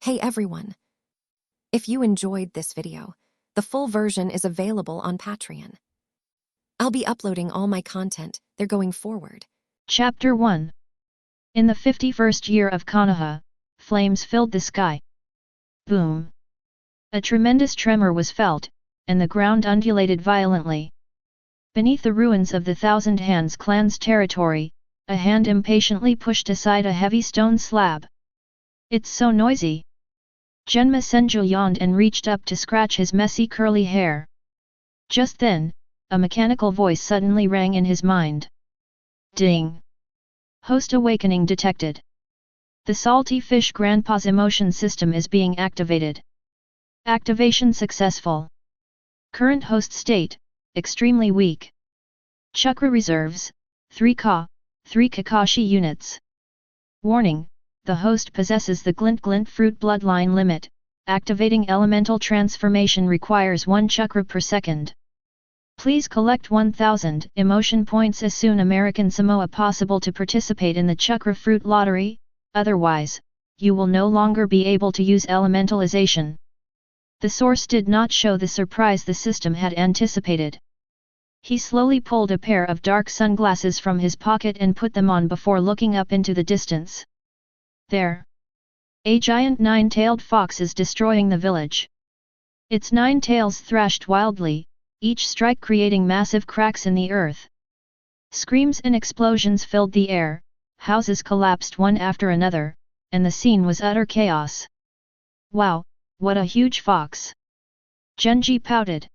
Hey everyone! If you enjoyed this video, the full version is available on Patreon. I'll be uploading all my content there going forward. Chapter 1. In the 51st year of Konoha, flames filled the sky. Boom! A tremendous tremor was felt, and the ground undulated violently. Beneath the ruins of the Thousand Hands clan's territory, a hand impatiently pushed aside a heavy stone slab. It's so noisy! Genma Senju yawned and reached up to scratch his messy curly hair. Just then, a mechanical voice suddenly rang in his mind. Ding! Host awakening detected. The salty fish grandpa's emotion system is being activated. Activation successful. Current host state, extremely weak. Chakra reserves, 3 Kakashi units. Warning, the host possesses the glint fruit bloodline limit, activating elemental transformation requires 1 chakra per second. Please collect 1000 emotion points as soon American Samoa possible to participate in the chakra fruit lottery, otherwise, you will no longer be able to use elementalization. The source did not show the surprise the system had anticipated. He slowly pulled a pair of dark sunglasses from his pocket and put them on before looking up into the distance. There! A giant 9-tailed fox is destroying the village. Its 9 tails thrashed wildly, each strike creating massive cracks in the earth. Screams and explosions filled the air, houses collapsed one after another, and the scene was utter chaos. Wow, what a huge fox! Genji pouted.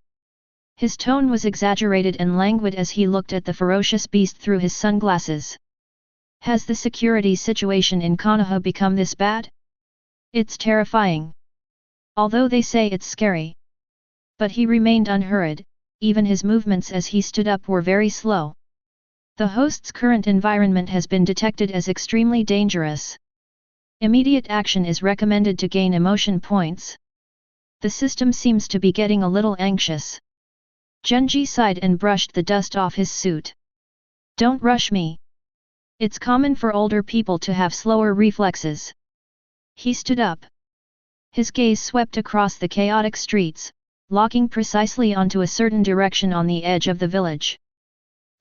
His tone was exaggerated and languid as he looked at the ferocious beast through his sunglasses. Has the security situation in Konoha become this bad? It's terrifying. Although they say it's scary. But he remained unhurried, even his movements as he stood up were very slow. The host's current environment has been detected as extremely dangerous. Immediate action is recommended to gain emotion points. The system seems to be getting a little anxious. Genji sighed and brushed the dust off his suit. Don't rush me. It's common for older people to have slower reflexes. He stood up. His gaze swept across the chaotic streets, locking precisely onto a certain direction on the edge of the village.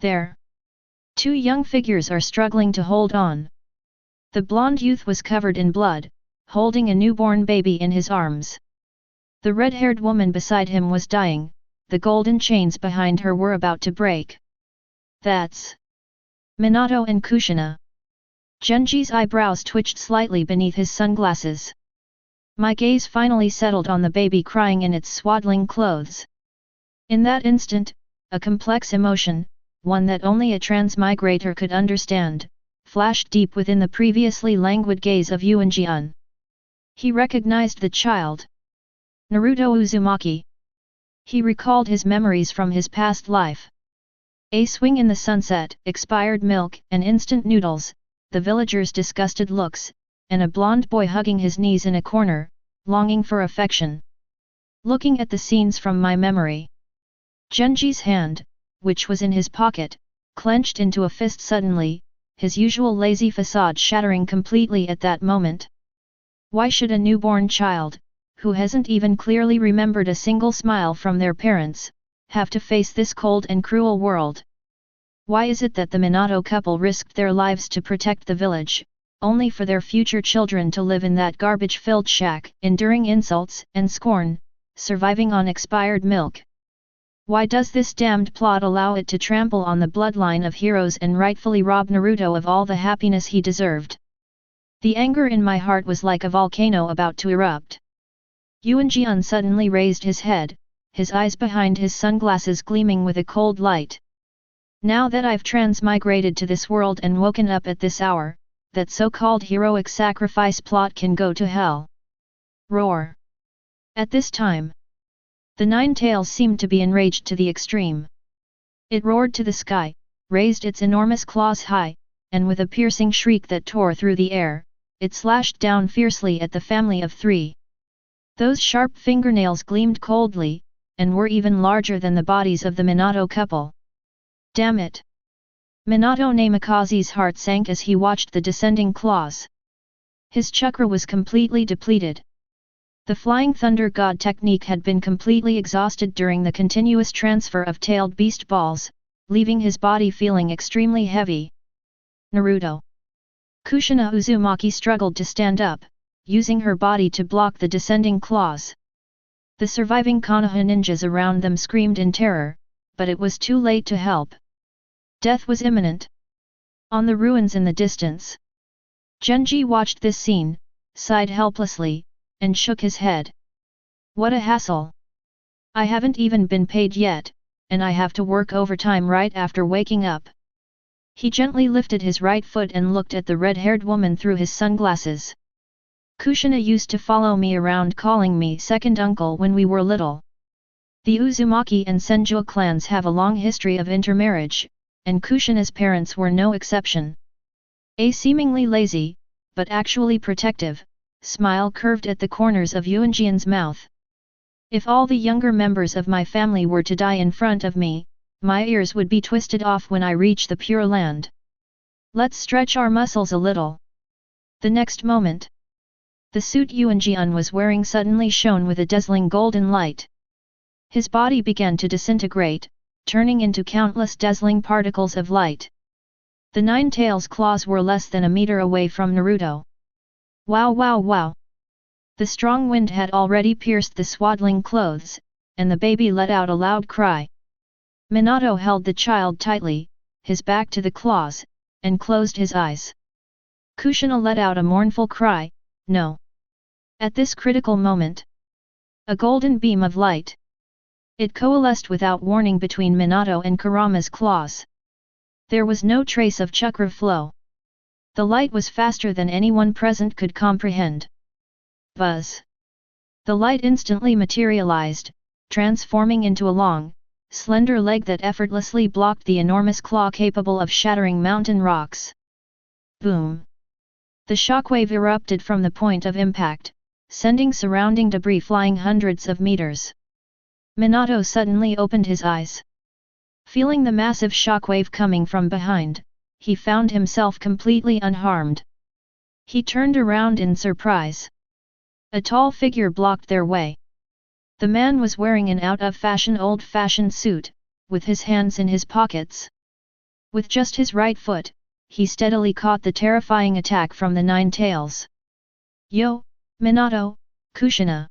There! 2 young figures are struggling to hold on. The blonde youth was covered in blood, holding a newborn baby in his arms. The red-haired woman beside him was dying, the golden chains behind her were about to break. That's Minato and Kushina. Genji's eyebrows twitched slightly beneath his sunglasses. My gaze finally settled on the baby crying in its swaddling clothes. In that instant, a complex emotion, one that only a transmigrator could understand, flashed deep within the previously languid gaze of Yuan. He recognized the child. Naruto Uzumaki. He recalled his memories from his past life. A swing in the sunset, expired milk and instant noodles, the villagers' disgusted looks, and a blond boy hugging his knees in a corner, longing for affection. Looking at the scenes from my memory. Genji's hand, which was in his pocket, clenched into a fist suddenly, his usual lazy facade shattering completely at that moment. Why should a newborn child, who hasn't even clearly remembered a single smile from their parents, have to face this cold and cruel world? Why is it that the Minato couple risked their lives to protect the village, only for their future children to live in that garbage-filled shack, enduring insults and scorn, surviving on expired milk? Why does this damned plot allow it to trample on the bloodline of heroes and rightfully rob Naruto of all the happiness he deserved? The anger in my heart was like a volcano about to erupt. Yuan suddenly raised his head, his eyes behind his sunglasses gleaming with a cold light. Now that I've transmigrated to this world and woken up at this hour, that so-called heroic sacrifice plot can go to hell. Roar! At this time, the 9 tails seemed to be enraged to the extreme. It roared to the sky, raised its enormous claws high, and with a piercing shriek that tore through the air, it slashed down fiercely at the family of 3. Those sharp fingernails gleamed coldly, and were even larger than the bodies of the Minato couple. Damn it! Minato Namikaze's heart sank as he watched the descending claws. His chakra was completely depleted. The Flying Thunder God technique had been completely exhausted during the continuous transfer of tailed beast balls, leaving his body feeling extremely heavy. Naruto. Kushina Uzumaki struggled to stand up, using her body to block the descending claws. The surviving Konoha ninjas around them screamed in terror, but it was too late to help. Death was imminent. On the ruins in the distance. Genji watched this scene, sighed helplessly, and shook his head. What a hassle! I haven't even been paid yet, and I have to work overtime right after waking up. He gently lifted his right foot and looked at the red-haired woman through his sunglasses. Kushina used to follow me around calling me second uncle when we were little. The Uzumaki and Senju clans have a long history of intermarriage, and Kushina's parents were no exception. A seemingly lazy, but actually protective, smile curved at the corners of Yuanjian's mouth. If all the younger members of my family were to die in front of me, my ears would be twisted off when I reach the Pure Land. Let's stretch our muscles a little. The next moment, the suit Yuanjian was wearing suddenly shone with a dazzling golden light. His body began to disintegrate, turning into countless dazzling particles of light. The Nine Tails claws were less than a meter away from Naruto. Wow wow wow! The strong wind had already pierced the swaddling clothes, and the baby let out a loud cry. Minato held the child tightly, his back to the claws, and closed his eyes. Kushina let out a mournful cry, no. At this critical moment, a golden beam of light. It coalesced without warning between Minato and Kurama's claws. There was no trace of chakra flow. The light was faster than anyone present could comprehend. Buzz! The light instantly materialized, transforming into a long, slender leg that effortlessly blocked the enormous claw capable of shattering mountain rocks. Boom! The shockwave erupted from the point of impact, sending surrounding debris flying hundreds of meters. Minato suddenly opened his eyes. Feeling the massive shockwave coming from behind, he found himself completely unharmed. He turned around in surprise. A tall figure blocked their way. The man was wearing an out-of-fashion old-fashioned suit, with his hands in his pockets. With just his right foot, he steadily caught the terrifying attack from the Nine Tails. Yo, Minato, Kushina.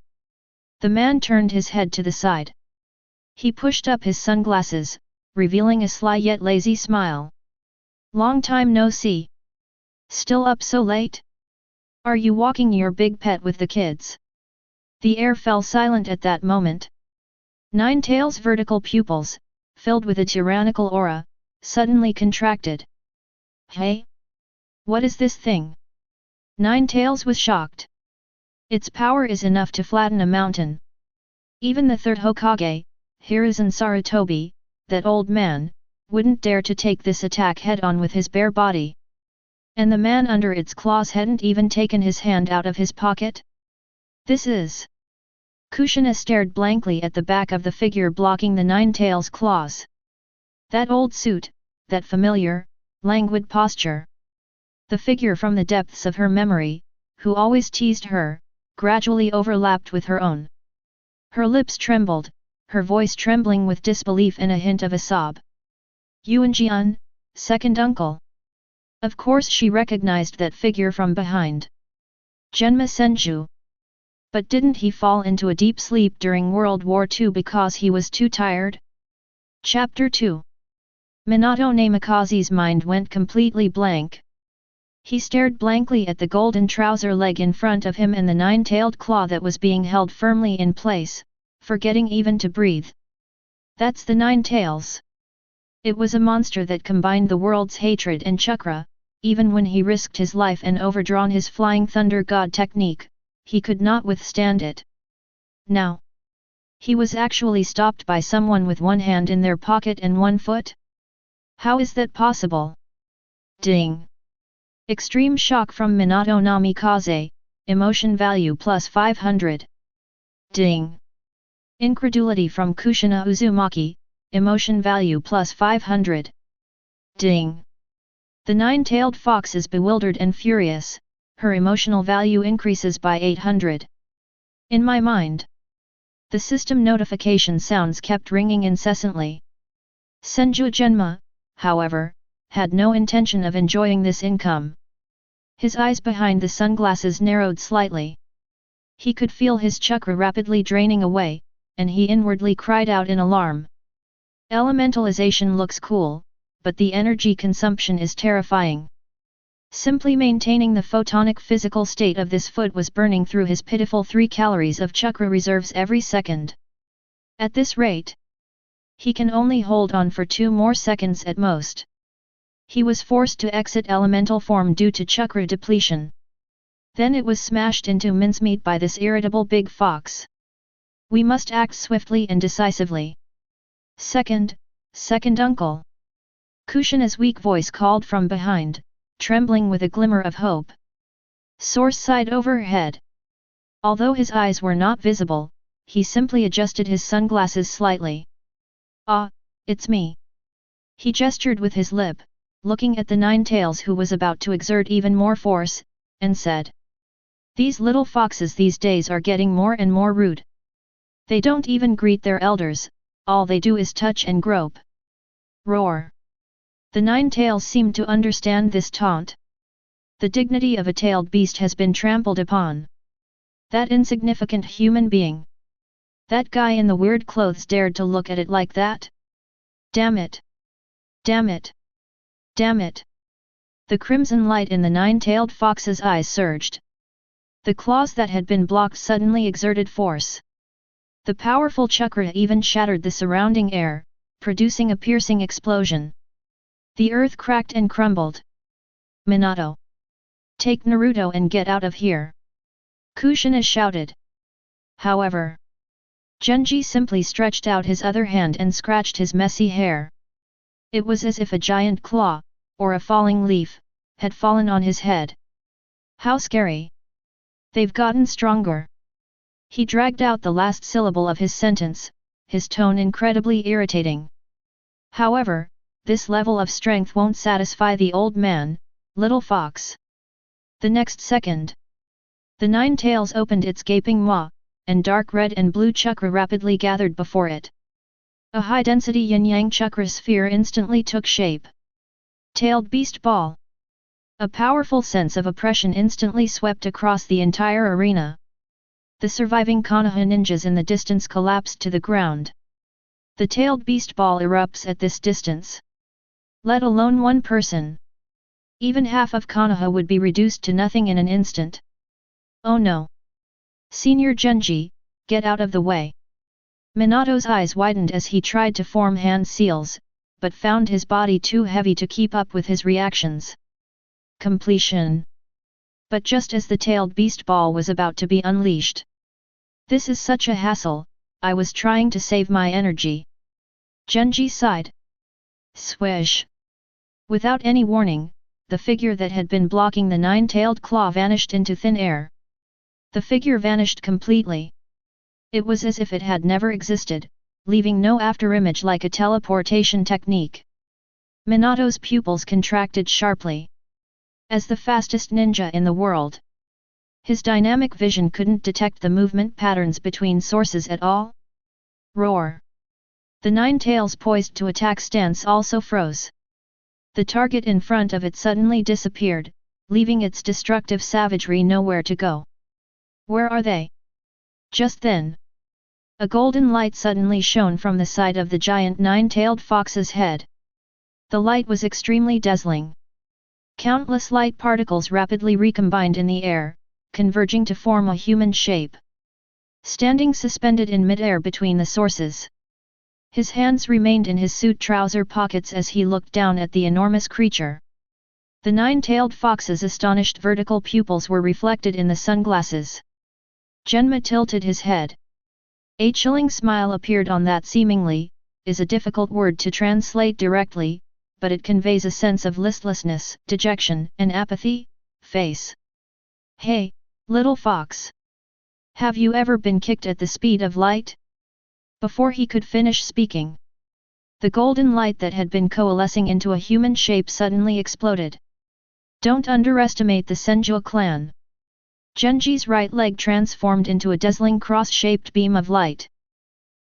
The man turned his head to the side. He pushed up his sunglasses, revealing a sly yet lazy smile. Long time no see. Still up so late? Are you walking your big pet with the kids? The air fell silent at that moment. Nine Tails' vertical pupils, filled with a tyrannical aura, suddenly contracted. Hey? What is this thing? Nine Tails was shocked. Its power is enough to flatten a mountain. Even the third Hokage, Hiruzen Sarutobi, that old man, wouldn't dare to take this attack head-on with his bare body. And the man under its claws hadn't even taken his hand out of his pocket? This is... Kushina stared blankly at the back of the figure blocking the Nine Tails' claws. That old suit, that familiar, languid posture. The figure from the depths of her memory, who always teased her, gradually overlapped with her own. Her lips trembled, her voice trembling with disbelief and a hint of a sob. Yuanjian, second uncle. Of course she recognized that figure from behind. Genma Senju. But didn't he fall into a deep sleep during World War II because he was too tired? Chapter 2. Minato Namikaze's mind went completely blank. He stared blankly at the golden trouser leg in front of him and the nine-tailed claw that was being held firmly in place, forgetting even to breathe. That's the Nine Tails. It was a monster that combined the world's hatred and chakra. Even when he risked his life and overdrawn his Flying Thunder God technique, he could not withstand it. Now, he was actually stopped by someone with one hand in their pocket and one foot? How is that possible? Ding! Extreme shock from Minato Namikaze, emotion value plus 500. Ding! Incredulity from Kushina Uzumaki, emotion value plus 500. Ding! The nine-tailed fox is bewildered and furious, her emotional value increases by 800. In my mind, the system notification sounds kept ringing incessantly. Senju Genma, however, had no intention of enjoying this income. His eyes behind the sunglasses narrowed slightly. He could feel his chakra rapidly draining away, and he inwardly cried out in alarm. Elementalization looks cool, but the energy consumption is terrifying. Simply maintaining the photonic physical state of this foot was burning through his pitiful 3 calories of chakra reserves every second. At this rate, he can only hold on for 2 more seconds at most. He was forced to exit elemental form due to chakra depletion. Then it was smashed into mincemeat by this irritable big fox. We must act swiftly and decisively. Second uncle. Kushina's weak voice called from behind, trembling with a glimmer of hope. Source sighed overhead. Although his eyes were not visible, he simply adjusted his sunglasses slightly. Ah, it's me. He gestured with his lip, looking at the Nine-Tails who was about to exert even more force, and said. These little foxes these days are getting more and more rude. They don't even greet their elders, all they do is touch and grope. Roar. The Nine-Tails seemed to understand this taunt. The dignity of a tailed beast has been trampled upon. That insignificant human being. That guy in the weird clothes dared to look at it like that? Damn it! Damn it! Damn it! The crimson light in the nine-tailed fox's eyes surged. The claws that had been blocked suddenly exerted force. The powerful chakra even shattered the surrounding air, producing a piercing explosion. The earth cracked and crumbled. Minato! Take Naruto and get out of here! Kushina shouted. However, Genji simply stretched out his other hand and scratched his messy hair. It was as if a giant claw, or a falling leaf, had fallen on his head. How scary! They've gotten stronger. He dragged out the last syllable of his sentence, his tone incredibly irritating. However, this level of strength won't satisfy the old man, little fox. The next second, the Nine-Tails opened its gaping maw, and dark red and blue chakra rapidly gathered before it. A high-density yin-yang chakra sphere instantly took shape. Tailed beast ball. A powerful sense of oppression instantly swept across the entire arena. The surviving Konoha ninjas in the distance collapsed to the ground. The tailed beast ball erupts at this distance. Let alone one person. Even half of Konoha would be reduced to nothing in an instant. Oh no! Senior Genji, get out of the way! Minato's eyes widened as he tried to form hand seals, but found his body too heavy to keep up with his reactions. Completion. But just as the tailed beast ball was about to be unleashed. This is such a hassle, I was trying to save my energy. Genji sighed. Swish. Without any warning, the figure that had been blocking the nine-tailed claw vanished into thin air. The figure vanished completely. It was as if it had never existed, leaving no afterimage like a teleportation technique. Minato's pupils contracted sharply. As the fastest ninja in the world, his dynamic vision couldn't detect the movement patterns between sources at all. Roar! The Nine-Tails poised to attack stance also froze. The target in front of it suddenly disappeared, leaving its destructive savagery nowhere to go. Where are they? Just then, a golden light suddenly shone from the side of the giant nine-tailed fox's head. The light was extremely dazzling. Countless light particles rapidly recombined in the air, converging to form a human shape. Standing suspended in mid-air between the sources. His hands remained in his suit trouser pockets as he looked down at the enormous creature. The nine-tailed fox's astonished vertical pupils were reflected in the sunglasses. Genma tilted his head. A chilling smile appeared on that seemingly, is a difficult word to translate directly, but it conveys a sense of listlessness, dejection, and apathy, face. Hey, little fox! Have you ever been kicked at the speed of light? Before he could finish speaking, the golden light that had been coalescing into a human shape suddenly exploded. Don't underestimate the Senju clan. Genji's right leg transformed into a dazzling cross-shaped beam of light.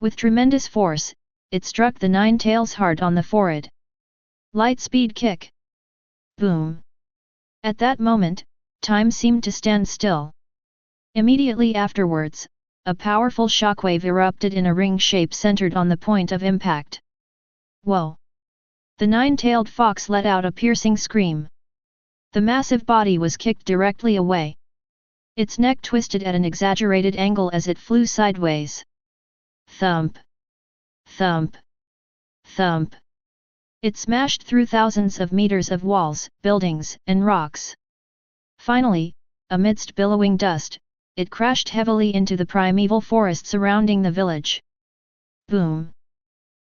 With tremendous force, it struck the Nine Tails hard on the forehead. Light speed kick. Boom. At that moment, time seemed to stand still. Immediately afterwards, a powerful shockwave erupted in a ring shape centered on the point of impact. Whoa! The nine-tailed fox let out a piercing scream. The massive body was kicked directly away. Its neck twisted at an exaggerated angle as it flew sideways. Thump! Thump! Thump! It smashed through thousands of meters of walls, buildings, and rocks. Finally, amidst billowing dust, it crashed heavily into the primeval forest surrounding the village. Boom!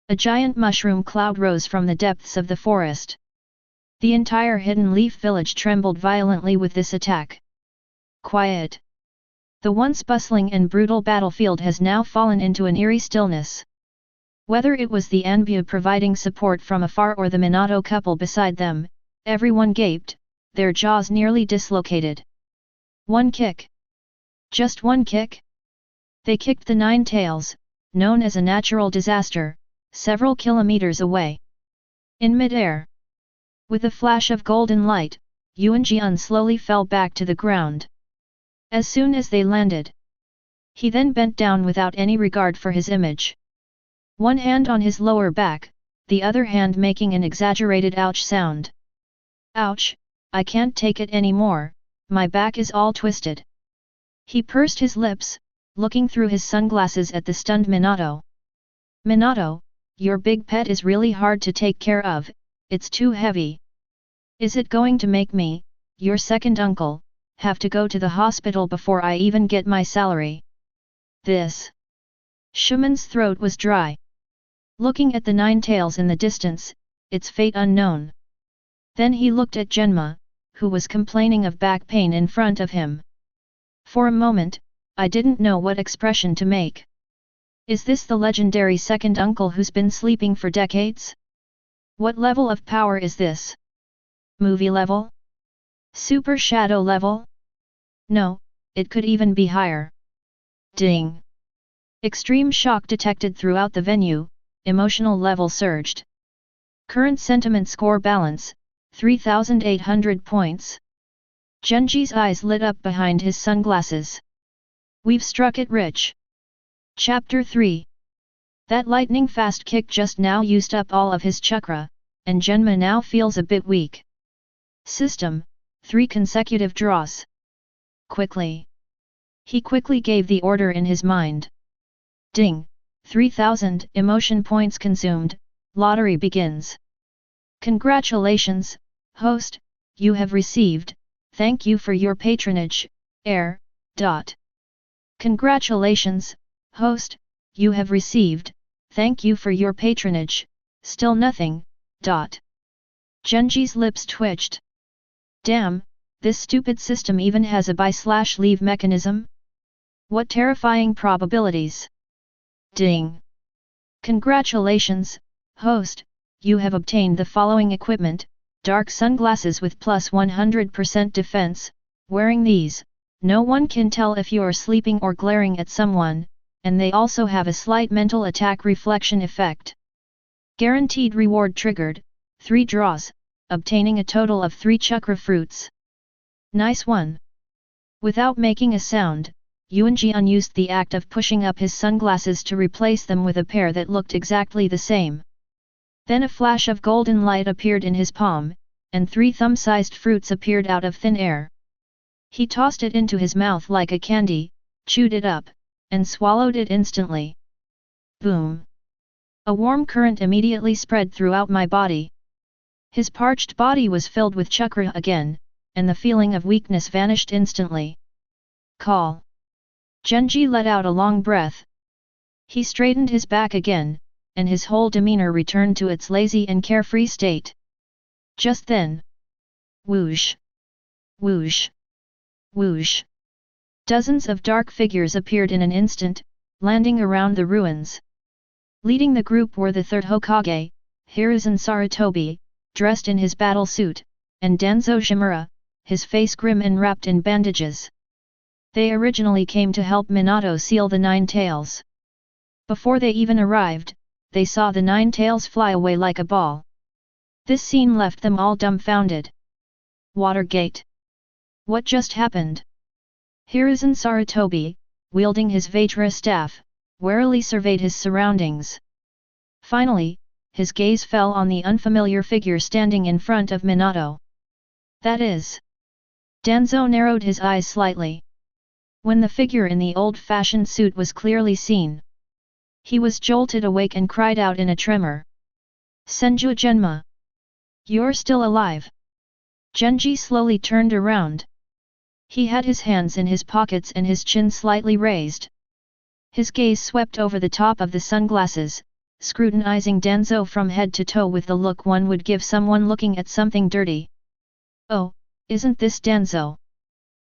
A giant mushroom cloud rose from the depths of the forest. The entire Hidden Leaf village trembled violently with this attack. Quiet! The once bustling and brutal battlefield has now fallen into an eerie stillness. Whether it was the Anbu providing support from afar or the Minato couple beside them, everyone gaped, their jaws nearly dislocated. One kick. Just one kick? They kicked the Nine Tails, known as a natural disaster, several kilometers away. In mid-air, with a flash of golden light, Yuan Jian slowly fell back to the ground. As soon as they landed, he then bent down without any regard for his image. One hand on his lower back, the other hand making an exaggerated ouch sound. Ouch, I can't take it anymore, my back is all twisted. He pursed his lips, looking through his sunglasses at the stunned Minato. Minato, your big pet is really hard to take care of, it's too heavy. Is it going to make me, your second uncle, have to go to the hospital before I even get my salary? This. Shumen's throat was dry. Looking at the Nine Tails in the distance, its fate unknown. Then he looked at Genma, who was complaining of back pain in front of him. For a moment, I didn't know what expression to make. Is this the legendary second uncle who's been sleeping for decades? What level of power is this? Movie level? Super Shadow level? No, it could even be higher. Ding! Extreme shock detected throughout the venue, emotional level surged. Current sentiment score balance, 3,800 points. Genji's eyes lit up behind his sunglasses. We've struck it rich. Chapter 3. That lightning-fast kick just now used up all of his chakra, and Genma now feels a bit weak. System, 3 consecutive draws. Quickly. He quickly gave the order in his mind. Ding, 3,000 emotion points consumed, lottery begins. Congratulations, host, you have received, thank you for your patronage, air. Congratulations, host, you have received, thank you for your patronage, still nothing. Genji's lips twitched. Damn, this stupid system even has a buy/leave mechanism? What terrifying probabilities! Ding! Congratulations, host, you have obtained the following equipment: dark sunglasses with plus 100% defense. Wearing these, no one can tell if you are sleeping or glaring at someone, and they also have a slight mental attack reflection effect. Guaranteed reward triggered, 3 draws, obtaining a total of 3 chakra fruits. Nice one! Without making a sound, Yuan Jian used the act of pushing up his sunglasses to replace them with a pair that looked exactly the same. Then a flash of golden light appeared in his palm, and 3 thumb-sized fruits appeared out of thin air. He tossed it into his mouth like a candy, chewed it up, and swallowed it instantly. Boom! A warm current immediately spread throughout my body. His parched body was filled with chakra again, and the feeling of weakness vanished instantly. Call! Genji let out a long breath. He straightened his back again, and his whole demeanor returned to its lazy and carefree state. Just then, whoosh! Whoosh! Whoosh! Dozens of dark figures appeared in an instant, landing around the ruins. Leading the group were the third Hokage, Hiruzen Sarutobi, dressed in his battle suit, and Danzo Shimura, his face grim and wrapped in bandages. They originally came to help Minato seal the Nine Tails. Before they even arrived, they saw the Nine Tails fly away like a ball. This scene left them all dumbfounded. Watergate. What just happened? Hiruzen Sarutobi, wielding his Vajra staff, warily surveyed his surroundings. Finally, his gaze fell on the unfamiliar figure standing in front of Minato. That is. Danzo narrowed his eyes slightly. When the figure in the old-fashioned suit was clearly seen, he was jolted awake and cried out in a tremor. Senju Genma! You're still alive! Genji slowly turned around. He had his hands in his pockets and his chin slightly raised. His gaze swept over the top of the sunglasses, scrutinizing Danzo from head to toe with the look one would give someone looking at something dirty. Oh, isn't this Danzo?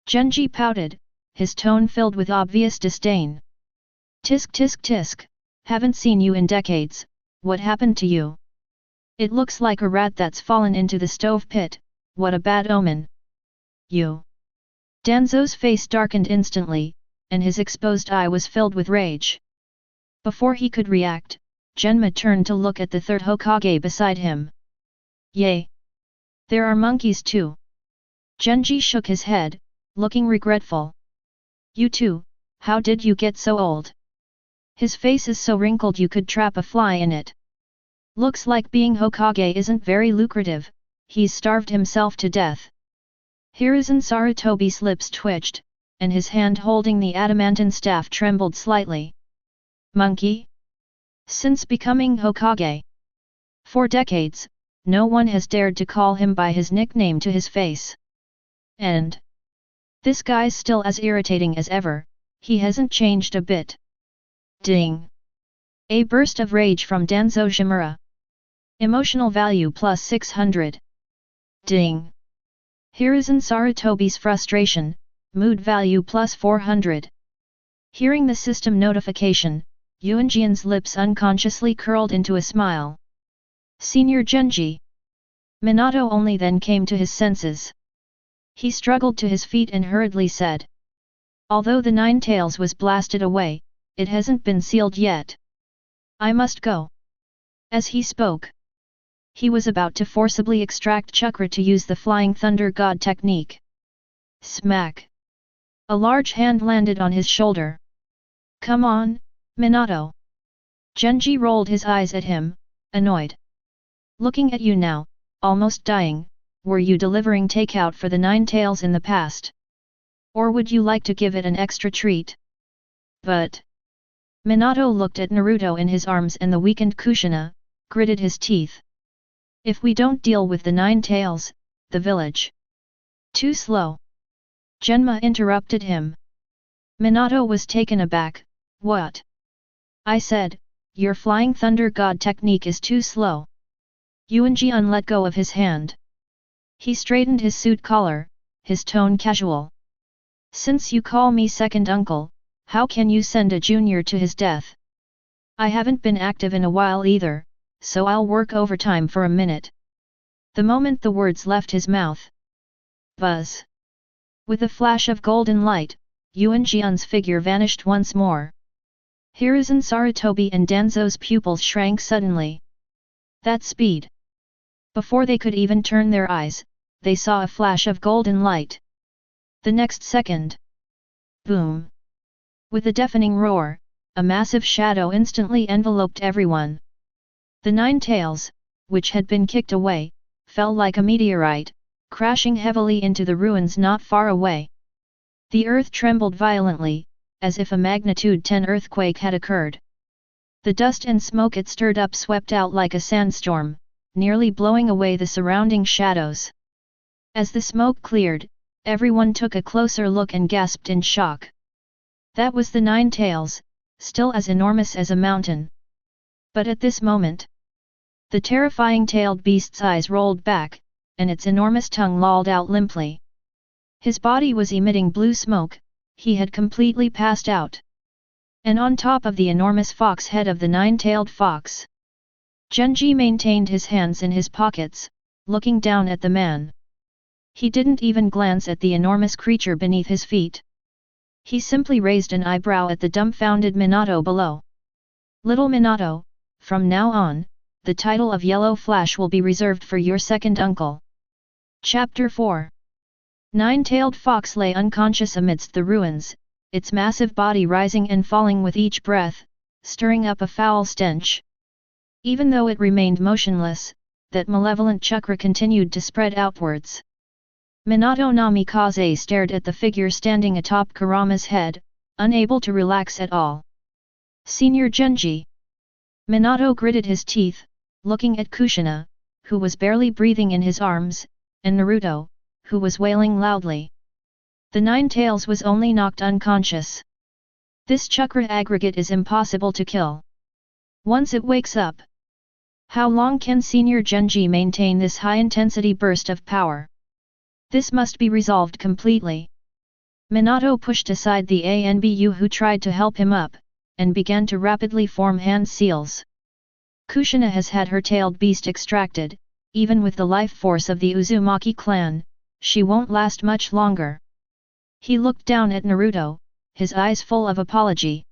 Genji pouted, his tone filled with obvious disdain. Tisk tisk tisk, haven't seen you in decades, what happened to you? It looks like a rat that's fallen into the stove pit, what a bad omen. You. Danzo's face darkened instantly, and his exposed eye was filled with rage. Before he could react, Genma turned to look at the third Hokage beside him. Yay! There are monkeys too. Genji shook his head, looking regretful. You too, how did you get so old? His face is so wrinkled you could trap a fly in it. Looks like being Hokage isn't very lucrative, he's starved himself to death. Hiruzen Sarutobi's lips twitched, and his hand holding the adamantine staff trembled slightly. Monkey? Since becoming Hokage. For decades, no one has dared to call him by his nickname to his face. And this guy's still as irritating as ever, he hasn't changed a bit. Ding! A burst of rage from Danzo Shimura. Emotional value plus 600. Ding! Hiruzen Sarutobi's frustration, mood value plus 400. Hearing the system notification, Yuanjian's lips unconsciously curled into a smile. Senior Genji. Minato only then came to his senses. He struggled to his feet and hurriedly said. Although the Nine Tails was blasted away, it hasn't been sealed yet. I must go. As he spoke, he was about to forcibly extract chakra to use the Flying Thunder God technique. Smack! A large hand landed on his shoulder. Come on, Minato. Genji rolled his eyes at him, annoyed. Looking at you now, almost dying, were you delivering takeout for the Nine Tails in the past? Or would you like to give it an extra treat? But Minato looked at Naruto in his arms and the weakened Kushina, gritted his teeth. If we don't deal with the Nine Tails, the village. Too slow. Genma interrupted him. Minato was taken aback. What? I said, your Flying Thunder God technique is too slow. Yuanjian let go of his hand. He straightened his suit collar, his tone casual. Since you call me second uncle, how can you send a junior to his death? I haven't been active in a while either, so I'll work overtime for a minute. The moment the words left his mouth. Buzz! With a flash of golden light, Yuanjian's figure vanished once more. Hiruzen Sarutobi and Danzo's pupils shrank suddenly. That speed! Before they could even turn their eyes, they saw a flash of golden light. The next second. Boom! With a deafening roar, a massive shadow instantly enveloped everyone. The Nine Tails, which had been kicked away, fell like a meteorite, crashing heavily into the ruins not far away. The earth trembled violently, as if a magnitude 10 earthquake had occurred. The dust and smoke it stirred up swept out like a sandstorm, nearly blowing away the surrounding shadows. As the smoke cleared, everyone took a closer look and gasped in shock. That was the Nine Tails, still as enormous as a mountain. But at this moment, the terrifying tailed beast's eyes rolled back, and its enormous tongue lolled out limply. His body was emitting blue smoke, he had completely passed out. And on top of the enormous fox head of the nine-tailed fox, Genji maintained his hands in his pockets, looking down at the man. He didn't even glance at the enormous creature beneath his feet. He simply raised an eyebrow at the dumbfounded Minato below. Little Minato, from now on, the title of Yellow Flash will be reserved for your second uncle. Chapter 4. Nine-tailed fox lay unconscious amidst the ruins, its massive body rising and falling with each breath, stirring up a foul stench. Even though it remained motionless, that malevolent chakra continued to spread outwards. Minato Namikaze stared at the figure standing atop Kurama's head, unable to relax at all. Senior Genji. Minato gritted his teeth, looking at Kushina, who was barely breathing in his arms, and Naruto, who was wailing loudly. The Nine-Tails was only knocked unconscious. This chakra aggregate is impossible to kill. Once it wakes up, how long can Senior Genji maintain this high-intensity burst of power? This must be resolved completely. Minato pushed aside the ANBU who tried to help him up, and began to rapidly form hand seals. Kushina has had her tailed beast extracted, even with the life force of the Uzumaki clan, she won't last much longer. He looked down at Naruto, his eyes full of apology.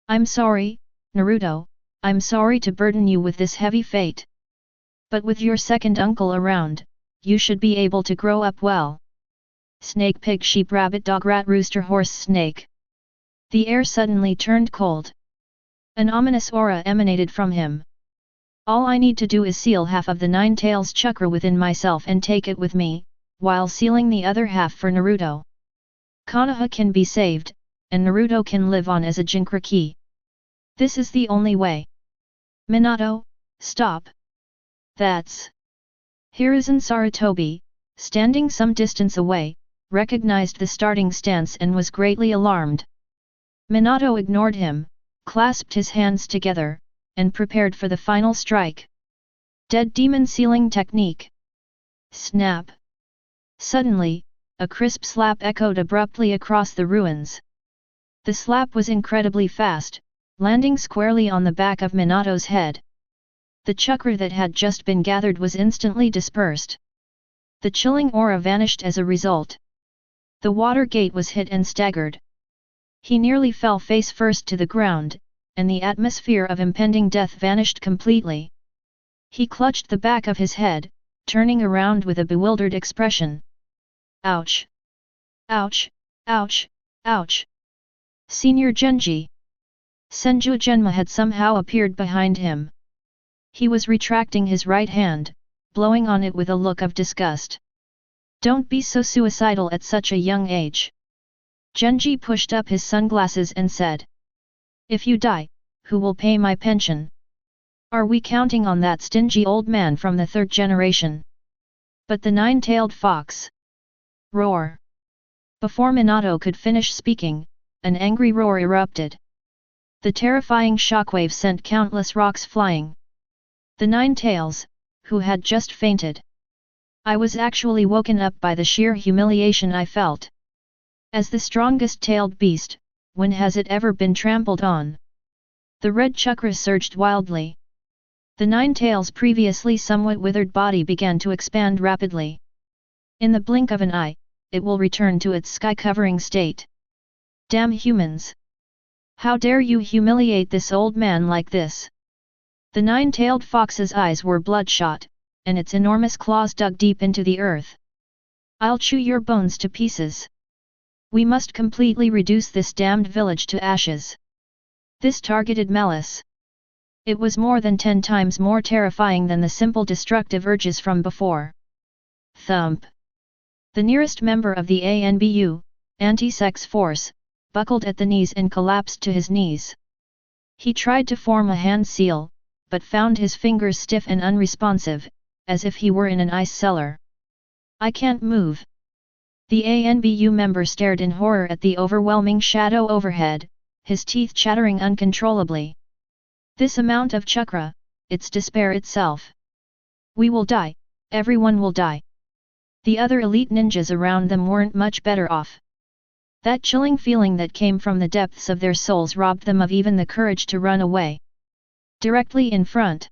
I'm sorry, Naruto, I'm sorry to burden you with this heavy fate. But with your second uncle around, you should be able to grow up well. Snake, pig, sheep, rabbit, dog, rat, rooster, horse, snake. The air suddenly turned cold. An ominous aura emanated from him. All I need to do is seal half of the Nine-Tails chakra within myself and take it with me, while sealing the other half for Naruto. Konoha can be saved, and Naruto can live on as a Jinchuriki. This is the only way. Minato, stop. That's... Hiruzen Sarutobi, standing some distance away, recognized the starting stance and was greatly alarmed. Minato ignored him, clasped his hands together, and prepared for the final strike. Dead Demon Sealing Technique. Snap. Suddenly, a crisp slap echoed abruptly across the ruins. The slap was incredibly fast, landing squarely on the back of Minato's head. The chakra that had just been gathered was instantly dispersed. The chilling aura vanished as a result. The water gate was hit and staggered. He nearly fell face first to the ground, and the atmosphere of impending death vanished completely. He clutched the back of his head, turning around with a bewildered expression. Ouch! Ouch! Ouch! Ouch! Senior Genji! Senju Genma had somehow appeared behind him. He was retracting his right hand, blowing on it with a look of disgust. Don't be so suicidal at such a young age. Genji pushed up his sunglasses and said. If you die, who will pay my pension? Are we counting on that stingy old man from the third generation? But the nine-tailed fox. Roar. Before Minato could finish speaking, an angry roar erupted. The terrifying shockwave sent countless rocks flying. The Nine-Tails, who had just fainted. I was actually woken up by the sheer humiliation I felt. As the strongest tailed beast, when has it ever been trampled on? The red chakra surged wildly. The Nine-Tails' previously somewhat withered body began to expand rapidly. In the blink of an eye, it will return to its sky-covering state. Damn humans! How dare you humiliate this old man like this? The nine-tailed fox's eyes were bloodshot, and its enormous claws dug deep into the earth. I'll chew your bones to pieces. We must completely reduce this damned village to ashes. This targeted malice. It was more than 10 times more terrifying than the simple destructive urges from before. Thump. The nearest member of the ANBU, anti-sex force, buckled at the knees and collapsed to his knees. He tried to form a hand seal, but found his fingers stiff and unresponsive, as if he were in an ice cellar. I can't move. The ANBU member stared in horror at the overwhelming shadow overhead, his teeth chattering uncontrollably. This amount of chakra, it's despair itself. We will die, everyone will die. The other elite ninjas around them weren't much better off. That chilling feeling that came from the depths of their souls robbed them of even the courage to run away. Directly in front,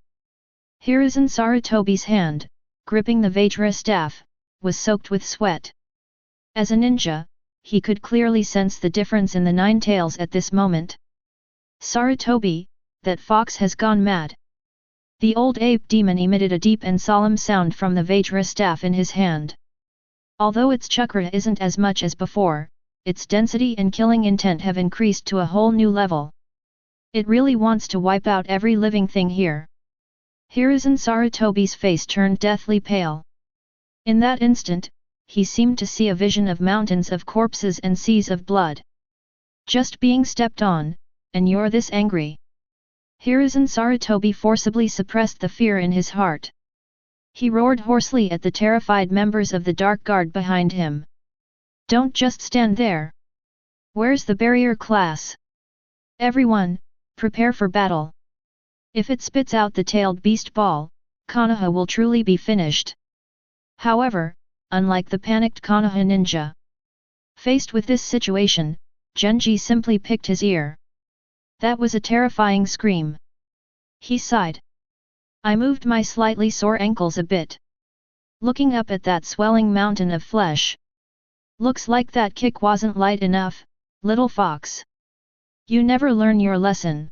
Hiruzen Sarutobi's hand, gripping the Vajra staff, was soaked with sweat. As a ninja, he could clearly sense the difference in the nine tails at this moment. Sarutobi, that fox has gone mad. The old ape demon emitted a deep and solemn sound from the Vajra staff in his hand. Although its chakra isn't as much as before, its density and killing intent have increased to a whole new level. It really wants to wipe out every living thing here. Hiruzen Sarutobi's face turned deathly pale. In that instant, he seemed to see a vision of mountains of corpses and seas of blood. Just being stepped on, and you're this angry. Hiruzen Sarutobi forcibly suppressed the fear in his heart. He roared hoarsely at the terrified members of the Dark Guard behind him. Don't just stand there. Where's the barrier class? Everyone, prepare for battle. If it spits out the tailed beast ball, Konoha will truly be finished. However, unlike the panicked Konoha ninja, faced with this situation, Genji simply picked his ear. That was a terrifying scream. He sighed. I moved my slightly sore ankles a bit. Looking up at that swelling mountain of flesh. Looks like that kick wasn't light enough, little fox. You never learn your lesson.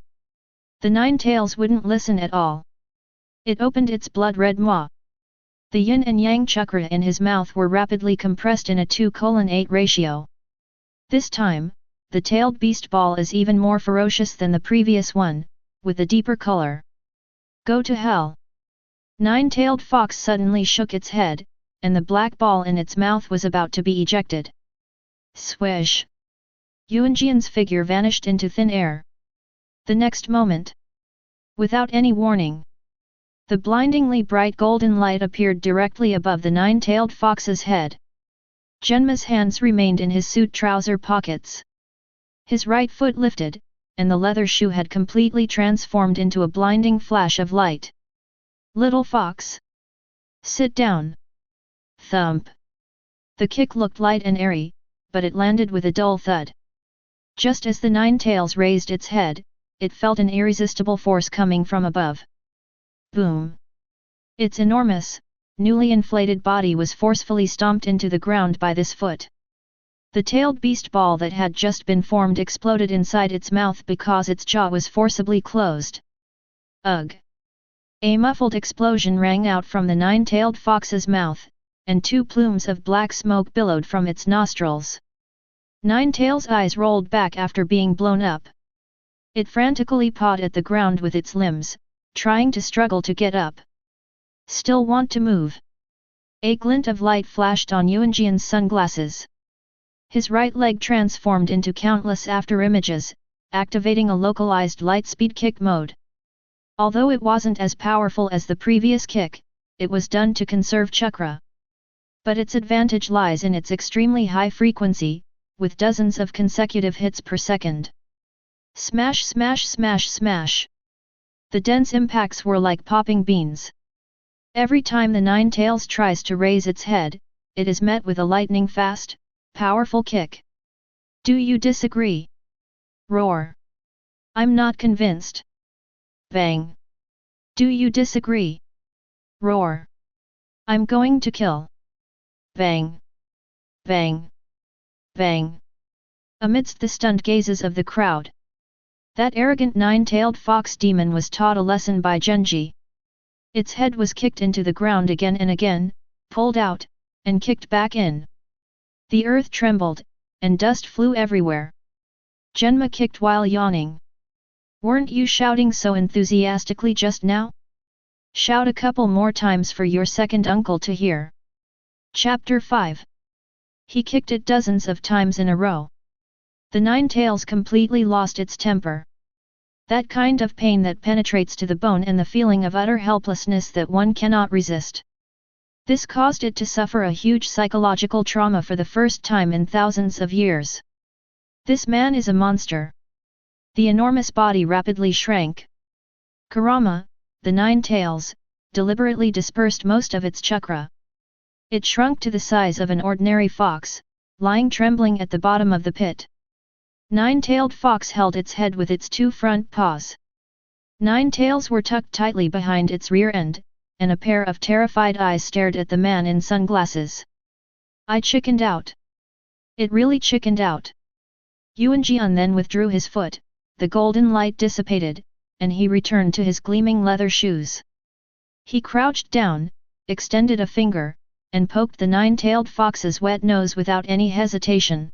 The nine tails wouldn't listen at all. It opened its blood-red maw. The yin and yang chakra in his mouth were rapidly compressed in a 2:8 ratio. This time, the tailed beast ball is even more ferocious than the previous one, with a deeper color. Go to hell! Nine-tailed fox suddenly shook its head, and the black ball in its mouth was about to be ejected. Swish! Yuanjian's figure vanished into thin air. The next moment, without any warning, the blindingly bright golden light appeared directly above the nine-tailed fox's head. Genma's hands remained in his suit trouser pockets. His right foot lifted, and the leather shoe had completely transformed into a blinding flash of light. Little fox! Sit down! Thump! The kick looked light and airy, but it landed with a dull thud. Just as the nine tails raised its head, it felt an irresistible force coming from above. Boom! Its enormous, newly inflated body was forcefully stomped into the ground by this foot. The tailed beast ball that had just been formed exploded inside its mouth because its jaw was forcibly closed. Ugh! A muffled explosion rang out from the nine-tailed fox's mouth, and two plumes of black smoke billowed from its nostrils. Nine-tail's eyes rolled back after being blown up. It frantically pawed at the ground with its limbs, trying to struggle to get up. Still want to move? A glint of light flashed on Yuanjian's sunglasses. His right leg transformed into countless afterimages, activating a localized light-speed kick mode. Although it wasn't as powerful as the previous kick, it was done to conserve chakra. But its advantage lies in its extremely high frequency, with dozens of consecutive hits per second. Smash, smash, smash, smash. The dense impacts were like popping beans. Every time the nine tails tries to raise its head, it is met with a lightning-fast, powerful kick. Do you disagree? Roar. I'm not convinced. Bang. Do you disagree? Roar. I'm going to kill. Bang. Bang. Bang. Amidst the stunned gazes of the crowd, that arrogant nine-tailed fox demon was taught a lesson by Genji. Its head was kicked into the ground again and again, pulled out, and kicked back in. The earth trembled, and dust flew everywhere. Genma kicked while yawning. Weren't you shouting so enthusiastically just now? Shout a couple more times for your second uncle to hear. Chapter 5. He kicked it dozens of times in a row. The nine tails completely lost its temper. That kind of pain that penetrates to the bone and the feeling of utter helplessness that one cannot resist. This caused it to suffer a huge psychological trauma for the first time in thousands of years. This man is a monster. The enormous body rapidly shrank. Kurama, the nine tails, deliberately dispersed most of its chakra. It shrunk to the size of an ordinary fox, lying trembling at the bottom of the pit. Nine-tailed fox held its head with its two front paws. Nine tails were tucked tightly behind its rear end, and a pair of terrified eyes stared at the man in sunglasses. I chickened out. It really chickened out. Yuan Jian then withdrew his foot, the golden light dissipated, and he returned to his gleaming leather shoes. He crouched down, extended a finger, and poked the nine-tailed fox's wet nose without any hesitation.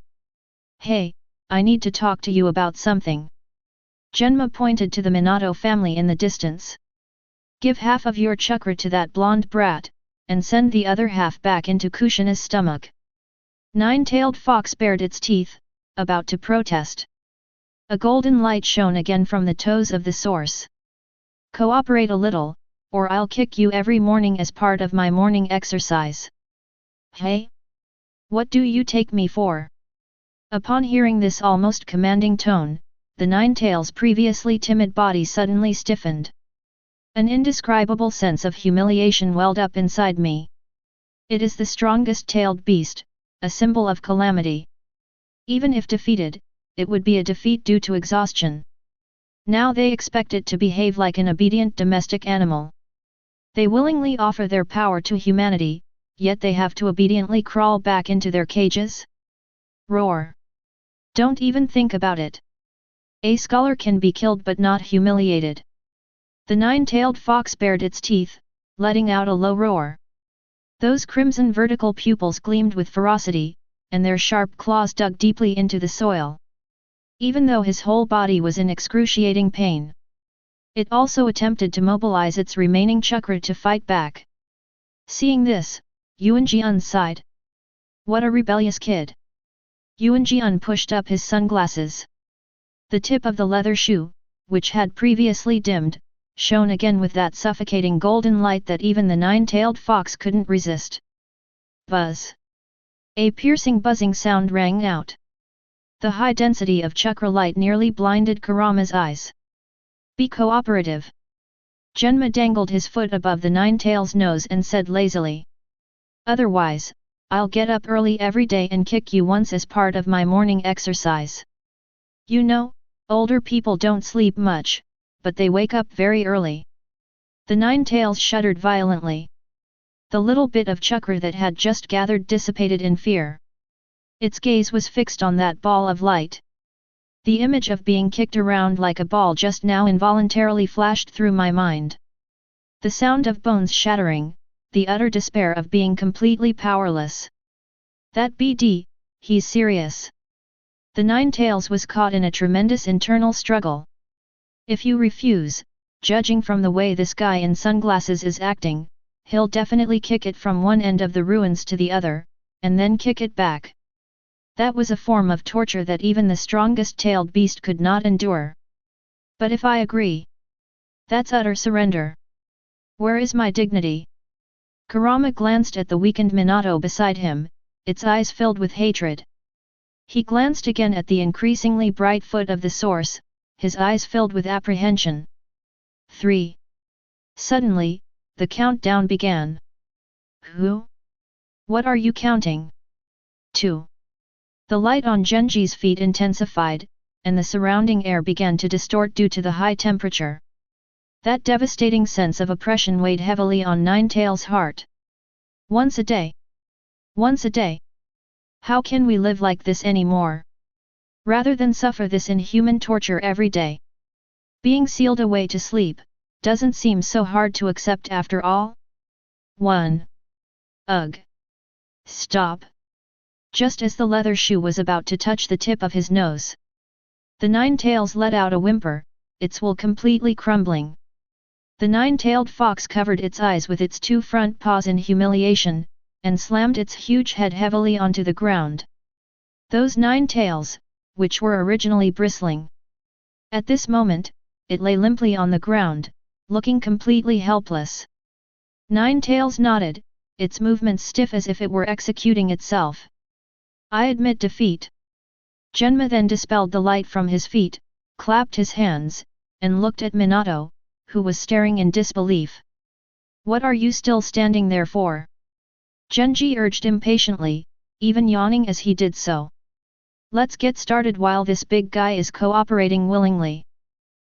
Hey, I need to talk to you about something. Genma pointed to the Minato family in the distance. Give half of your chakra to that blonde brat, and send the other half back into Kushina's stomach. Nine-tailed fox bared its teeth, about to protest. A golden light shone again from the toes of the source. Cooperate a little, or I'll kick you every morning as part of my morning exercise. Hey? What do you take me for? Upon hearing this almost commanding tone, the nine-tails' previously timid body suddenly stiffened. An indescribable sense of humiliation welled up inside me. It is the strongest tailed beast, a symbol of calamity. Even if defeated, it would be a defeat due to exhaustion. Now they expect it to behave like an obedient domestic animal. They willingly offer their power to humanity, yet they have to obediently crawl back into their cages? Roar! Don't even think about it. A scholar can be killed but not humiliated. The nine-tailed fox bared its teeth, letting out a low roar. Those crimson vertical pupils gleamed with ferocity, and their sharp claws dug deeply into the soil. Even though his whole body was in excruciating pain, it also attempted to mobilize its remaining chakra to fight back. Seeing this, Yuan Jian sighed. What a rebellious kid! Yuan Jian pushed up his sunglasses. The tip of the leather shoe, which had previously dimmed, shone again with that suffocating golden light that even the nine-tailed fox couldn't resist. Buzz! A piercing buzzing sound rang out. The high density of chakra light nearly blinded Kurama's eyes. Be cooperative. Genma dangled his foot above the nine-tails' nose and said lazily. Otherwise, I'll get up early every day and kick you once as part of my morning exercise. You know, older people don't sleep much, but they wake up very early. The nine-tails shuddered violently. The little bit of chakra that had just gathered dissipated in fear. Its gaze was fixed on that ball of light. The image of being kicked around like a ball just now involuntarily flashed through my mind. The sound of bones shattering, the utter despair of being completely powerless. That BD, he's serious. The nine-tails was caught in a tremendous internal struggle. If you refuse, judging from the way this guy in sunglasses is acting, he'll definitely kick it from one end of the ruins to the other, and then kick it back. That was a form of torture that even the strongest tailed beast could not endure. But if I agree, that's utter surrender. Where is my dignity? Kurama glanced at the weakened Minato beside him, its eyes filled with hatred. He glanced again at the increasingly bright foot of the source, his eyes filled with apprehension. 3. Suddenly, the countdown began. Who? What are you counting? 2. The light on Genji's feet intensified, and the surrounding air began to distort due to the high temperature. That devastating sense of oppression weighed heavily on Nine-Tails' heart. Once a day. Once a day. How can we live like this anymore? Rather than suffer this inhuman torture every day. Being sealed away to sleep, doesn't seem so hard to accept after all? 1. Ugh. Stop. Just as the leather shoe was about to touch the tip of his nose, the nine-tails let out a whimper, its wool completely crumbling. The nine-tailed fox covered its eyes with its two front paws in humiliation, and slammed its huge head heavily onto the ground. Those nine tails, which were originally bristling. At this moment, it lay limply on the ground, looking completely helpless. Nine-Tails nodded, its movements stiff as if it were executing itself. I admit defeat. Genma then dispelled the light from his feet, clapped his hands, and looked at Minato, who was staring in disbelief. What are you still standing there for? Genji urged impatiently, even yawning as he did so. Let's get started while this big guy is cooperating willingly.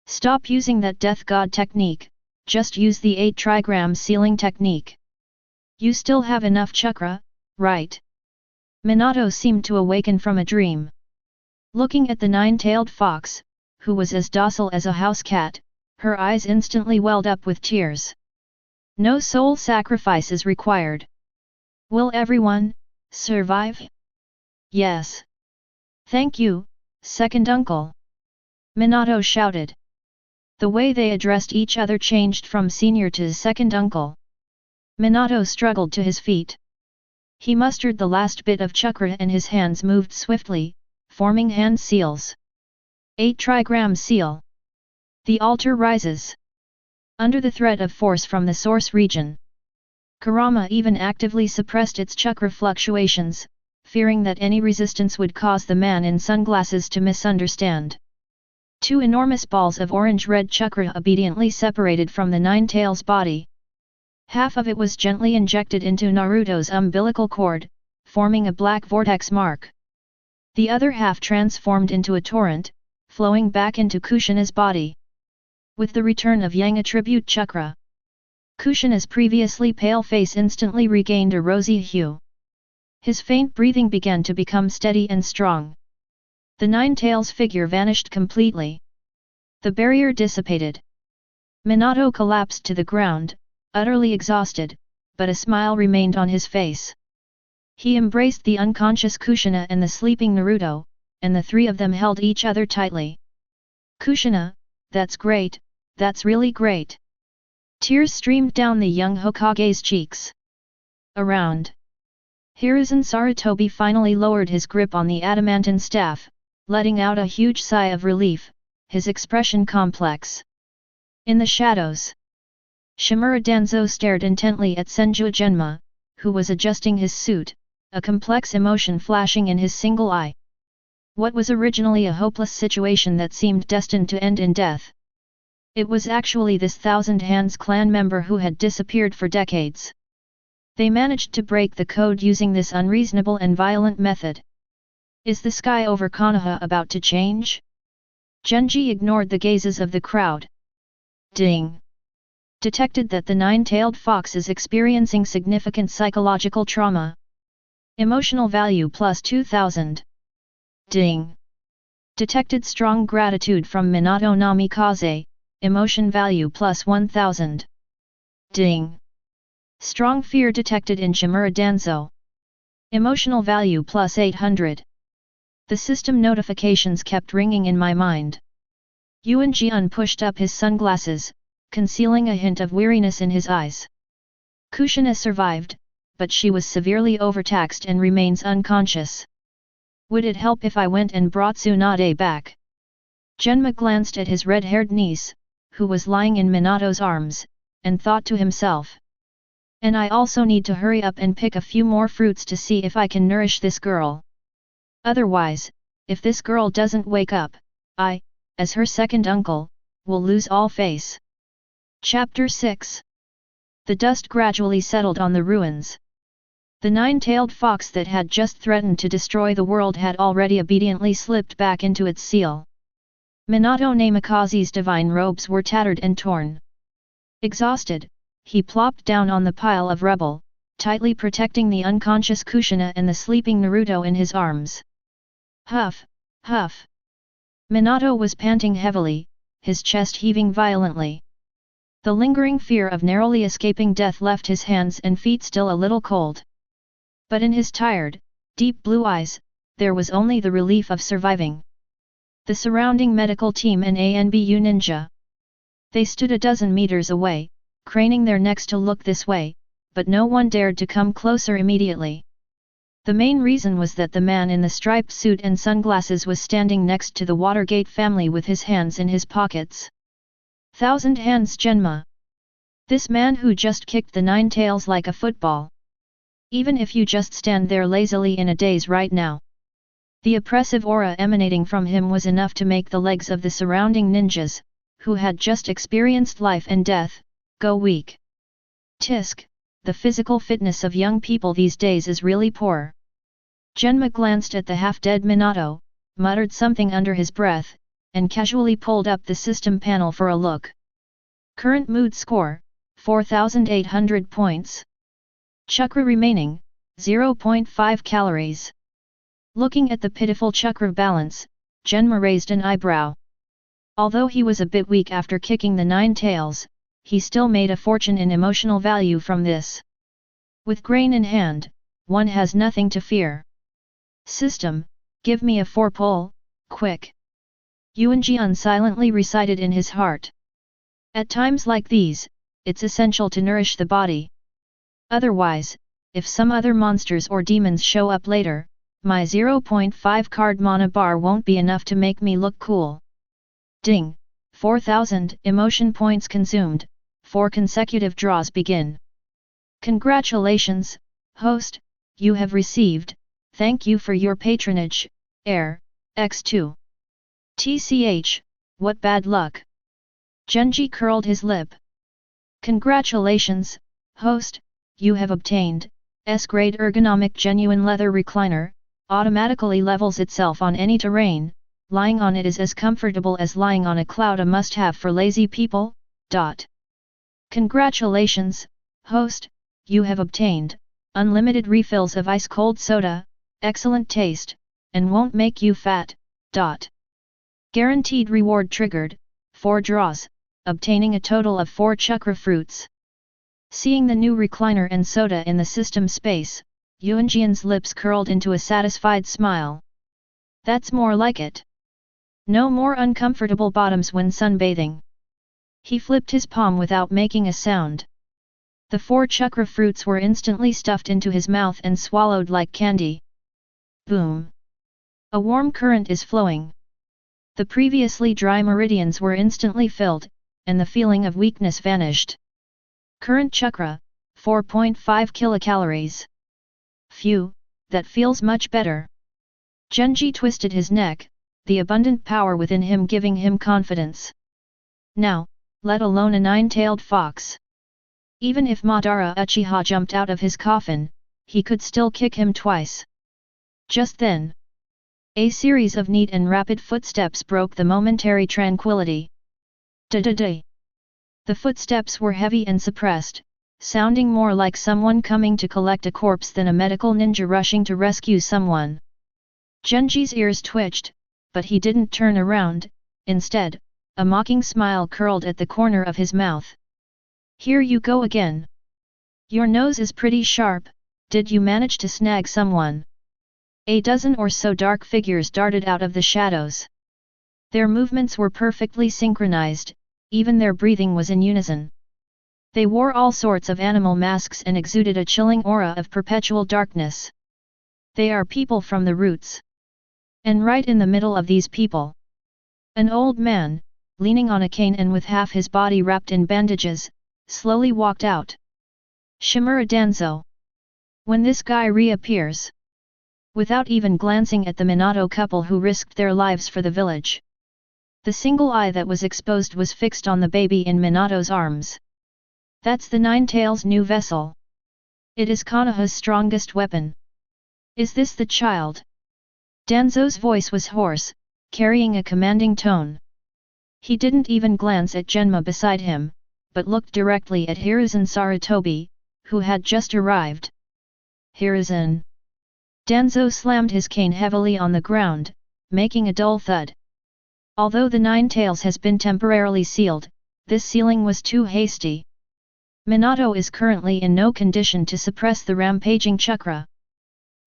Stop using that death god technique, just use the 8 trigram sealing technique. You still have enough chakra, right? Minato seemed to awaken from a dream. Looking at the nine-tailed fox, who was as docile as a house cat, her eyes instantly welled up with tears. No soul sacrifice is required. Will everyone survive? Yes. Thank you, second uncle. Minato shouted. The way they addressed each other changed from senior to second uncle. Minato struggled to his feet. He mustered the last bit of chakra and his hands moved swiftly, forming hand seals. 8 trigram seal. The altar rises. Under the threat of force from the source region, Kurama even actively suppressed its chakra fluctuations, fearing that any resistance would cause the man in sunglasses to misunderstand. 2 enormous balls of orange-red chakra obediently separated from the nine-tails body. Half of it was gently injected into Naruto's umbilical cord, forming a black vortex mark. The other half transformed into a torrent, flowing back into Kushina's body. With the return of Yang attribute chakra, Kushina's previously pale face instantly regained a rosy hue. His faint breathing began to become steady and strong. The nine-tails figure vanished completely. The barrier dissipated. Minato collapsed to the ground, utterly exhausted, but a smile remained on his face. He embraced the unconscious Kushina and the sleeping Naruto, and the three of them held each other tightly. Kushina, that's great, that's really great. Tears streamed down the young Hokage's cheeks. Around. Hiruzen Sarutobi finally lowered his grip on the adamantine staff, letting out a huge sigh of relief, his expression complex. In the shadows, Shimura Danzo stared intently at Senju Genma, who was adjusting his suit, a complex emotion flashing in his single eye. What was originally a hopeless situation that seemed destined to end in death? It was actually this Thousand Hands clan member who had disappeared for decades. They managed to break the code using this unreasonable and violent method. Is the sky over Konoha about to change? Genji ignored the gazes of the crowd. Ding! Detected that the nine-tailed fox is experiencing significant psychological trauma. Emotional value plus 2000. Ding! Detected strong gratitude from Minato Namikaze, emotion value plus 1000. Ding! Strong fear detected in Shimura Danzo. Emotional value plus 800. The system notifications kept ringing in my mind. Yuan Jian pushed up his sunglasses, concealing a hint of weariness in his eyes. Kushina survived, but she was severely overtaxed and remains unconscious. Would it help if I went and brought Tsunade back? Genma glanced at his red-haired niece, who was lying in Minato's arms, and thought to himself. And I also need to hurry up and pick a few more fruits to see if I can nourish this girl. Otherwise, if this girl doesn't wake up, I, as her second uncle, will lose all face. Chapter 6. The dust gradually settled on the ruins. The nine-tailed fox that had just threatened to destroy the world had already obediently slipped back into its seal. Minato Namikaze's divine robes were tattered and torn. Exhausted, he plopped down on the pile of rubble, tightly protecting the unconscious Kushina and the sleeping Naruto in his arms. Huff, huff. Minato was panting heavily, his chest heaving violently. The lingering fear of narrowly escaping death left his hands and feet still a little cold. But in his tired, deep blue eyes, there was only the relief of surviving. The surrounding medical team and ANBU ninja. They stood a dozen meters away, craning their necks to look this way, but no one dared to come closer immediately. The main reason was that the man in the striped suit and sunglasses was standing next to the Watergate family with his hands in his pockets. Thousand Hands Genma. This man who just kicked the nine tails like a football. Even if you just stand there lazily in a daze right now. The oppressive aura emanating from him was enough to make the legs of the surrounding ninjas, who had just experienced life and death, go weak. Tisk, the physical fitness of young people these days is really poor. Genma glanced at the half-dead Minato, muttered something under his breath, and casually pulled up the system panel for a look. Current mood score, 4,800 points. Chakra remaining, 0.5 calories. Looking at the pitiful chakra balance, Genma raised an eyebrow. Although he was a bit weak after kicking the 9 tails, he still made a fortune in emotional value from this. With grain in hand, one has nothing to fear. System, give me a 4-pole, quick. Yuanjian silently recited in his heart. At times like these, it's essential to nourish the body. Otherwise, if some other monsters or demons show up later, my 0.5 card mana bar won't be enough to make me look cool. Ding! 4,000 emotion points consumed, 4 consecutive draws begin. Congratulations, host, you have received, thank you for your patronage, Air, X2. TCH, what bad luck. Genji curled his lip. Congratulations, host, you have obtained, S-grade ergonomic genuine leather recliner, automatically levels itself on any terrain, lying on it is as comfortable as lying on a cloud, a must-have for lazy people. Congratulations, host, you have obtained, unlimited refills of ice-cold soda, excellent taste, and won't make you fat. Guaranteed reward triggered, 4 draws, obtaining a total of 4 chakra fruits. Seeing the new recliner and soda in the system space, Yuanjian's lips curled into a satisfied smile. That's more like it. No more uncomfortable bottoms when sunbathing. He flipped his palm without making a sound. The 4 chakra fruits were instantly stuffed into his mouth and swallowed like candy. Boom! A warm current is flowing. The previously dry meridians were instantly filled, and the feeling of weakness vanished. Current chakra, 4.5 kilocalories. Phew, that feels much better. Genji twisted his neck, the abundant power within him giving him confidence. Now, let alone a 9-tailed fox. Even if Madara Uchiha jumped out of his coffin, he could still kick him twice. Just then, a series of neat and rapid footsteps broke the momentary tranquility. Da-da-da. The footsteps were heavy and suppressed, sounding more like someone coming to collect a corpse than a medical ninja rushing to rescue someone. Genji's ears twitched, but he didn't turn around. Instead, a mocking smile curled at the corner of his mouth. Here you go again. Your nose is pretty sharp, did you manage to snag someone? A dozen or so dark figures darted out of the shadows. Their movements were perfectly synchronized, even their breathing was in unison. They wore all sorts of animal masks and exuded a chilling aura of perpetual darkness. They are people from the roots. And right in the middle of these people, an old man, leaning on a cane and with half his body wrapped in bandages, slowly walked out. Shimura Danzo. When this guy reappears, without even glancing at the Minato couple who risked their lives for the village, the single eye that was exposed was fixed on the baby in Minato's arms. That's the 9-tails' new vessel. It is Konoha's strongest weapon. Is this the child? Danzo's voice was hoarse, carrying a commanding tone. He didn't even glance at Genma beside him, but looked directly at Hiruzen Sarutobi, who had just arrived. Hiruzen. Danzo slammed his cane heavily on the ground, making a dull thud. Although the 9-tails has been temporarily sealed, this sealing was too hasty. Minato is currently in no condition to suppress the rampaging chakra.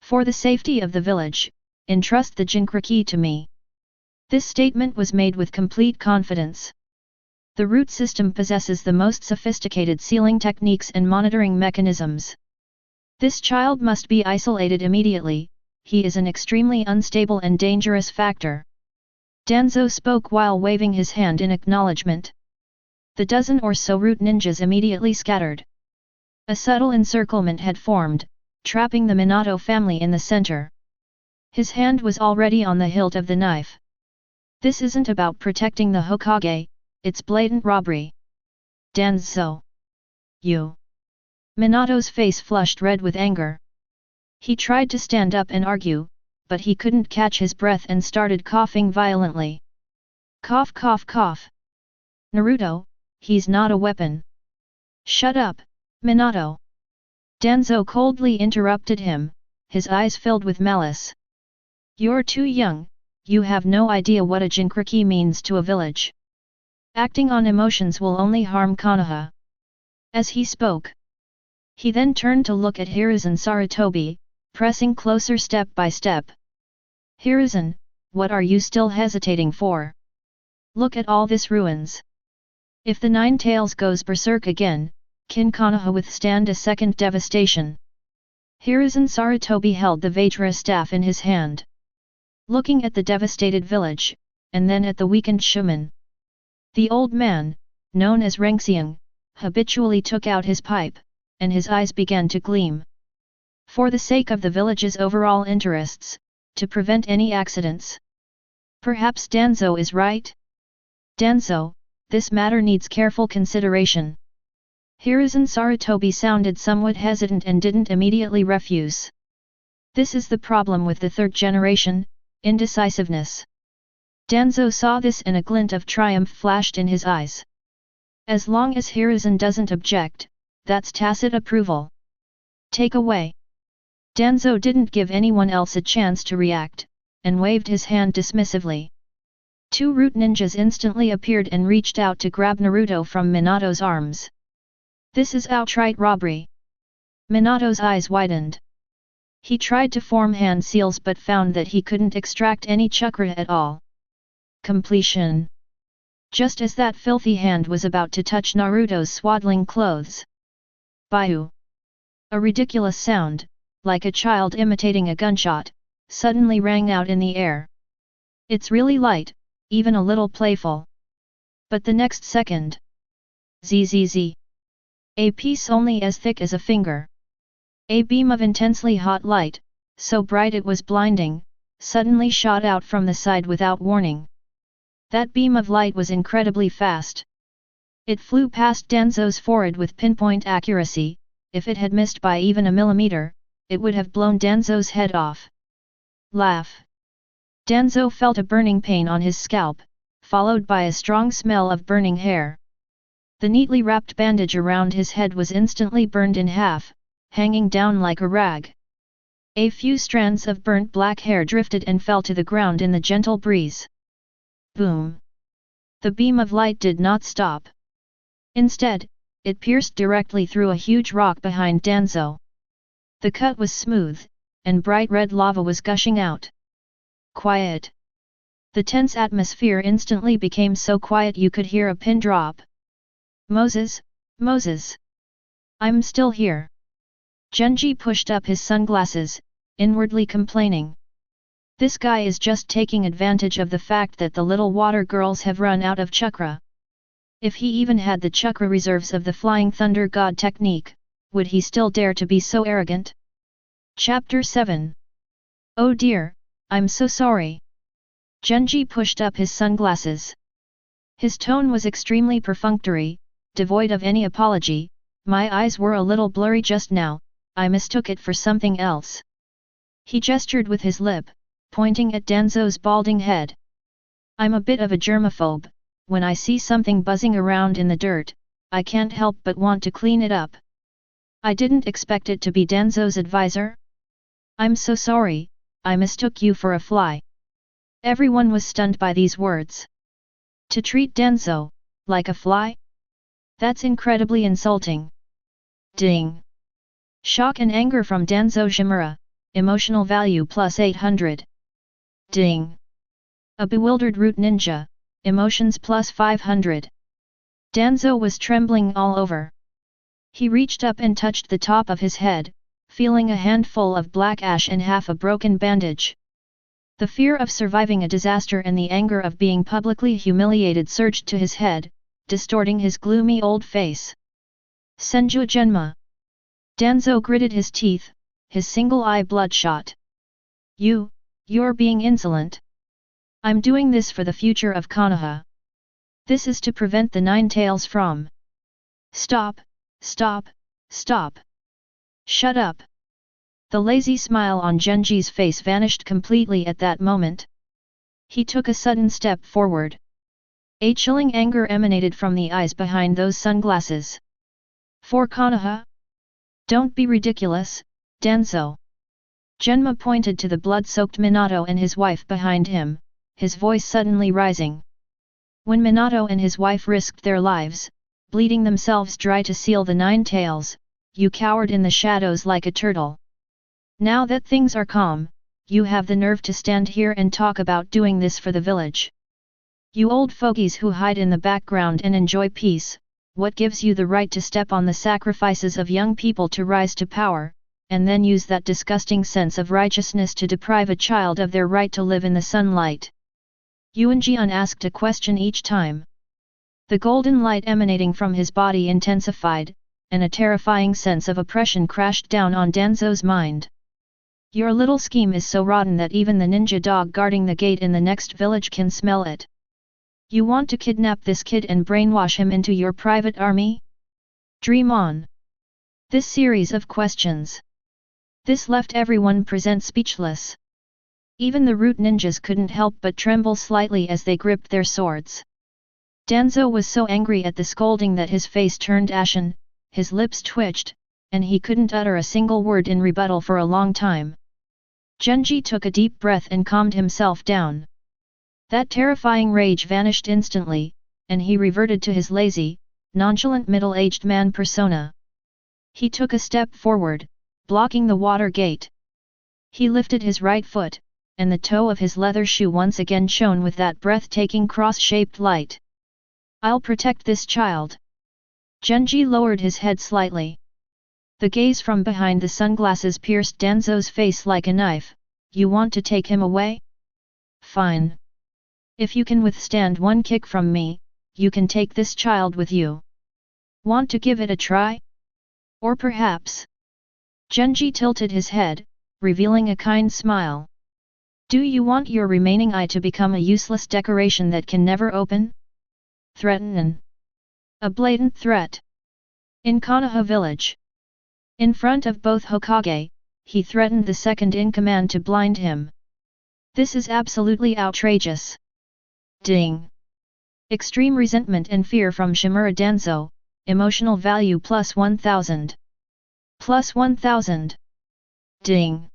For the safety of the village, entrust the Jinchra key to me. This statement was made with complete confidence. The root system possesses the most sophisticated sealing techniques and monitoring mechanisms. This child must be isolated immediately, he is an extremely unstable and dangerous factor. Danzo spoke while waving his hand in acknowledgement. The dozen or so root ninjas immediately scattered. A subtle encirclement had formed, trapping the Minato family in the center. His hand was already on the hilt of the knife. This isn't about protecting the Hokage, it's blatant robbery. Danzo. You. Minato's face flushed red with anger. He tried to stand up and argue, but he couldn't catch his breath and started coughing violently. Cough cough cough. Naruto, he's not a weapon. Shut up, Minato. Danzo coldly interrupted him, his eyes filled with malice. You're too young, you have no idea what a jinkriki means to a village. Acting on emotions will only harm Konoha. As he spoke, he then turned to look at Hiruzen Sarutobi, pressing closer step by step. Hiruzen, what are you still hesitating for? Look at all this ruins. If the Nine Tails goes berserk again, can Konoha withstand a second devastation? Hiruzen Sarutobi held the Vajra staff in his hand. Looking at the devastated village, and then at the weakened Shuman. The old man, known as Rengxiang, habitually took out his pipe, and his eyes began to gleam. For the sake of the village's overall interests, to prevent any accidents. Perhaps Danzo is right? Danzo, this matter needs careful consideration. Hiruzen Sarutobi sounded somewhat hesitant and didn't immediately refuse. This is the problem with the third generation, indecisiveness. Danzo saw this and a glint of triumph flashed in his eyes. As long as Hiruzen doesn't object, that's tacit approval. Take away. Danzo didn't give anyone else a chance to react, and waved his hand dismissively. Two root ninjas instantly appeared and reached out to grab Naruto from Minato's arms. This is outright robbery. Minato's eyes widened. He tried to form hand seals but found that he couldn't extract any chakra at all. Completion. Just as that filthy hand was about to touch Naruto's swaddling clothes. Bayu. A ridiculous sound, like a child imitating a gunshot, suddenly rang out in the air. It's really light, even a little playful. But the next second. Zzz. A piece only as thick as a finger. A beam of intensely hot light, so bright it was blinding, suddenly shot out from the side without warning. That beam of light was incredibly fast. It flew past Danzo's forehead with pinpoint accuracy. If it had missed by even a millimeter, it would have blown Danzo's head off. Laugh. Danzo felt a burning pain on his scalp, followed by a strong smell of burning hair. The neatly wrapped bandage around his head was instantly burned in half, hanging down like a rag. A few strands of burnt black hair drifted and fell to the ground in the gentle breeze. Boom! The beam of light did not stop. Instead, it pierced directly through a huge rock behind Danzo. The cut was smooth, and bright red lava was gushing out. Quiet. The tense atmosphere instantly became so quiet you could hear a pin drop. Moses, Moses! I'm still here. Genji pushed up his sunglasses, inwardly complaining. This guy is just taking advantage of the fact that the little water girls have run out of chakra. If he even had the chakra reserves of the Flying Thunder God technique, would he still dare to be so arrogant? Chapter 7. Oh dear, I'm so sorry. Genji pushed up his sunglasses. His tone was extremely perfunctory, devoid of any apology. My eyes were a little blurry just now, I mistook it for something else. He gestured with his lip, pointing at Danzo's balding head. I'm a bit of a germaphobe. When I see something buzzing around in the dirt, I can't help but want to clean it up. I didn't expect it to be Danzo's advisor. I'm so sorry, I mistook you for a fly. Everyone was stunned by these words. To treat Danzo like a fly? That's incredibly insulting. Ding! Shock and anger from Danzo Shimura, emotional value plus 800. Ding! A bewildered root ninja. Emotions plus 500. Danzo was trembling all over. He reached up and touched the top of his head, feeling a handful of black ash and half a broken bandage. The fear of surviving a disaster and the anger of being publicly humiliated surged to his head, distorting his gloomy old face. Senju Genma. Danzo gritted his teeth, his single eye bloodshot. You're being insolent. I'm doing this for the future of Konoha. This is to prevent the Nine Tails from... Stop, stop, stop. Shut up. The lazy smile on Genji's face vanished completely at that moment. He took a sudden step forward. A chilling anger emanated from the eyes behind those sunglasses. For Konoha? Don't be ridiculous, Danzo. Genma pointed to the blood-soaked Minato and his wife behind him, his voice suddenly rising. When Minato and his wife risked their lives, bleeding themselves dry to seal the 9 tails, you cowered in the shadows like a turtle. Now that things are calm, you have the nerve to stand here and talk about doing this for the village. You old fogies who hide in the background and enjoy peace, what gives you the right to step on the sacrifices of young people to rise to power, and then use that disgusting sense of righteousness to deprive a child of their right to live in the sunlight? Yuan Jian asked a question each time. The golden light emanating from his body intensified, and a terrifying sense of oppression crashed down on Danzo's mind. Your little scheme is so rotten that even the ninja dog guarding the gate in the next village can smell it. You want to kidnap this kid and brainwash him into your private army? Dream on. This series of questions. This left everyone present speechless. Even the root ninjas couldn't help but tremble slightly as they gripped their swords. Danzo was so angry at the scolding that his face turned ashen, his lips twitched, and he couldn't utter a single word in rebuttal for a long time. Genji took a deep breath and calmed himself down. That terrifying rage vanished instantly, and he reverted to his lazy, nonchalant middle-aged man persona. He took a step forward, blocking the water gate. He lifted his right foot, and the toe of his leather shoe once again shone with that breathtaking cross-shaped light. I'll protect this child. Genji lowered his head slightly. The gaze from behind the sunglasses pierced Danzo's face like a knife. You want to take him away? Fine. If you can withstand one kick from me, you can take this child with you. Want to give it a try? Or perhaps... Genji tilted his head, revealing a kind smile. Do you want your remaining eye to become a useless decoration that can never open? Threaten. A blatant threat. In Konoha village. In front of both Hokage, he threatened the second-in-command to blind him. This is absolutely outrageous. Ding. Extreme resentment and fear from Shimura Danzo, emotional value plus 1000. Plus 1000. Ding.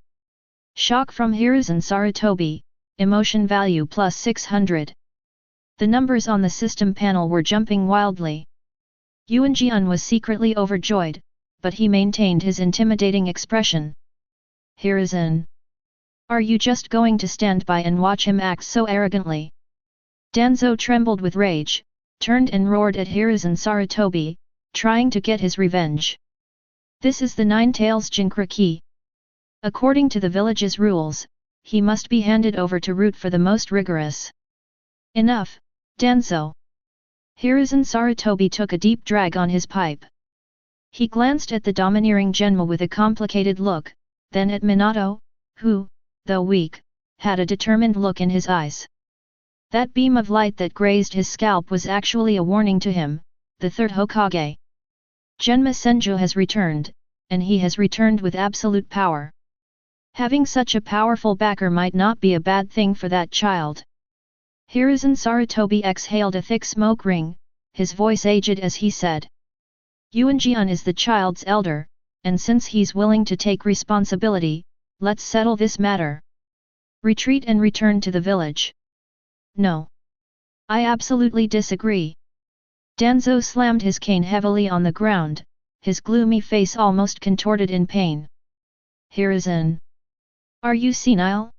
Shock from Hiruzen Sarutobi, emotion value plus 600. The numbers on the system panel were jumping wildly. Yuan Jian was secretly overjoyed, but he maintained his intimidating expression. Hiruzen. Are you just going to stand by and watch him act so arrogantly? Danzo trembled with rage, turned and roared at Hiruzen Sarutobi, trying to get his revenge. This is the Nine Tails Jinkraki. According to the village's rules, he must be handed over to Root for the most rigorous. Enough, Danzo. Hiruzen Sarutobi took a deep drag on his pipe. He glanced at the domineering Genma with a complicated look, then at Minato, who, though weak, had a determined look in his eyes. That beam of light that grazed his scalp was actually a warning to him, the third Hokage. Genma Senju has returned, and he has returned with absolute power. Having such a powerful backer might not be a bad thing for that child. Hiruzen Sarutobi exhaled a thick smoke ring, his voice aged as he said. Yuan Jian is the child's elder, and since he's willing to take responsibility, let's settle this matter. Retreat and return to the village. No. I absolutely disagree. Danzo slammed his cane heavily on the ground, his gloomy face almost contorted in pain. Hiruzen. Are you senile?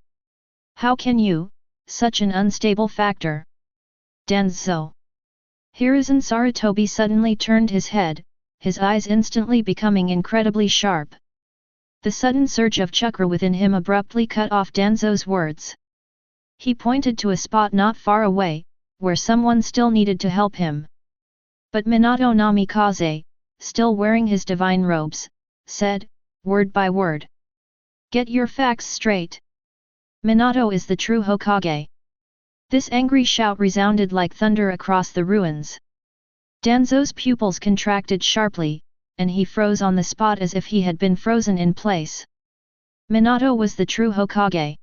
How can you, such an unstable factor? Danzo. Hiruzen Sarutobi suddenly turned his head, his eyes instantly becoming incredibly sharp. The sudden surge of chakra within him abruptly cut off Danzo's words. He pointed to a spot not far away, where someone still needed to help him. But Minato Namikaze, still wearing his divine robes, said, word by word. Get your facts straight. Minato is the true Hokage. This angry shout resounded like thunder across the ruins. Danzo's pupils contracted sharply, and he froze on the spot as if he had been frozen in place. Minato was the true Hokage.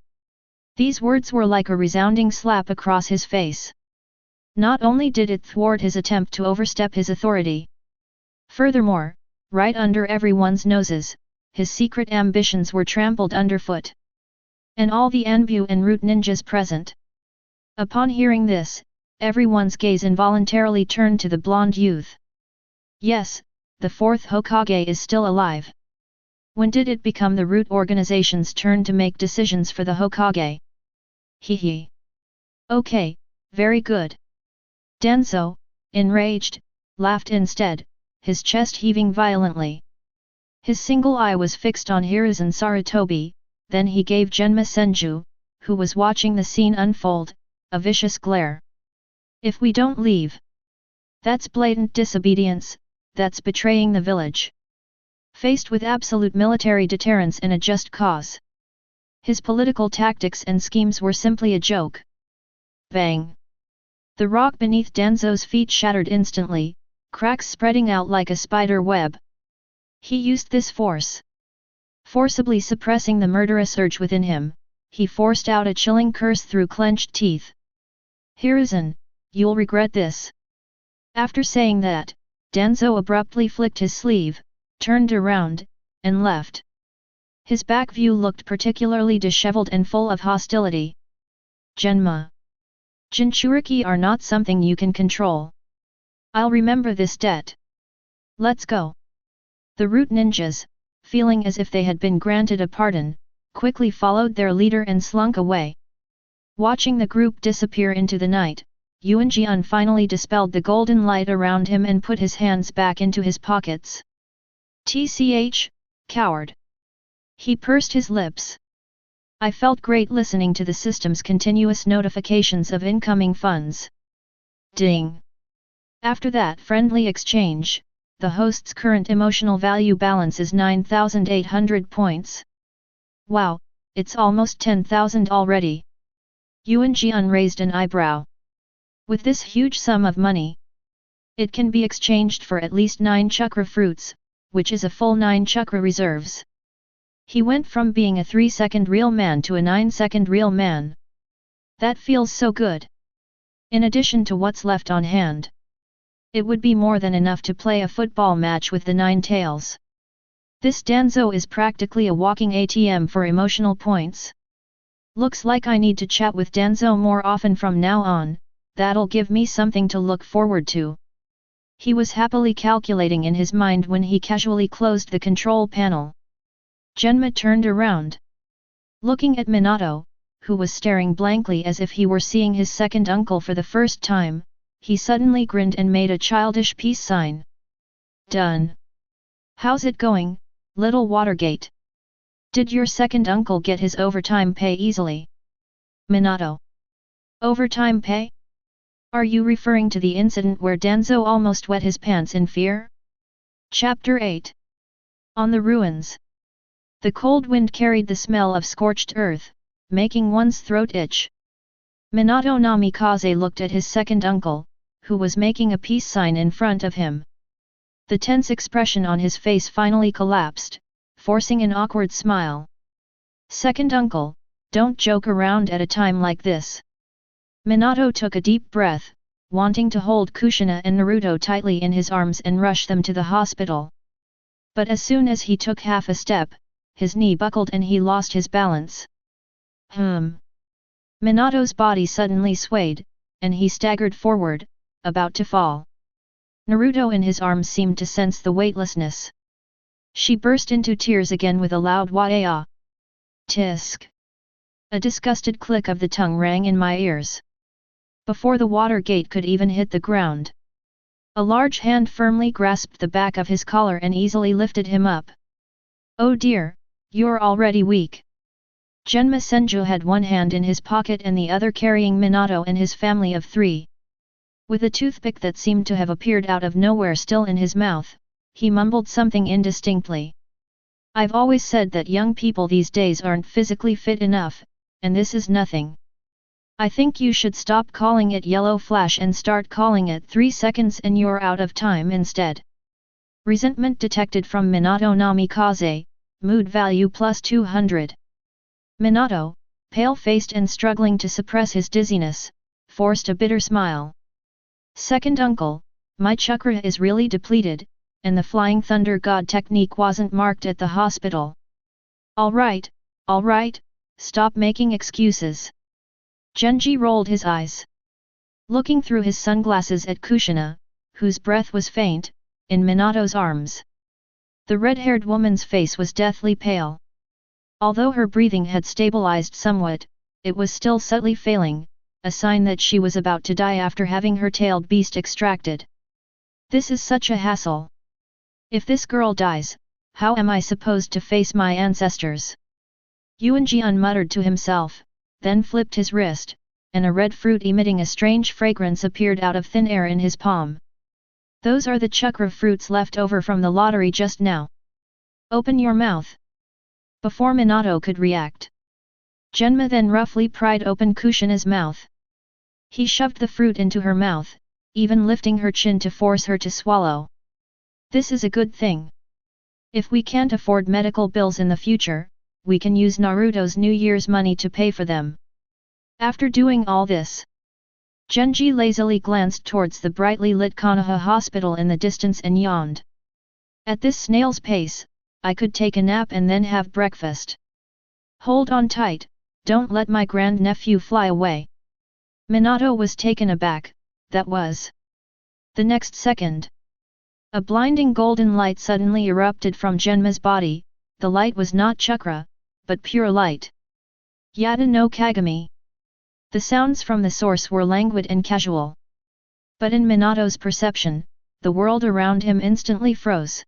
These words were like a resounding slap across his face. Not only did it thwart his attempt to overstep his authority. Furthermore, right under everyone's noses, his secret ambitions were trampled underfoot. And all the Anbu and root ninjas present. Upon hearing this, everyone's gaze involuntarily turned to the blonde youth. Yes, the fourth Hokage is still alive. When did it become the root organization's turn to make decisions for the Hokage? Hee. Okay, very good. Danzo, enraged, laughed instead, his chest heaving violently. His single eye was fixed on Hiruzen Sarutobi, then he gave Genma Senju, who was watching the scene unfold, a vicious glare. If we don't leave, that's blatant disobedience, that's betraying the village. Faced with absolute military deterrence and a just cause, his political tactics and schemes were simply a joke. Bang! The rock beneath Danzo's feet shattered instantly, cracks spreading out like a spider web. He used this force. Forcibly suppressing the murderous urge within him, he forced out a chilling curse through clenched teeth. Hiruzen, you'll regret this. After saying that, Danzo abruptly flicked his sleeve, turned around, and left. His back view looked particularly disheveled and full of hostility. Genma. Jinchuriki are not something you can control. I'll remember this debt. Let's go. The root ninjas, feeling as if they had been granted a pardon, quickly followed their leader and slunk away. Watching the group disappear into the night, Yuanjian finally dispelled the golden light around him and put his hands back into his pockets. TCH, coward. He pursed his lips. I felt great listening to the system's continuous notifications of incoming funds. Ding. After that friendly exchange, the host's current emotional value balance is 9,800 points. Wow, it's almost 10,000 already. Yuanjian raised an eyebrow. With this huge sum of money, it can be exchanged for at least 9 chakra fruits, which is a full 9 chakra reserves. He went from being a 3-second real man to a 9-second real man. That feels so good. In addition to what's left on hand, it would be more than enough to play a football match with the 9 tails. This Danzo is practically a walking ATM for emotional points. Looks like I need to chat with Danzo more often from now on, that'll give me something to look forward to. He was happily calculating in his mind when he casually closed the control panel. Genma turned around. Looking at Minato, who was staring blankly as if he were seeing his second uncle for the first time, he suddenly grinned and made a childish peace sign. Done. How's it going, little Watergate? Did your second uncle get his overtime pay easily? Minato. Overtime pay? Are you referring to the incident where Danzo almost wet his pants in fear? Chapter 8. On the ruins. The cold wind carried the smell of scorched earth, making one's throat itch. Minato Namikaze looked at his second uncle, who was making a peace sign in front of him. The tense expression on his face finally collapsed, forcing an awkward smile. Second uncle, don't joke around at a time like this. Minato took a deep breath, wanting to hold Kushina and Naruto tightly in his arms and rush them to the hospital. But as soon as he took half a step, his knee buckled and he lost his balance. Minato's body suddenly swayed, and he staggered forward, about to fall. Naruto in his arms seemed to sense the weightlessness. She burst into tears again with a loud wah-ah. Tisk. A disgusted click of the tongue rang in my ears. Before the water gate could even hit the ground, a large hand firmly grasped the back of his collar and easily lifted him up. Oh dear, you're already weak. Genma Senju had one hand in his pocket and the other carrying Minato and his family of 3. With a toothpick that seemed to have appeared out of nowhere still in his mouth, he mumbled something indistinctly. I've always said that young people these days aren't physically fit enough, and this is nothing. I think you should stop calling it yellow flash and start calling it 3 seconds and you're out of time instead. Resentment detected from Minato Namikaze, mood value plus 200. Minato, pale-faced and struggling to suppress his dizziness, forced a bitter smile. Second uncle, my chakra is really depleted, and the Flying Thunder God technique wasn't marked at the hospital. Alright, stop making excuses. Genji rolled his eyes. Looking through his sunglasses at Kushina, whose breath was faint, in Minato's arms. The red-haired woman's face was deathly pale. Although her breathing had stabilized somewhat, it was still subtly failing, a sign that she was about to die after having her tailed beast extracted. This is such a hassle. If this girl dies, how am I supposed to face my ancestors? Yuan Jian muttered to himself, then flipped his wrist, and a red fruit emitting a strange fragrance appeared out of thin air in his palm. Those are the chakra fruits left over from the lottery just now. Open your mouth. Before Minato could react, Genma then roughly pried open Kushina's mouth. He shoved the fruit into her mouth, even lifting her chin to force her to swallow. This is a good thing. If we can't afford medical bills in the future, we can use Naruto's New Year's money to pay for them. After doing all this, Genji lazily glanced towards the brightly lit Konoha hospital in the distance and yawned. At this snail's pace, I could take a nap and then have breakfast. Hold on tight, don't let my grandnephew fly away. Minato was taken aback, that was. The next second, a blinding golden light suddenly erupted from Genma's body. The light was not chakra, but pure light. Yada no Kagami. The sounds from the source were languid and casual. But in Minato's perception, the world around him instantly froze.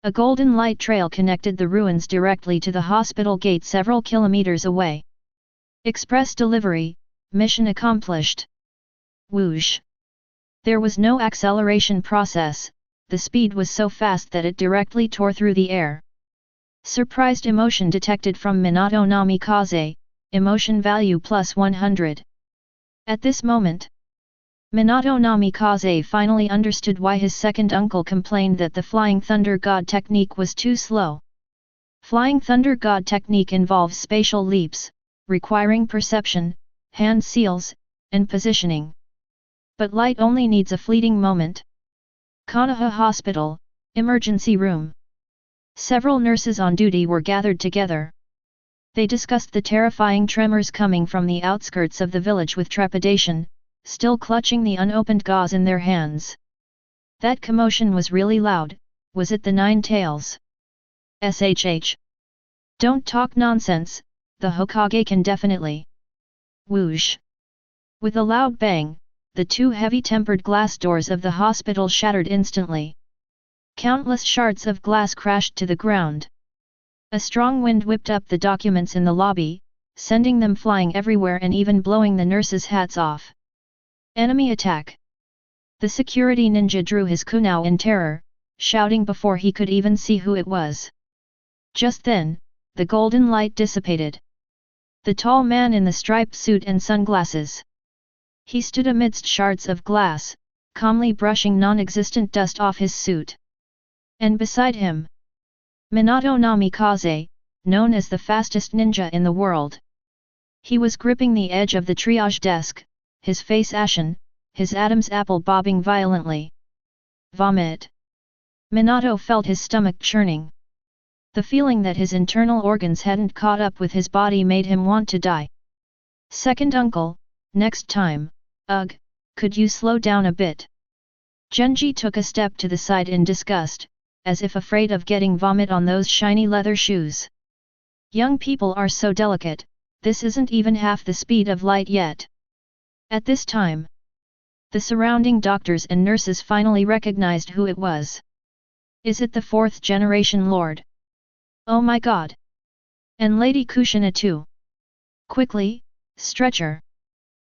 A golden light trail connected the ruins directly to the hospital gate several kilometers away. Express delivery, mission accomplished. Whoosh! There was no acceleration process, the speed was so fast that it directly tore through the air. Surprised emotion detected from Minato Namikaze, emotion value plus 100. At this moment, Minato Namikaze finally understood why his second uncle complained that the Flying Thunder God technique was too slow. Flying Thunder God technique involves spatial leaps, requiring perception, hand seals, and positioning. But light only needs a fleeting moment. Konoha Hospital, emergency room. Several nurses on duty were gathered together. They discussed the terrifying tremors coming from the outskirts of the village with trepidation, still clutching the unopened gauze in their hands. That commotion was really loud, was it the Nine Tails? SHH. Don't talk nonsense, the Hokage can definitely. Whoosh. With a loud bang, the two heavy-tempered glass doors of the hospital shattered instantly. Countless shards of glass crashed to the ground. A strong wind whipped up the documents in the lobby, sending them flying everywhere and even blowing the nurses' hats off. Enemy attack! The security ninja drew his kunao in terror, shouting before he could even see who it was. Just then, the golden light dissipated. The tall man in the striped suit and sunglasses. He stood amidst shards of glass, calmly brushing non-existent dust off his suit. And beside him, Minato Namikaze, known as the fastest ninja in the world. He was gripping the edge of the triage desk, his face ashen, his Adam's apple bobbing violently. Vomit. Minato felt his stomach churning. The feeling that his internal organs hadn't caught up with his body made him want to die. Second uncle, next time, ugh, could you slow down a bit? Genji took a step to the side in disgust, as if afraid of getting vomit on those shiny leather shoes. Young people are so delicate, this isn't even half the speed of light yet. At this time, the surrounding doctors and nurses finally recognized who it was. Is it the fourth generation lord? Oh my god! And Lady Kushina too! Quickly, stretcher!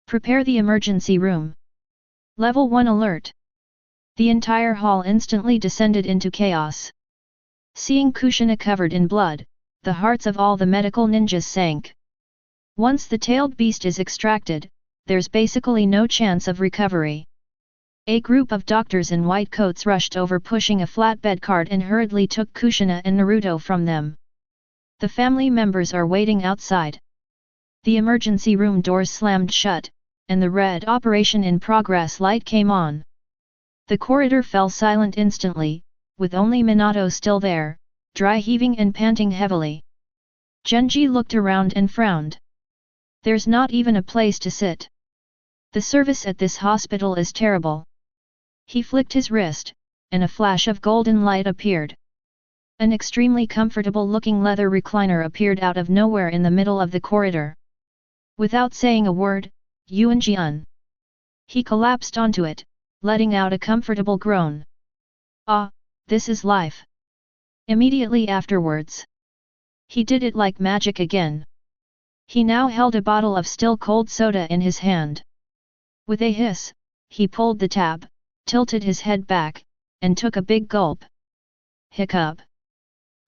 Prepare the emergency room. Level 1 alert! The entire hall instantly descended into chaos. Seeing Kushina covered in blood, the hearts of all the medical ninjas sank. Once the tailed beast is extracted, there's basically no chance of recovery. A group of doctors in white coats rushed over pushing a flatbed cart and hurriedly took Kushina and Naruto from them. The family members are waiting outside. The emergency room doors slammed shut, and the red operation in progress light came on. The corridor fell silent instantly, with only Minato still there, dry heaving and panting heavily. Genji looked around and frowned. There's not even a place to sit. The service at this hospital is terrible. He flicked his wrist, and a flash of golden light appeared. An extremely comfortable-looking leather recliner appeared out of nowhere in the middle of the corridor. Without saying a word, Yuan. He collapsed onto it, letting out a comfortable groan. Ah, this is life. Immediately afterwards, he did it like magic again. He now held a bottle of still cold soda in his hand. With a hiss, he pulled the tab, tilted his head back, and took a big gulp. Hiccup.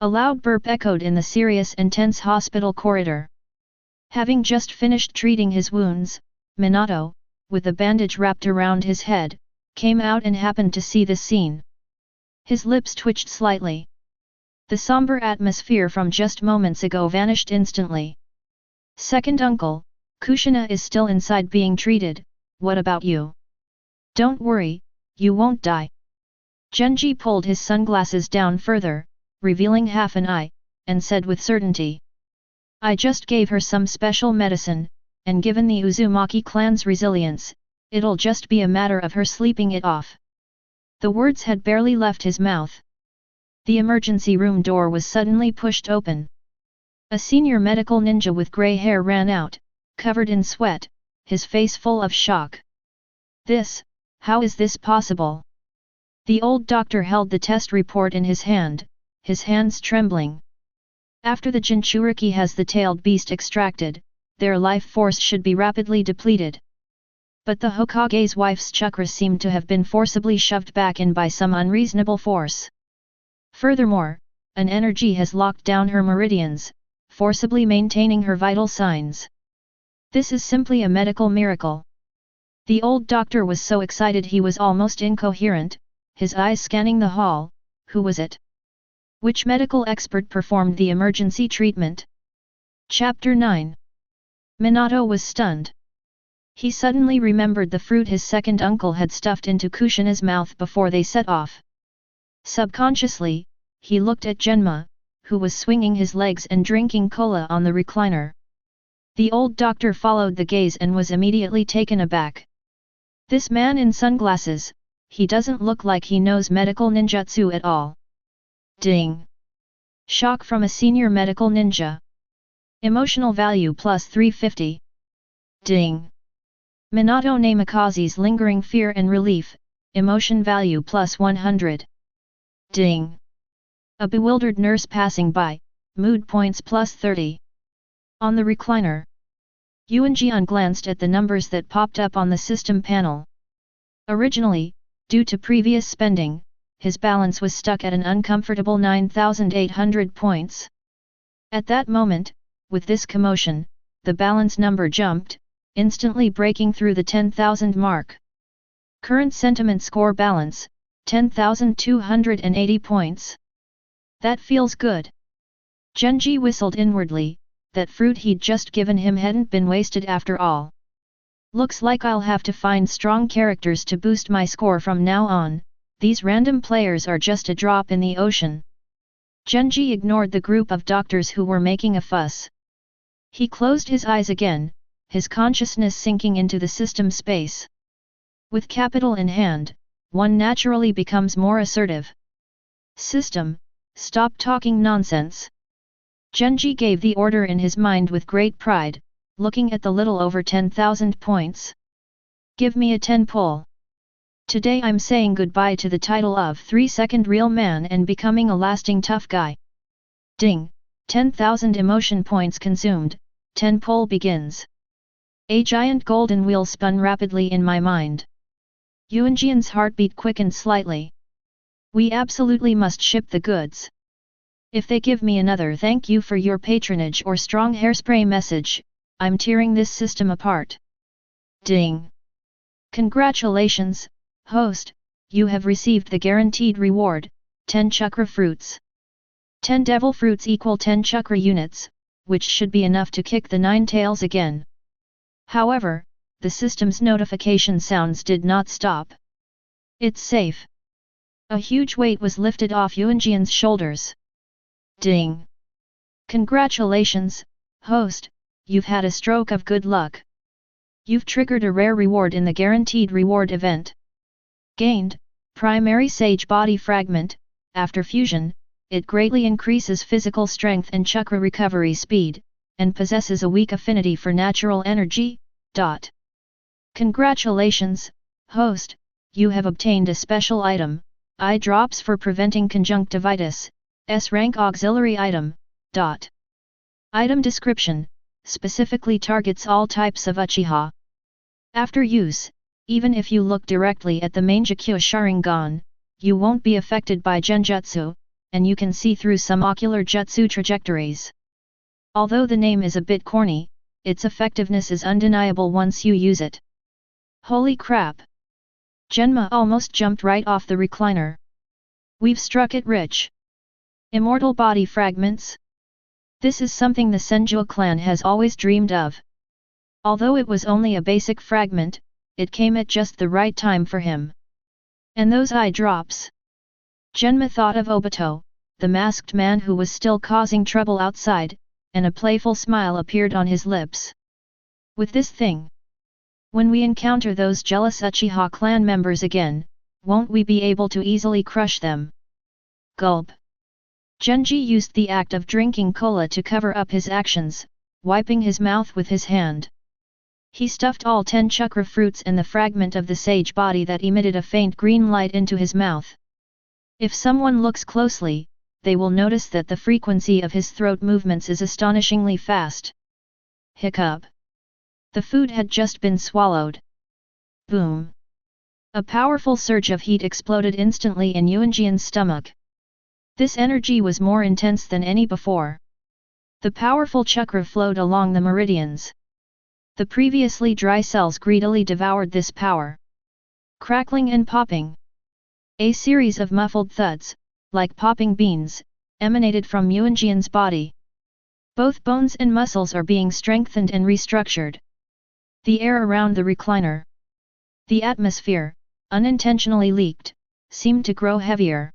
A loud burp echoed in the serious and tense hospital corridor. Having just finished treating his wounds, Minato, with a bandage wrapped around his head, came out and happened to see this scene. His lips twitched slightly. The somber atmosphere from just moments ago vanished instantly. Second uncle, Kushina is still inside being treated, what about you? Don't worry, you won't die. Genji pulled his sunglasses down further, revealing half an eye, and said with certainty. I just gave her some special medicine, and given the Uzumaki clan's resilience, it'll just be a matter of her sleeping it off. The words had barely left his mouth. The emergency room door was suddenly pushed open. A senior medical ninja with grey hair ran out, covered in sweat, his face full of shock. How is this possible? The old doctor held the test report in his hands trembling. After the Jinchuriki has the tailed beast extracted, their life force should be rapidly depleted. But the Hokage's wife's chakra seemed to have been forcibly shoved back in by some unreasonable force. Furthermore, an energy has locked down her meridians, forcibly maintaining her vital signs. This is simply a medical miracle. The old doctor was so excited he was almost incoherent, his eyes scanning the hall. Who was it? Which medical expert performed the emergency treatment? Chapter 9. Minato was stunned. He suddenly remembered the fruit his second uncle had stuffed into Kushina's mouth before they set off. Subconsciously, he looked at Genma, who was swinging his legs and drinking cola on the recliner. The old doctor followed the gaze and was immediately taken aback. This man in sunglasses, he doesn't look like he knows medical ninjutsu at all. Ding! Shock from a senior medical ninja. Emotional value plus 350. Ding! Minato Namikaze's lingering fear and relief, emotion value plus 100. Ding! A bewildered nurse passing by, mood points plus 30. On the recliner, Yuan glanced at the numbers that popped up on the system panel. Originally, due to previous spending, his balance was stuck at an uncomfortable 9,800 points. At that moment, with this commotion, the balance number jumped, instantly breaking through the 10,000 mark. Current sentiment score balance, 10,280 points. That feels good. Genji whistled inwardly, that fruit he'd just given him hadn't been wasted after all. Looks like I'll have to find strong characters to boost my score from now on. These random players are just a drop in the ocean. Genji ignored the group of doctors who were making a fuss. He closed his eyes again, his consciousness sinking into the system space. With capital in hand, one naturally becomes more assertive. System, stop talking nonsense. Genji gave the order in his mind with great pride, looking at the little over 10,000 points. Give me a 10 pull. Today I'm saying goodbye to the title of 3-second real man and becoming a lasting tough guy. Ding, 10,000 emotion points consumed, 10 pull begins. A giant golden wheel spun rapidly in my mind. Yuanjian's heartbeat quickened slightly. We absolutely must ship the goods. If they give me another thank you for your patronage or strong hairspray message, I'm tearing this system apart. Ding. Congratulations, host, you have received the guaranteed reward, 10 chakra fruits. 10 devil fruits equal 10 chakra units, which should be enough to kick the 9 tails again. However, the system's notification sounds did not stop. It's safe. A huge weight was lifted off Yuanjian's shoulders. Ding! Congratulations, host, you've had a stroke of good luck. You've triggered a rare reward in the guaranteed reward event. Gained, primary sage body fragment. After fusion, it greatly increases physical strength and chakra recovery speed, and possesses a weak affinity for natural energy. Congratulations, host, you have obtained a special item, eye drops for preventing conjunctivitis, S-rank auxiliary item. Item description, specifically targets all types of Uchiha. After use, even if you look directly at the Mangekyo Sharingan, you won't be affected by genjutsu, and you can see through some ocular jutsu trajectories. Although the name is a bit corny, its effectiveness is undeniable once you use it. Holy crap! Genma almost jumped right off the recliner. We've struck it rich. Immortal body fragments? This is something the Senju clan has always dreamed of. Although it was only a basic fragment, it came at just the right time for him. And those eye drops. Genma thought of Obito, the masked man who was still causing trouble outside, and a playful smile appeared on his lips. With this thing, when we encounter those jealous Uchiha clan members again, won't we be able to easily crush them? Gulp. Genji used the act of drinking cola to cover up his actions, wiping his mouth with his hand. He stuffed all 10 chakra fruits and the fragment of the sage body that emitted a faint green light into his mouth. If someone looks closely, they will notice that the frequency of his throat movements is astonishingly fast. Hiccup. The food had just been swallowed. Boom. A powerful surge of heat exploded instantly in Yuanjian's stomach. This energy was more intense than any before. The powerful chakra flowed along the meridians. The previously dry cells greedily devoured this power. Crackling and popping. A series of muffled thuds, like popping beans, emanated from Yuanjian's body. Both bones and muscles are being strengthened and restructured. The air around the recliner, the atmosphere, unintentionally leaked, seemed to grow heavier.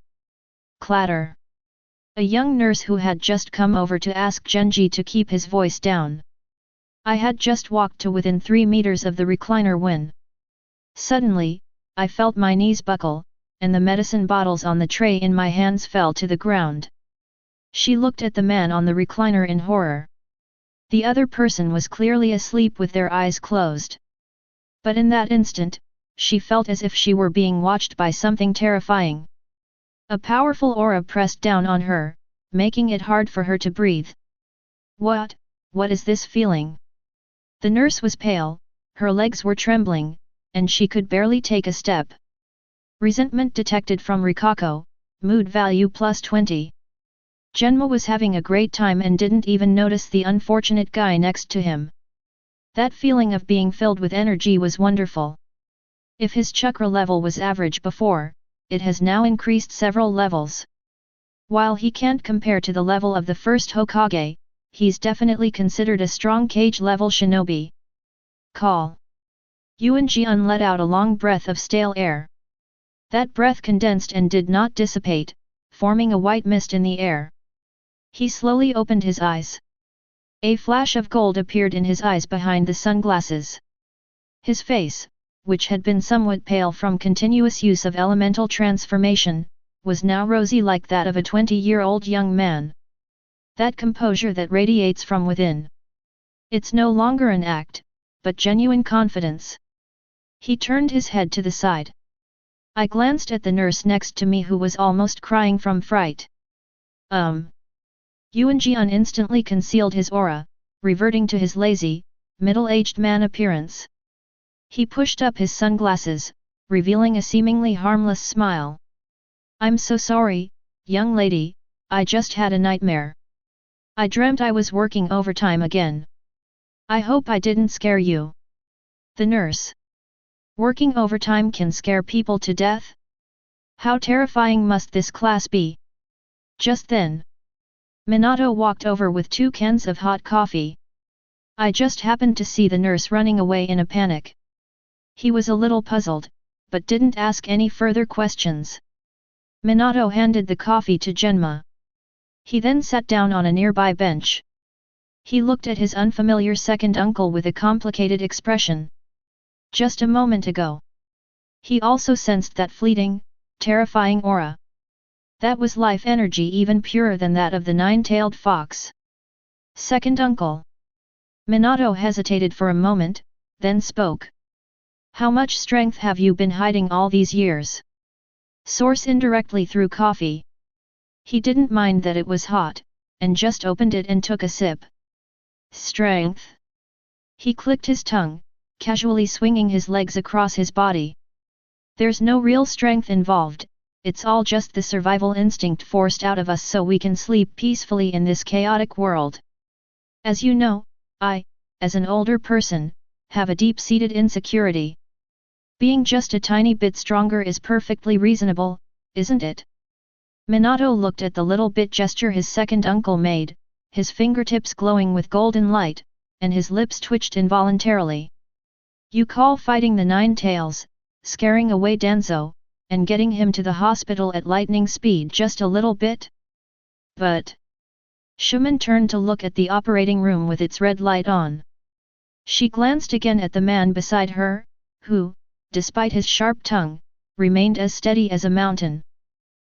Clatter. A young nurse who had just come over to ask Genji to keep his voice down. I had just walked to within 3 meters of the recliner when suddenly, I felt my knees buckle, and the medicine bottles on the tray in my hands fell to the ground. She looked at the man on the recliner in horror. The other person was clearly asleep with their eyes closed. But in that instant, she felt as if she were being watched by something terrifying. A powerful aura pressed down on her, making it hard for her to breathe. What is this feeling? The nurse was pale, her legs were trembling, and she could barely take a step. Resentment detected from Rikako, mood value +20. Genma was having a great time and didn't even notice the unfortunate guy next to him. That feeling of being filled with energy was wonderful. If his chakra level was average before, it has now increased several levels. While he can't compare to the level of the first Hokage, he's definitely considered a strong cage-level shinobi. Call. Yuanjian let out a long breath of stale air. That breath condensed and did not dissipate, forming a white mist in the air. He slowly opened his eyes. A flash of gold appeared in his eyes behind the sunglasses. His face, which had been somewhat pale from continuous use of elemental transformation, was now rosy like that of a 20-year-old young man. That composure that radiates from within. It's no longer an act, but genuine confidence. He turned his head to the side. I glanced at the nurse next to me who was almost crying from fright. Yuanjian instantly concealed his aura, reverting to his lazy, middle-aged man appearance. He pushed up his sunglasses, revealing a seemingly harmless smile. I'm so sorry, young lady, I just had a nightmare. I dreamt I was working overtime again. I hope I didn't scare you. The nurse. Working overtime can scare people to death? How terrifying must this class be? Just then, Minato walked over with 2 cans of hot coffee. I just happened to see the nurse running away in a panic. He was a little puzzled, but didn't ask any further questions. Minato handed the coffee to Genma. He then sat down on a nearby bench. He looked at his unfamiliar second uncle with a complicated expression. Just a moment ago, he also sensed that fleeting, terrifying aura. That was life energy even purer than that of the nine-tailed fox. Second uncle. Minato hesitated for a moment, then spoke. How much strength have you been hiding all these years? Source indirectly through coffee. He didn't mind that it was hot, and just opened it and took a sip. Strength. He clicked his tongue, casually swinging his legs across his body. There's no real strength involved, it's all just the survival instinct forced out of us so we can sleep peacefully in this chaotic world. As you know, I, as an older person, have a deep-seated insecurity. Being just a tiny bit stronger is perfectly reasonable, isn't it? Minato looked at the little bit gesture his second uncle made, his fingertips glowing with golden light, and his lips twitched involuntarily. You call fighting the nine tails, scaring away Danzo, and getting him to the hospital at lightning speed just a little bit? But... Shuman turned to look at the operating room with its red light on. She glanced again at the man beside her, who, despite his sharp tongue, remained as steady as a mountain.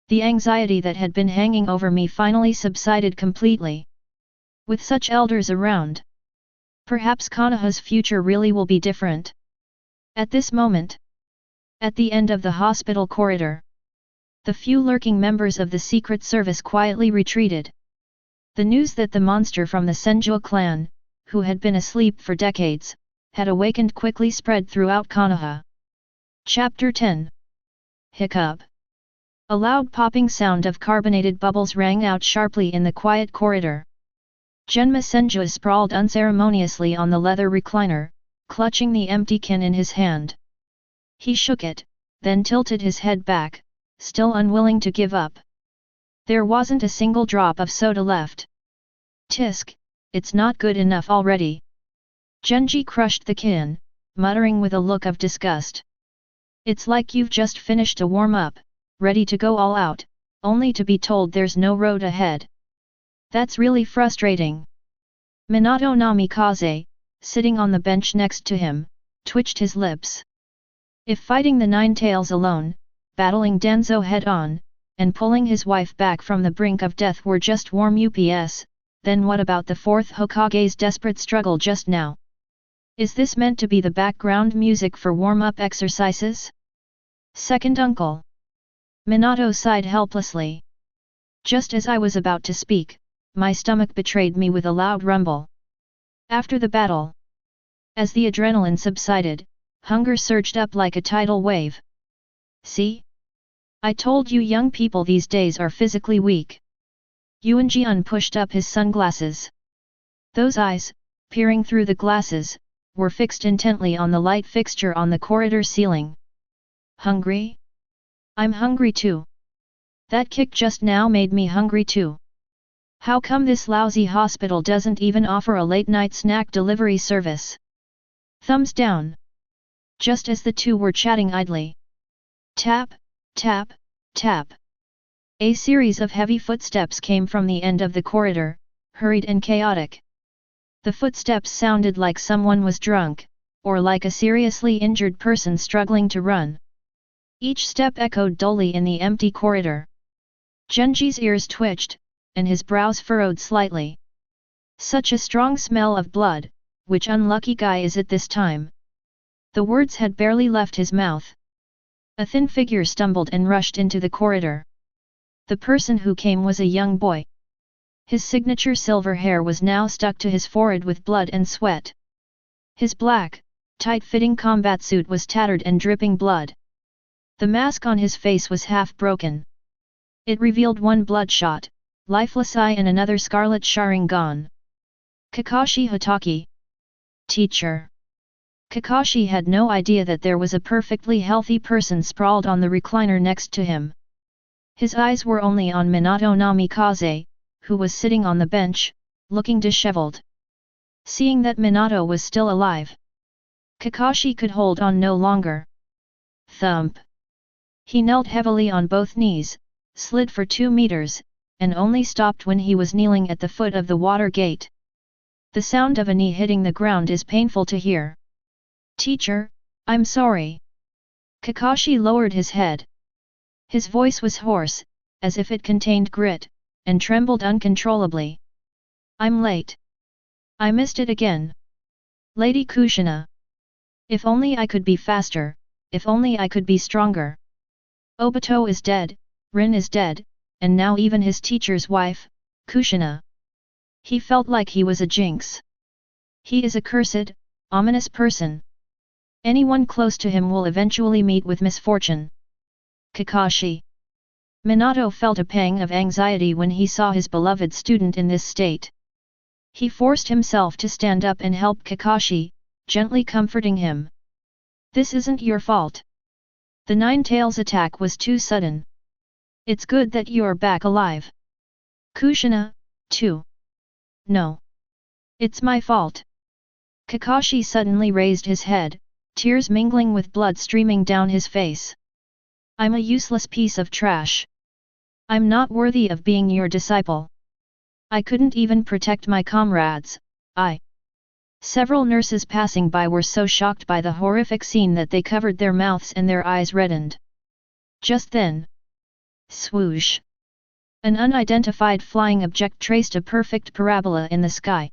The anxiety that had been hanging over me finally subsided completely. With such elders around, perhaps Konoha's future really will be different. At this moment, at the end of the hospital corridor, the few lurking members of the Secret Service quietly retreated. The news that the monster from the Senju clan, who had been asleep for decades, had awakened quickly spread throughout Konoha. Chapter 10. Hiccup. A loud popping sound of carbonated bubbles rang out sharply in the quiet corridor. Genma Senju sprawled unceremoniously on the leather recliner, clutching the empty can in his hand. He shook it, then tilted his head back, still unwilling to give up. There wasn't a single drop of soda left. Tisk, it's not good enough already. Genji crushed the can, muttering with a look of disgust. It's like you've just finished a warm-up, ready to go all out, only to be told there's no road ahead. That's really frustrating. Minato Namikaze, sitting on the bench next to him, twitched his lips. If fighting the nine tails alone, battling Danzo head-on, and pulling his wife back from the brink of death were just warm ups, then what about the fourth Hokage's desperate struggle just now? Is this meant to be the background music for warm-up exercises? Second uncle. Minato sighed helplessly. Just as I was about to speak, my stomach betrayed me with a loud rumble. After the battle, as the adrenaline subsided, hunger surged up like a tidal wave. See? I told you young people these days are physically weak. Yuan Jian pushed up his sunglasses. Those eyes, peering through the glasses, were fixed intently on the light fixture on the corridor ceiling. Hungry? I'm hungry too. That kick just now made me hungry too. How come this lousy hospital doesn't even offer a late-night snack delivery service? Thumbs down. Just as the two were chatting idly. Tap, tap, tap. A series of heavy footsteps came from the end of the corridor, hurried and chaotic. The footsteps sounded like someone was drunk, or like a seriously injured person struggling to run. Each step echoed dully in the empty corridor. Genji's ears twitched, and his brows furrowed slightly. Such a strong smell of blood, which unlucky guy is it this time? The words had barely left his mouth. A thin figure stumbled and rushed into the corridor. The person who came was a young boy. His signature silver hair was now stuck to his forehead with blood and sweat. His black, tight-fitting combat suit was tattered and dripping blood. The mask on his face was half broken. It revealed one bloodshot, lifeless eye and another scarlet Sharingan. Kakashi Hatake. Teacher. Kakashi had no idea that there was a perfectly healthy person sprawled on the recliner next to him. His eyes were only on Minato Namikaze, who was sitting on the bench, looking disheveled. Seeing that Minato was still alive, Kakashi could hold on no longer. Thump. He knelt heavily on both knees, slid for 2 meters, and only stopped when he was kneeling at the foot of the water gate. The sound of a knee hitting the ground is painful to hear. Teacher, I'm sorry. Kakashi lowered his head. His voice was hoarse, as if it contained grit, and trembled uncontrollably. I'm late. I missed it again. Lady Kushina. If only I could be faster, if only I could be stronger. Obito is dead, Rin is dead, and now even his teacher's wife, Kushina. He felt like he was a jinx. He is a cursed, ominous person. Anyone close to him will eventually meet with misfortune. Kakashi. Minato felt a pang of anxiety when he saw his beloved student in this state. He forced himself to stand up and help Kakashi, gently comforting him. This isn't your fault. The Nine-Tails attack was too sudden. It's good that you're back alive. Kushina, too. No. It's my fault. Kakashi suddenly raised his head, tears mingling with blood streaming down his face. I'm a useless piece of trash. I'm not worthy of being your disciple. I couldn't even protect my comrades, Several nurses passing by were so shocked by the horrific scene that they covered their mouths and their eyes reddened. Just then. Swoosh! An unidentified flying object traced a perfect parabola in the sky.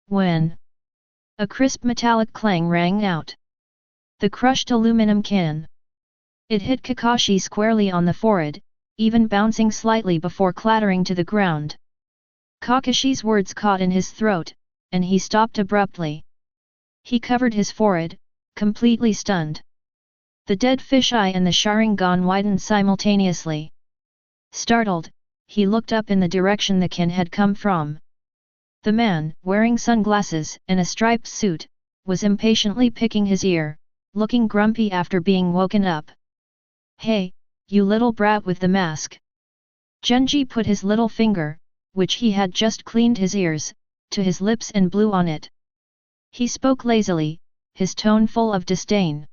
When a crisp metallic clang rang out. The crushed aluminum can. It hit Kakashi squarely on the forehead, even bouncing slightly before clattering to the ground. Kakashi's words caught in his throat, and he stopped abruptly. He covered his forehead, completely stunned. The dead fisheye and the Sharingan widened simultaneously. Startled, he looked up in the direction the kin had come from. The man, wearing sunglasses and a striped suit, was impatiently picking his ear, looking grumpy after being woken up. Hey, you little brat with the mask! Genji put his little finger, which he had just cleaned his ears, to his lips and blew on it. He spoke lazily, his tone full of disdain.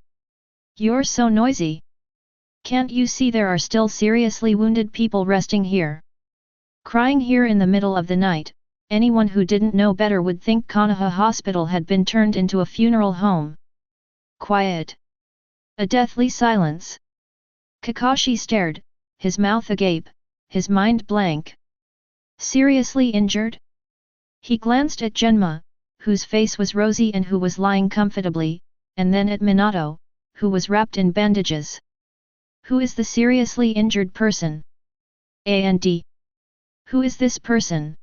You're so noisy. Can't you see there are still seriously wounded people resting here? Crying here in the middle of the night, anyone who didn't know better would think Konoha Hospital had been turned into a funeral home. Quiet. A deathly silence. Kakashi stared, his mouth agape, his mind blank. Seriously injured? He glanced at Genma, whose face was rosy and who was lying comfortably, and then at Minato, who was wrapped in bandages. Who is the seriously injured person? And who is this person?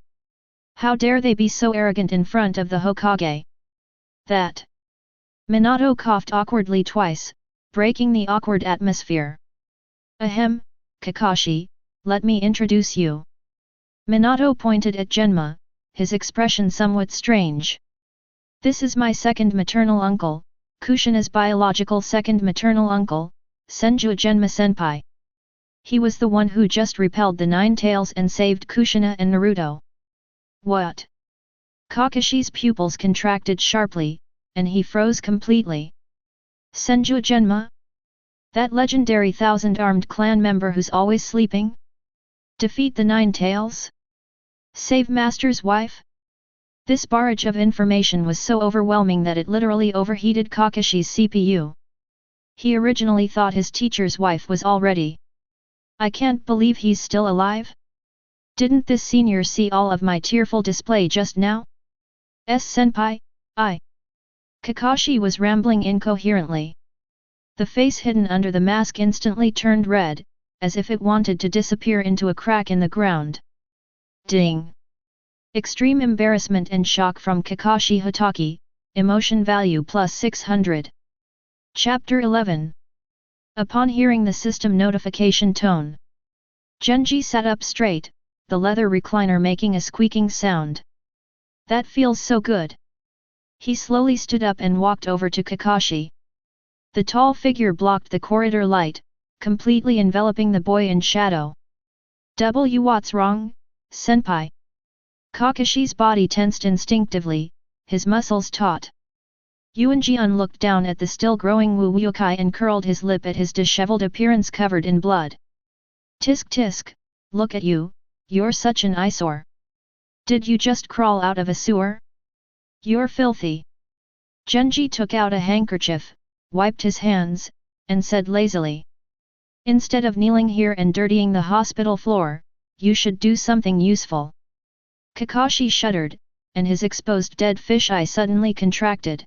How dare they be so arrogant in front of the Hokage? That. Minato coughed awkwardly twice, breaking the awkward atmosphere. Ahem, Kakashi, let me introduce you. Minato pointed at Genma, his expression somewhat strange. This is my second maternal uncle, Kushina's biological second maternal uncle, Senju Genma Senpai. He was the one who just repelled the Nine-Tails and saved Kushina and Naruto. What? Kakashi's pupils contracted sharply, and he froze completely. Senju Genma? That legendary thousand-armed clan member who's always sleeping? Defeat the Nine-Tails? Save Master's wife? This barrage of information was so overwhelming that it literally overheated Kakashi's CPU. He originally thought his teacher's wife was already. I can't believe he's still alive? Didn't this senior see all of my tearful display just now? Senpai, Kakashi was rambling incoherently. The face hidden under the mask instantly turned red, as if it wanted to disappear into a crack in the ground. Ding! Extreme embarrassment and shock from Kakashi Hatake, emotion value plus 600. Chapter 11. Upon hearing the system notification tone, Genji sat up straight, the leather recliner making a squeaking sound. That feels so good. He slowly stood up and walked over to Kakashi. The tall figure blocked the corridor light, completely enveloping the boy in shadow. What's wrong, senpai? Kakashi's body tensed instinctively, his muscles taut. Yuan looked down at the still-growing Wu Yukai and curled his lip at his disheveled appearance covered in blood. Tisk tisk, look at you, you're such an eyesore. Did you just crawl out of a sewer? You're filthy. Genji took out a handkerchief, wiped his hands, and said lazily. Instead of kneeling here and dirtying the hospital floor, you should do something useful. Kakashi shuddered, and his exposed dead fish eye suddenly contracted.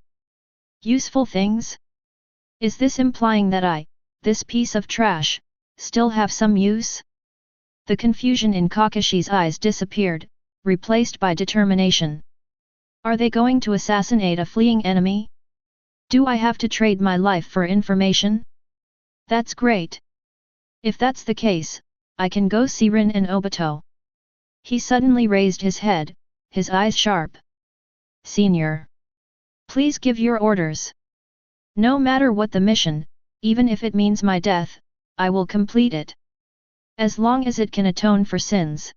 Useful things? Is this implying that I, this piece of trash, still have some use? The confusion in Kakashi's eyes disappeared, replaced by determination. Are they going to assassinate a fleeing enemy? Do I have to trade my life for information? That's great. If that's the case, I can go see Rin and Obito. He suddenly raised his head, his eyes sharp. Senior. Please give your orders. No matter what the mission, even if it means my death, I will complete it. As long as it can atone for sins.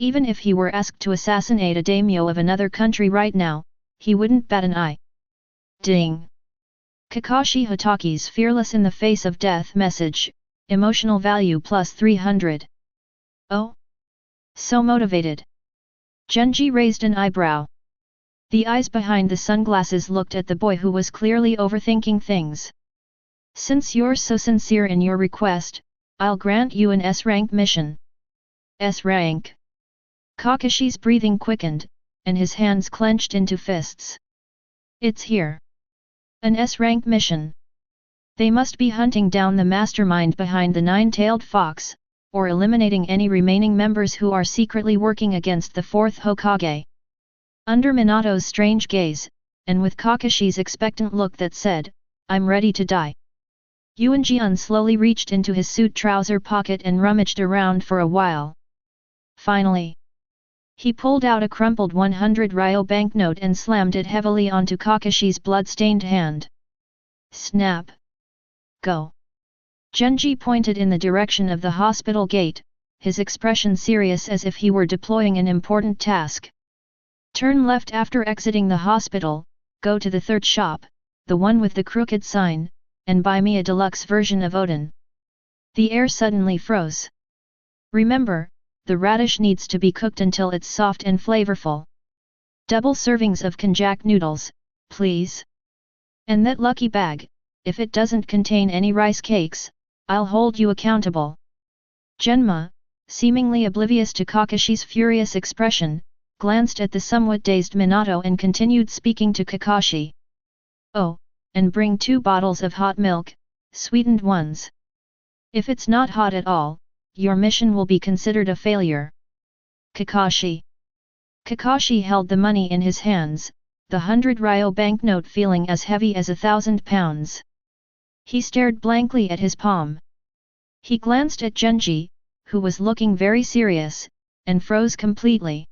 Even if he were asked to assassinate a daimyo of another country right now, he wouldn't bat an eye. Ding! Kakashi Hataki's fearless in the face of death message, emotional value plus 300. Oh? So motivated. Genji raised an eyebrow. The eyes behind the sunglasses looked at the boy who was clearly overthinking things. Since you're so sincere in your request, I'll grant you an S-rank mission. S-rank. Kakashi's breathing quickened, and his hands clenched into fists. It's here. An S-rank mission. They must be hunting down the mastermind behind the nine-tailed fox, or eliminating any remaining members who are secretly working against the fourth Hokage. Under Minato's strange gaze, and with Kakashi's expectant look that said, I'm ready to die. Yuan Jian slowly reached into his suit trouser pocket and rummaged around for a while. Finally, he pulled out a crumpled 100 ryo banknote and slammed it heavily onto Kakashi's blood-stained hand. Snap! Go! Genji pointed in the direction of the hospital gate, his expression serious as if he were deploying an important task. Turn left after exiting the hospital, go to the third shop, the one with the crooked sign, and buy me a deluxe version of Odin. The air suddenly froze. Remember, the radish needs to be cooked until it's soft and flavorful. Double servings of konjac noodles, please. And that lucky bag, if it doesn't contain any rice cakes, I'll hold you accountable. Genma, seemingly oblivious to Kakashi's furious expression, glanced at the somewhat dazed Minato and continued speaking to Kakashi. Oh, and bring 2 bottles of hot milk, sweetened ones. If it's not hot at all, your mission will be considered a failure. Kakashi. Kakashi held the money in his hands, the 100 ryo banknote feeling as heavy as 1,000 pounds. He stared blankly at his palm. He glanced at Genji, who was looking very serious, and froze completely.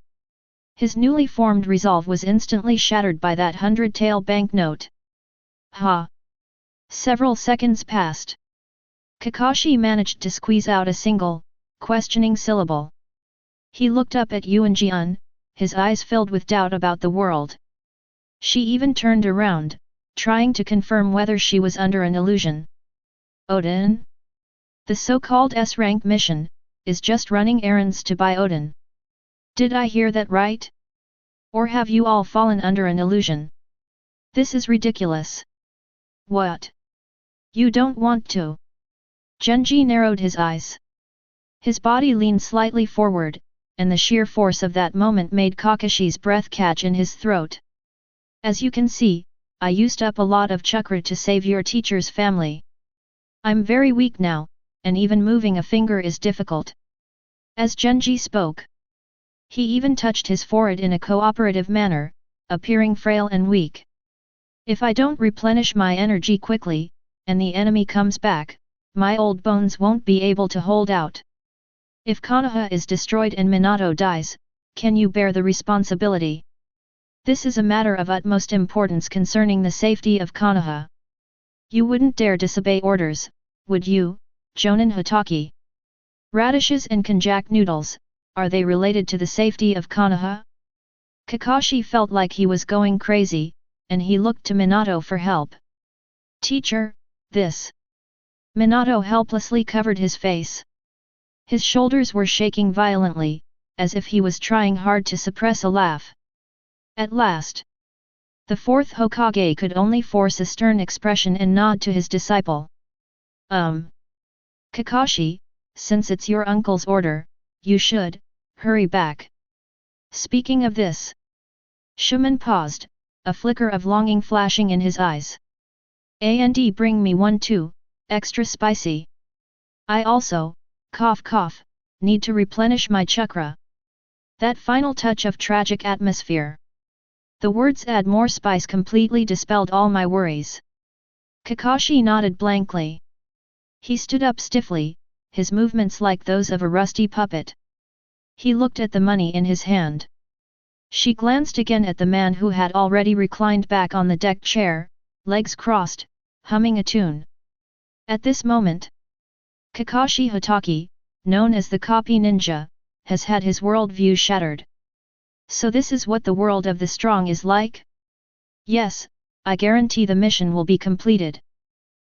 His newly formed resolve was instantly shattered by that 100-tael banknote. Ha! Several seconds passed. Kakashi managed to squeeze out a single, questioning syllable. He looked up at Yuan Jian, his eyes filled with doubt about the world. She even turned around, trying to confirm whether she was under an illusion. Odin? The so-called S-rank mission, is just running errands to buy Odin. Did I hear that right? Or have you all fallen under an illusion? This is ridiculous. What? You don't want to? Genji narrowed his eyes. His body leaned slightly forward, and the sheer force of that moment made Kakashi's breath catch in his throat. As you can see, I used up a lot of chakra to save your teacher's family. I'm very weak now, and even moving a finger is difficult. As Genji spoke, he even touched his forehead in a cooperative manner, appearing frail and weak. If I don't replenish my energy quickly, and the enemy comes back, my old bones won't be able to hold out. If Konoha is destroyed and Minato dies, can you bear the responsibility? This is a matter of utmost importance concerning the safety of Konoha. You wouldn't dare disobey orders, would you, Jonin Hataki? Radishes and konjac noodles, are they related to the safety of Konoha? Kakashi felt like he was going crazy, and he looked to Minato for help. Teacher, this. Minato helplessly covered his face. His shoulders were shaking violently, as if he was trying hard to suppress a laugh. At last, the fourth Hokage could only force a stern expression and nod to his disciple. Kakashi, since it's your uncle's order, you should hurry back. Speaking of this, Shuman paused, a flicker of longing flashing in his eyes. And bring me one too, extra spicy. I also, cough, need to replenish my chakra. That final touch of tragic atmosphere. The words add more spice completely dispelled all my worries. Kakashi nodded blankly. He stood up stiffly, his movements like those of a rusty puppet. He looked at the money in his hand. She glanced again at the man who had already reclined back on the deck chair, legs crossed, humming a tune. At this moment, Kakashi Hatake, known as the Copy Ninja, has had his worldview shattered. So this is what the world of the strong is like? Yes, I guarantee the mission will be completed.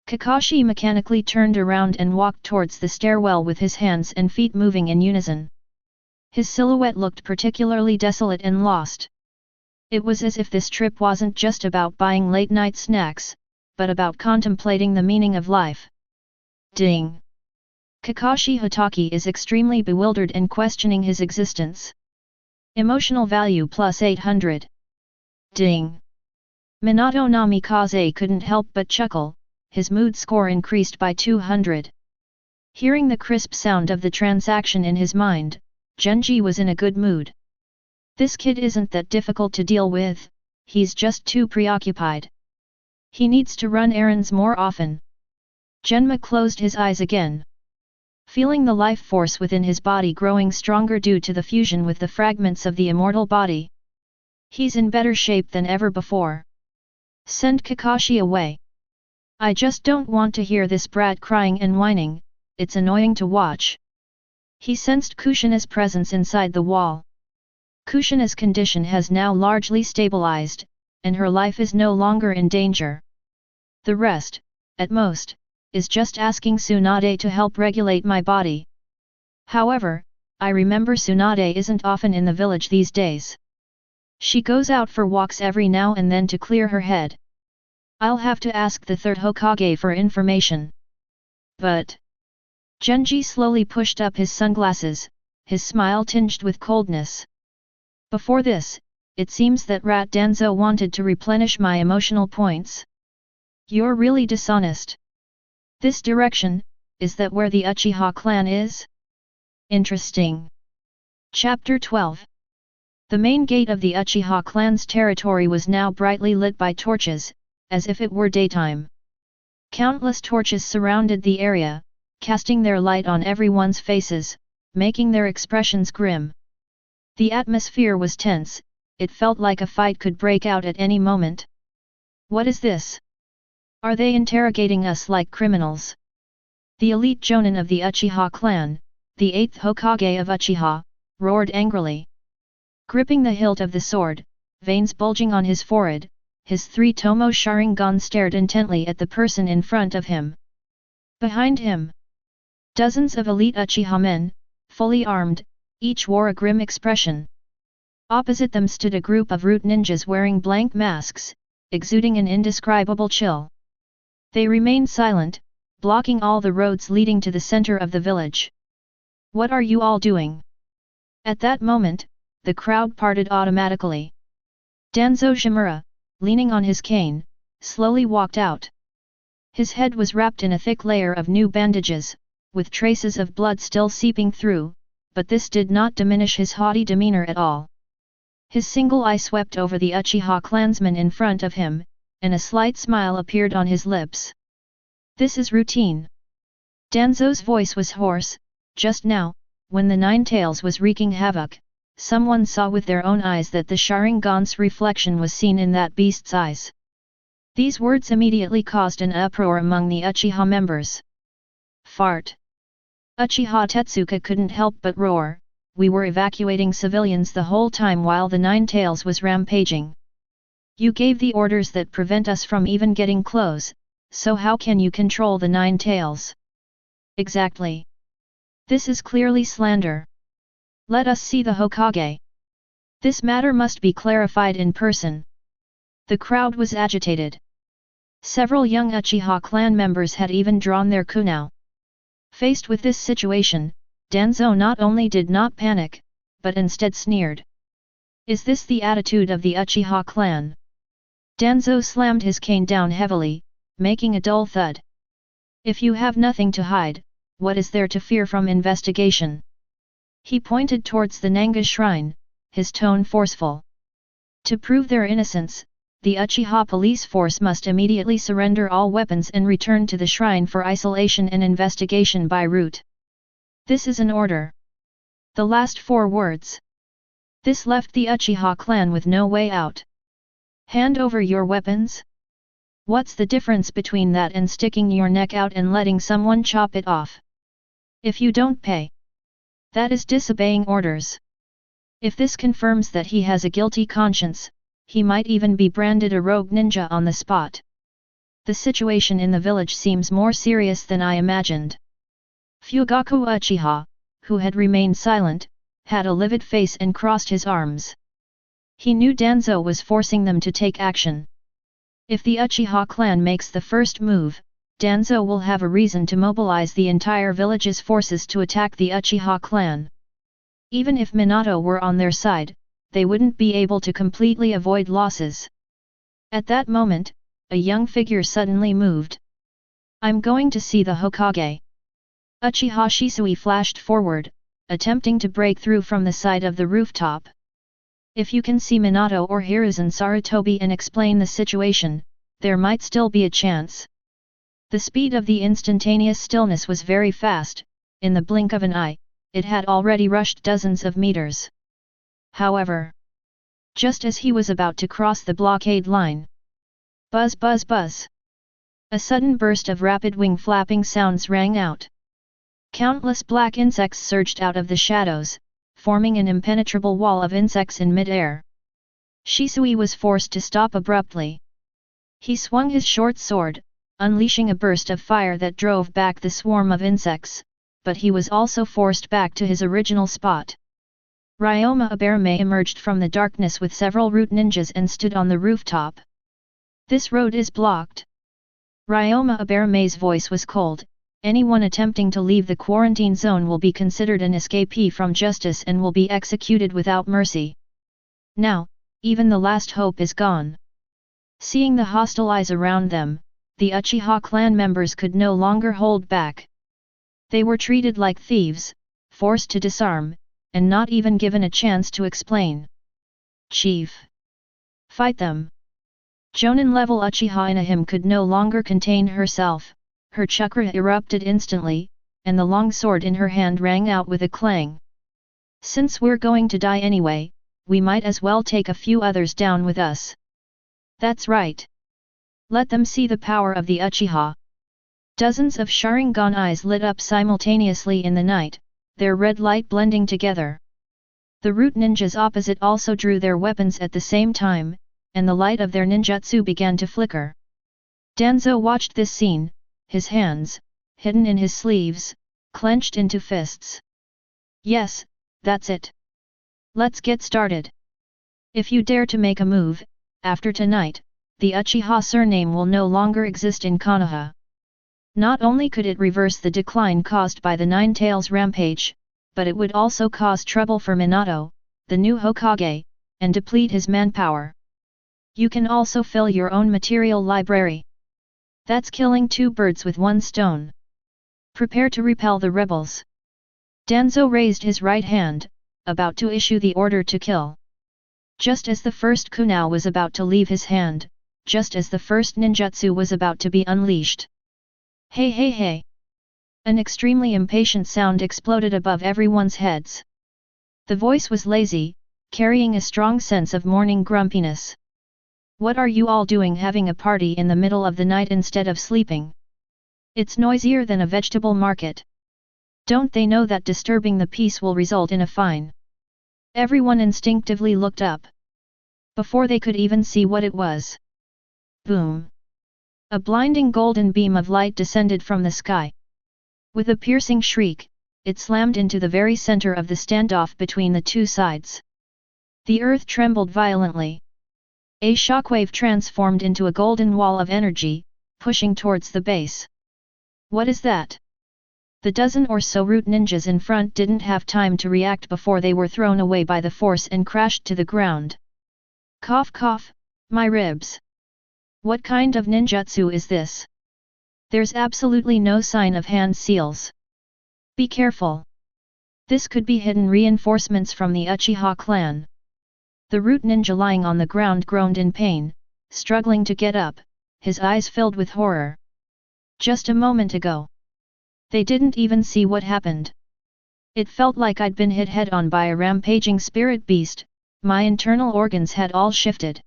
Kakashi mechanically turned around and walked towards the stairwell with his hands and feet moving in unison. His silhouette looked particularly desolate and lost. It was as if this trip wasn't just about buying late-night snacks, but about contemplating the meaning of life. Ding! Kakashi Hatake is extremely bewildered and questioning his existence. Emotional value plus 800. Ding! Minato Namikaze couldn't help but chuckle, his mood score increased by 200. Hearing the crisp sound of the transaction in his mind, Genji was in a good mood. This kid isn't that difficult to deal with, he's just too preoccupied. He needs to run errands more often. Genma closed his eyes again. Feeling the life force within his body growing stronger due to the fusion with the fragments of the immortal body. He's in better shape than ever before. Send Kakashi away. I just don't want to hear this brat crying and whining, it's annoying to watch. He sensed Kushina's presence inside the wall. Kushina's condition has now largely stabilized, and her life is no longer in danger. The rest, at most, is just asking Tsunade to help regulate my body. However, I remember Tsunade isn't often in the village these days. She goes out for walks every now and then to clear her head. I'll have to ask the third Hokage for information. But Genji slowly pushed up his sunglasses, his smile tinged with coldness. Before this, it seems that Rat Danzo wanted to replenish my emotional points. You're really dishonest. This direction, is that where the Uchiha clan is? Interesting. Chapter 12. The main gate of the Uchiha clan's territory was now brightly lit by torches, as if it were daytime. Countless torches surrounded the area, casting their light on everyone's faces, making their expressions grim. The atmosphere was tense, it felt like a fight could break out at any moment. What is this? Are they interrogating us like criminals? The elite jonin of the Uchiha clan, the 8th Hokage of Uchiha, roared angrily. Gripping the hilt of the sword, veins bulging on his forehead, his 3 Tomo Sharingan stared intently at the person in front of him. Behind him, dozens of elite Uchiha men, fully armed, each wore a grim expression. Opposite them stood a group of root ninjas wearing blank masks, exuding an indescribable chill. They remained silent, blocking all the roads leading to the center of the village. What are you all doing? At that moment, the crowd parted automatically. Danzo Shimura, leaning on his cane, slowly walked out. His head was wrapped in a thick layer of new bandages, with traces of blood still seeping through, but this did not diminish his haughty demeanor at all. His single eye swept over the Uchiha clansman in front of him, and a slight smile appeared on his lips. This is routine. Danzo's voice was hoarse. Just now, when the Nine Tails was wreaking havoc, someone saw with their own eyes that the Sharingan's reflection was seen in that beast's eyes. These words immediately caused an uproar among the Uchiha members. Fart. Uchiha Tetsuka couldn't help but roar. We were evacuating civilians the whole time while the Nine Tails was rampaging. You gave the orders that prevent us from even getting close, so how can you control the Nine Tails? Exactly. This is clearly slander. Let us see the Hokage. This matter must be clarified in person. The crowd was agitated. Several young Uchiha clan members had even drawn their kunao. Faced with this situation, Danzo not only did not panic, but instead sneered. Is this the attitude of the Uchiha clan? Danzo slammed his cane down heavily, making a dull thud. If you have nothing to hide, what is there to fear from investigation? He pointed towards the Nanga shrine, his tone forceful. To prove their innocence, the Uchiha police force must immediately surrender all weapons and return to the shrine for isolation and investigation by route. This is an order. The last 4 words. This left the Uchiha clan with no way out. Hand over your weapons? What's the difference between that and sticking your neck out and letting someone chop it off? If you don't pay, that is disobeying orders. If this confirms that he has a guilty conscience, he might even be branded a rogue ninja on the spot. The situation in the village seems more serious than I imagined. Fugaku Uchiha, who had remained silent, had a livid face and crossed his arms. He knew Danzo was forcing them to take action. If the Uchiha clan makes the first move, Danzo will have a reason to mobilize the entire village's forces to attack the Uchiha clan. Even if Minato were on their side, they wouldn't be able to completely avoid losses. At that moment, a young figure suddenly moved. I'm going to see the Hokage. Uchiha Shisui flashed forward, attempting to break through from the side of the rooftop. If you can see Minato or Hiruzen Sarutobi and explain the situation, there might still be a chance. The speed of the instantaneous stillness was very fast. In the blink of an eye, it had already rushed dozens of meters. However, just as he was about to cross the blockade line, buzz buzz buzz, a sudden burst of rapid wing flapping sounds rang out. Countless black insects surged out of the shadows, forming an impenetrable wall of insects in mid-air. Shisui was forced to stop abruptly. He swung his short sword, unleashing a burst of fire that drove back the swarm of insects, but he was also forced back to his original spot. Ryoma Aberame emerged from the darkness with several root ninjas and stood on the rooftop. This road is blocked. Ryoma Aberame's voice was cold. Anyone attempting to leave the quarantine zone will be considered an escapee from justice and will be executed without mercy. Now, even the last hope is gone. Seeing the hostile eyes around them, the Uchiha clan members could no longer hold back. They were treated like thieves, forced to disarm, and not even given a chance to explain. Chief! Fight them! Jonin-level Uchiha Inahim could no longer contain herself. Her chakra erupted instantly, and the long sword in her hand rang out with a clang. Since we're going to die anyway, we might as well take a few others down with us. That's right. Let them see the power of the Uchiha. Dozens of Sharingan eyes lit up simultaneously in the night, their red light blending together. The root ninjas opposite also drew their weapons at the same time, and the light of their ninjutsu began to flicker. Danzo watched this scene, his hands, hidden in his sleeves, clenched into fists. Yes, that's it. Let's get started. If you dare to make a move, after tonight, the Uchiha surname will no longer exist in Konoha. Not only could it reverse the decline caused by the Nine Tails rampage, but it would also cause trouble for Minato, the new Hokage, and deplete his manpower. You can also fill your own material library. That's killing 2 birds with 1 stone. Prepare to repel the rebels. Danzo raised his right hand, about to issue the order to kill. Just as the first kunao was about to leave his hand, just as the first ninjutsu was about to be unleashed. Hey hey hey! An extremely impatient sound exploded above everyone's heads. The voice was lazy, carrying a strong sense of morning grumpiness. What are you all doing having a party in the middle of the night instead of sleeping? It's noisier than a vegetable market. Don't they know that disturbing the peace will result in a fine? Everyone instinctively looked up. Before they could even see what it was. Boom! A blinding golden beam of light descended from the sky. With a piercing shriek, it slammed into the very center of the standoff between the two sides. The earth trembled violently. A shockwave transformed into a golden wall of energy, pushing towards the base. What is that? The dozen or so root ninjas in front didn't have time to react before they were thrown away by the force and crashed to the ground. Cough cough, my ribs. What kind of ninjutsu is this? There's absolutely no sign of hand seals. Be careful. This could be hidden reinforcements from the Uchiha clan. The root ninja lying on the ground groaned in pain, struggling to get up, his eyes filled with horror. Just a moment ago. They didn't even see what happened. It felt like I'd been hit head-on by a rampaging spirit beast, my internal organs had all shifted.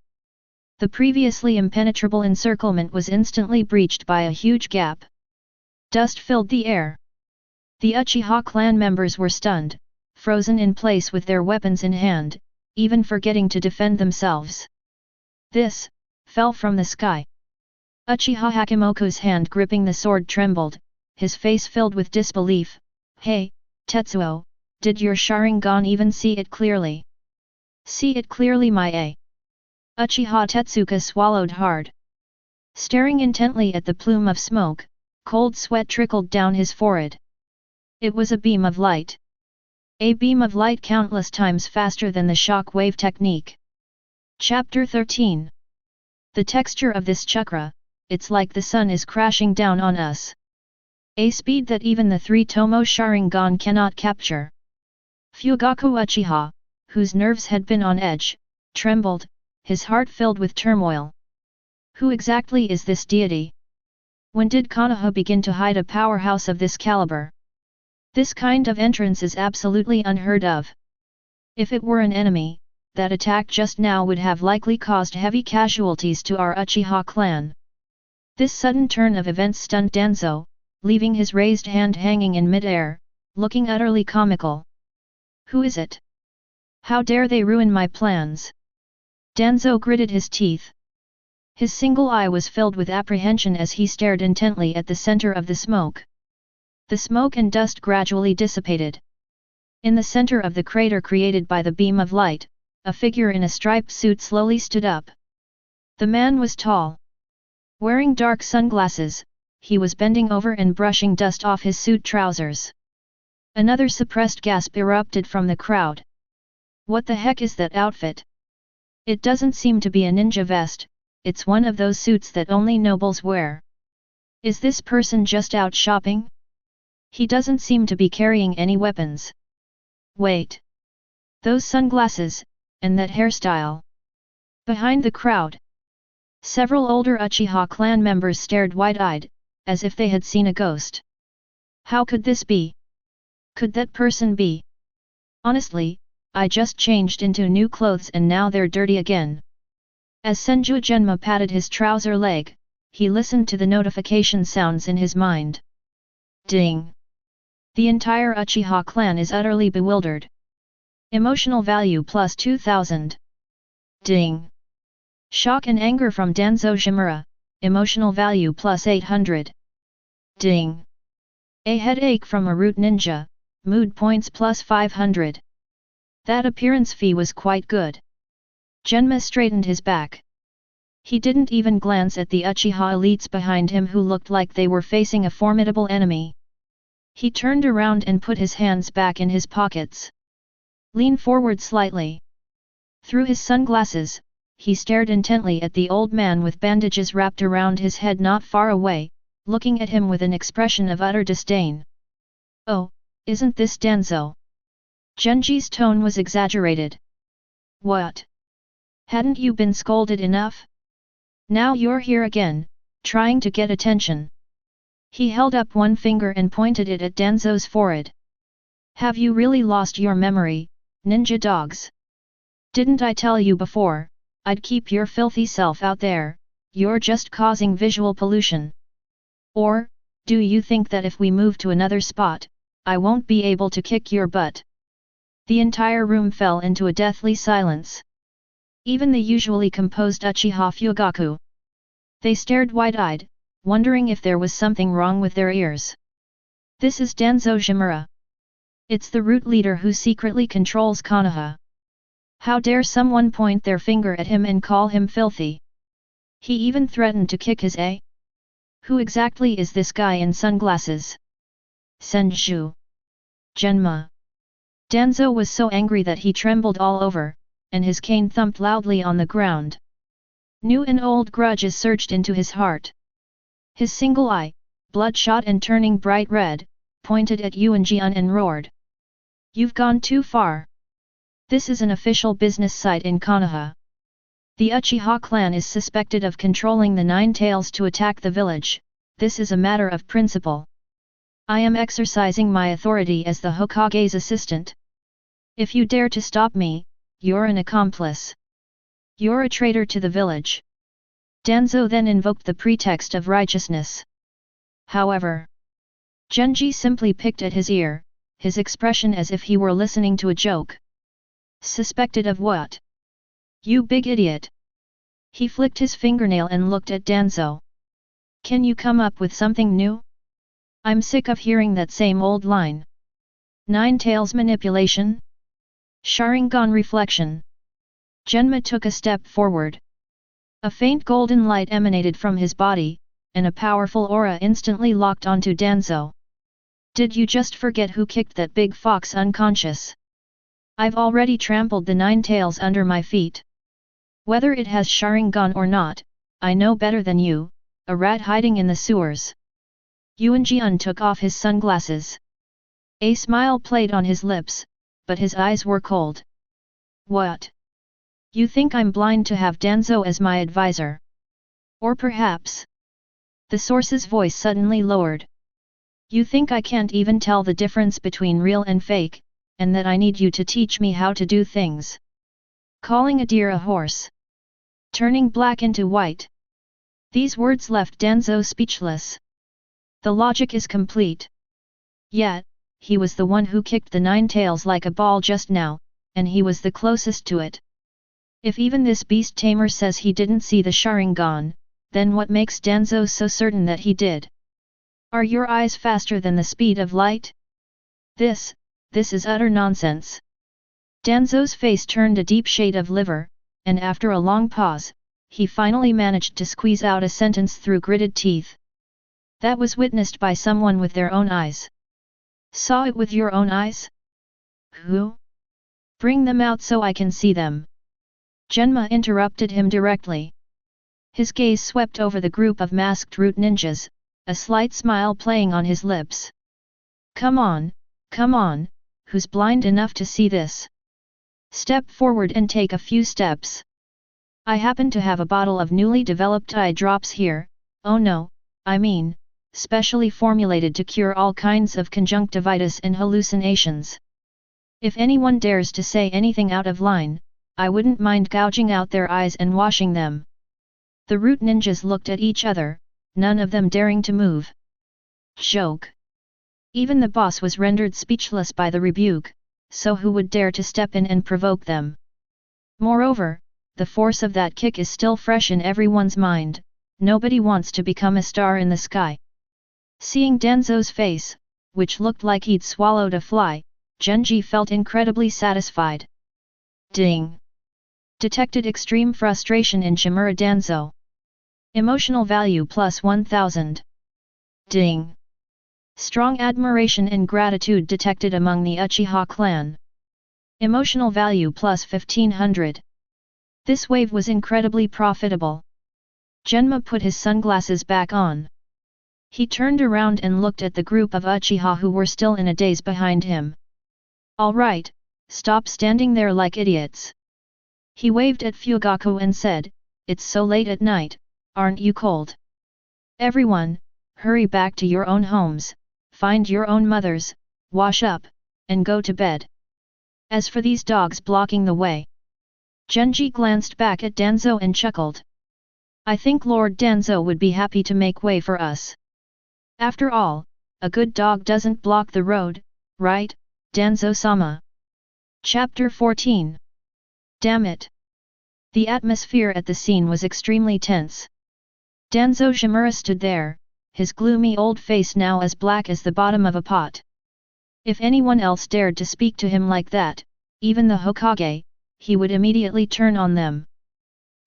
The previously impenetrable encirclement was instantly breached by a huge gap. Dust filled the air. The Uchiha clan members were stunned, frozen in place with their weapons in hand, even forgetting to defend themselves. This fell from the sky. Uchiha Hakimoku's hand gripping the sword trembled, his face filled with disbelief. Hey, Tetsuo, did your Sharingan even see it clearly? See it clearly, my A. Uchiha Tetsuka swallowed hard. Staring intently at the plume of smoke, cold sweat trickled down his forehead. It was a beam of light. A beam of light countless times faster than the shock wave technique. Chapter 13. The texture of this chakra, it's like the sun is crashing down on us. A speed that even the three Tomo Sharingan cannot capture. Fugaku Uchiha, whose nerves had been on edge, trembled, his heart filled with turmoil. Who exactly is this deity? When did Konoha begin to hide a powerhouse of this caliber? This kind of entrance is absolutely unheard of. If it were an enemy, that attack just now would have likely caused heavy casualties to our Uchiha clan. This sudden turn of events stunned Danzo, leaving his raised hand hanging in mid-air, looking utterly comical. Who is it? How dare they ruin my plans? Danzo gritted his teeth. His single eye was filled with apprehension as he stared intently at the center of the smoke. The smoke and dust gradually dissipated. In the center of the crater created by the beam of light, a figure in a striped suit slowly stood up. The man was tall. Wearing dark sunglasses, he was bending over and brushing dust off his suit trousers. Another suppressed gasp erupted from the crowd. What the heck is that outfit? It doesn't seem to be a ninja vest, it's one of those suits that only nobles wear. Is this person just out shopping? He doesn't seem to be carrying any weapons. Wait. Those sunglasses, and that hairstyle. Behind the crowd, several older Uchiha clan members stared wide-eyed, as if they had seen a ghost. How could this be? Could that person be? Honestly, I just changed into new clothes and now they're dirty again. As Senju Genma patted his trouser leg, he listened to the notification sounds in his mind. Ding! The entire Uchiha clan is utterly bewildered. Emotional value plus 2000. Ding! Shock and anger from Danzo Shimura, emotional value plus 800. Ding! A headache from a root ninja, mood points plus 500. That appearance fee was quite good. Genma straightened his back. He didn't even glance at the Uchiha elites behind him who looked like they were facing a formidable enemy. He turned around and put his hands back in his pockets. Lean forward slightly. Through his sunglasses, he stared intently at the old man with bandages wrapped around his head not far away, looking at him with an expression of utter disdain. Oh, isn't this Danzo? Genji's tone was exaggerated. What? Hadn't you been scolded enough? Now you're here again, trying to get attention. He held up one finger and pointed it at Danzo's forehead. Have you really lost your memory, ninja dogs? Didn't I tell you before, I'd keep your filthy self out there, you're just causing visual pollution. Or, do you think that if we move to another spot, I won't be able to kick your butt? The entire room fell into a deathly silence. Even the usually composed Uchiha Fugaku. They stared wide-eyed, wondering if there was something wrong with their ears. This is Danzo Shimura. It's the root leader who secretly controls Konoha. How dare someone point their finger at him and call him filthy? He even threatened to kick his A? Who exactly is this guy in sunglasses? Senju. Genma. Danzo was so angry that he trembled all over, and his cane thumped loudly on the ground. New and old grudges surged into his heart. His single eye, bloodshot and turning bright red, pointed at Yuan-jian and roared. You've gone too far. This is an official business site in Konoha. The Uchiha clan is suspected of controlling the Nine Tails to attack the village. This is a matter of principle. I am exercising my authority as the Hokage's assistant. If you dare to stop me, you're an accomplice. You're a traitor to the village. Danzo then invoked the pretext of righteousness. However, Genji simply picked at his ear, his expression as if he were listening to a joke. Suspected of what? You big idiot! He flicked his fingernail and looked at Danzo. Can you come up with something new? I'm sick of hearing that same old line. Nine Tails manipulation? Sharingan reflection. Genma took a step forward. A faint golden light emanated from his body, and a powerful aura instantly locked onto Danzo. Did you just forget who kicked that big fox unconscious? I've already trampled the Nine Tails under my feet. Whether it has Sharingan or not, I know better than you, a rat hiding in the sewers. Yuan-jian took off his sunglasses. A smile played on his lips, but his eyes were cold. What? You think I'm blind to have Danzo as my advisor? Or perhaps... The source's voice suddenly lowered. You think I can't even tell the difference between real and fake, and that I need you to teach me how to do things? Calling a deer a horse. Turning black into white. These words left Danzo speechless. The logic is complete. Yet, he was the one who kicked the Nine Tails like a ball just now, and he was the closest to it. If even this beast tamer says he didn't see the Sharingan, then what makes Danzo so certain that he did? Are your eyes faster than the speed of light? This is utter nonsense. Danzo's face turned a deep shade of liver, and after a long pause, he finally managed to squeeze out a sentence through gritted teeth. That was witnessed by someone with their own eyes. Saw it with your own eyes? Who? Bring them out so I can see them. Genma interrupted him directly. His gaze swept over the group of masked root ninjas, a slight smile playing on his lips. Come on, who's blind enough to see this? Step forward and take a few steps. I happen to have a bottle of newly developed eye drops here, oh no, I mean, specially formulated to cure all kinds of conjunctivitis and hallucinations. If anyone dares to say anything out of line, I wouldn't mind gouging out their eyes and washing them. The root ninjas looked at each other, none of them daring to move. Joke. Even the boss was rendered speechless by the rebuke, so who would dare to step in and provoke them? Moreover, the force of that kick is still fresh in everyone's mind, nobody wants to become a star in the sky. Seeing Danzo's face, which looked like he'd swallowed a fly, Genji felt incredibly satisfied. Ding! Detected extreme frustration in Shimura Danzo. Emotional value plus 1000. Ding! Strong admiration and gratitude detected among the Uchiha clan. Emotional value plus 1500. This wave was incredibly profitable. Genma put his sunglasses back on. He turned around and looked at the group of Uchiha who were still in a daze behind him. Alright, stop standing there like idiots. He waved at Fugaku and said, it's so late at night, aren't you cold? Everyone, hurry back to your own homes, find your own mothers, wash up, and go to bed. As for these dogs blocking the way. Genji glanced back at Danzo and chuckled. I think Lord Danzo would be happy to make way for us. After all, a good dog doesn't block the road, right, Danzo-sama? Chapter 14. Damn it! The atmosphere at the scene was extremely tense. Danzo Shimura stood there, his gloomy old face now as black as the bottom of a pot. If anyone else dared to speak to him like that, even the Hokage, he would immediately turn on them.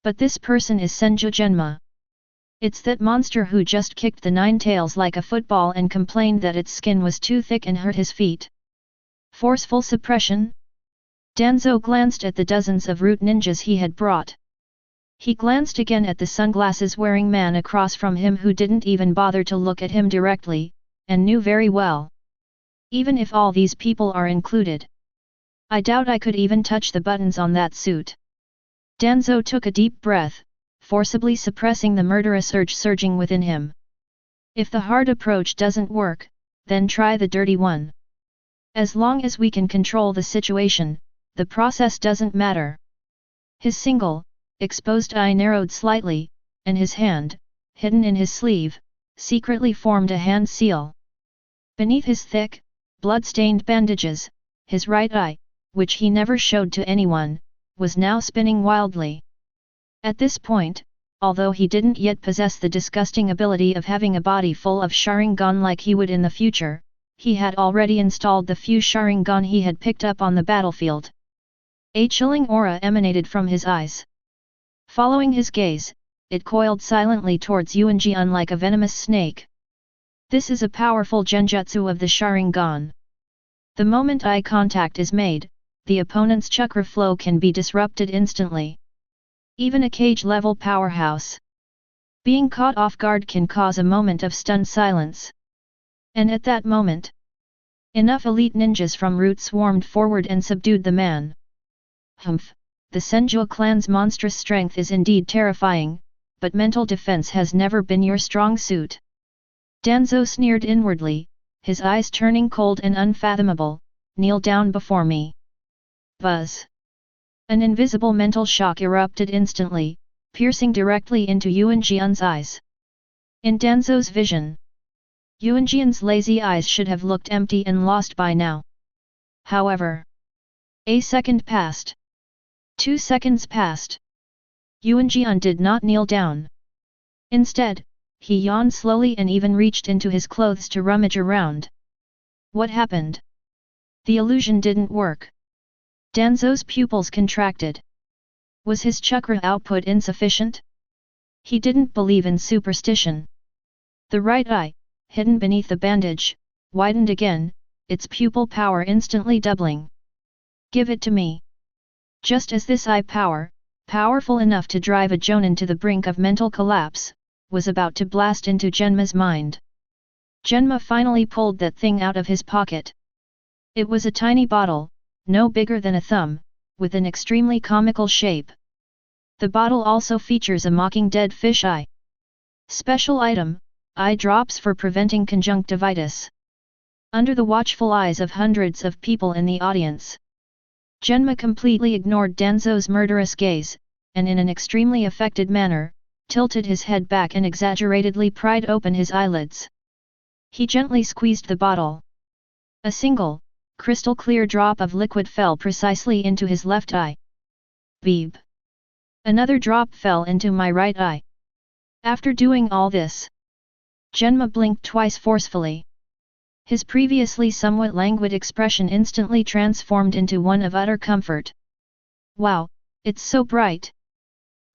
But this person is Senju Genma. It's that monster who just kicked the nine tails like a football and complained that its skin was too thick and hurt his feet. Forceful suppression? Danzo glanced at the dozens of root ninjas he had brought. He glanced again at the sunglasses-wearing man across from him who didn't even bother to look at him directly, and knew very well. Even if all these people are included, I doubt I could even touch the buttons on that suit. Danzo took a deep breath, forcibly suppressing the murderous urge surging within him. If the hard approach doesn't work, then try the dirty one. As long as we can control the situation, the process doesn't matter. His single, exposed eye narrowed slightly, and his hand, hidden in his sleeve, secretly formed a hand seal. Beneath his thick, blood-stained bandages, his right eye, which he never showed to anyone, was now spinning wildly. At this point, although he didn't yet possess the disgusting ability of having a body full of Sharingan like he would in the future, he had already installed the few Sharingan he had picked up on the battlefield. A chilling aura emanated from his eyes. Following his gaze, it coiled silently towards Yuanjian like a venomous snake. This is a powerful genjutsu of the Sharingan. The moment eye contact is made, the opponent's chakra flow can be disrupted instantly. Even a cage-level powerhouse being caught off guard can cause a moment of stunned silence. And at that moment, enough elite ninjas from Root swarmed forward and subdued the man. Humph, the Senju clan's monstrous strength is indeed terrifying, but mental defense has never been your strong suit. Danzo sneered inwardly, his eyes turning cold and unfathomable. Kneel down before me. Buzz. An invisible mental shock erupted instantly, piercing directly into Yuanjian's eyes. In Danzo's vision, Yuanjian's lazy eyes should have looked empty and lost by now. However, a second passed. 2 seconds passed. Yuanjian did not kneel down. Instead, he yawned slowly and even reached into his clothes to rummage around. What happened? The illusion didn't work. Danzo's pupils contracted. Was his chakra output insufficient? He didn't believe in superstition. The right eye, hidden beneath the bandage, widened again, its pupil power instantly doubling. Give it to me. Just as this eye power, powerful enough to drive a Jonin to the brink of mental collapse, was about to blast into Genma's mind, Genma finally pulled that thing out of his pocket. It was a tiny bottle, no bigger than a thumb, with an extremely comical shape. The bottle also features a mocking dead fish eye. Special item, eye drops for preventing conjunctivitis. Under the watchful eyes of hundreds of people in the audience, Genma completely ignored Danzo's murderous gaze, and in an extremely affected manner, tilted his head back and exaggeratedly pried open his eyelids. He gently squeezed the bottle. A single, crystal-clear drop of liquid fell precisely into his left eye. Beep. Another drop fell into my right eye. After doing all this, Genma blinked twice forcefully. His previously somewhat languid expression instantly transformed into one of utter comfort. Wow, it's so bright!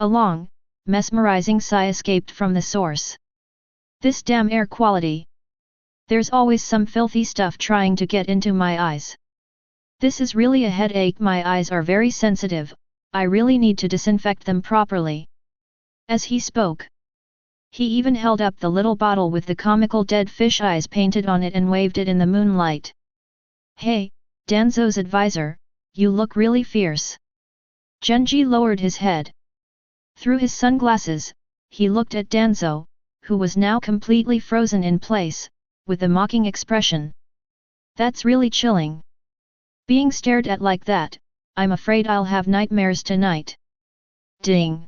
A long, mesmerizing sigh escaped from the source. This damn air quality! There's always some filthy stuff trying to get into my eyes. This is really a headache. My eyes are very sensitive, I really need to disinfect them properly. As he spoke, he even held up the little bottle with the comical dead fish eyes painted on it and waved it in the moonlight. Hey, Danzo's advisor, you look really fierce. Genji lowered his head. Through his sunglasses, he looked at Danzo, who was now completely frozen in place, with a mocking expression. That's really chilling. Being stared at like that, I'm afraid I'll have nightmares tonight. Ding.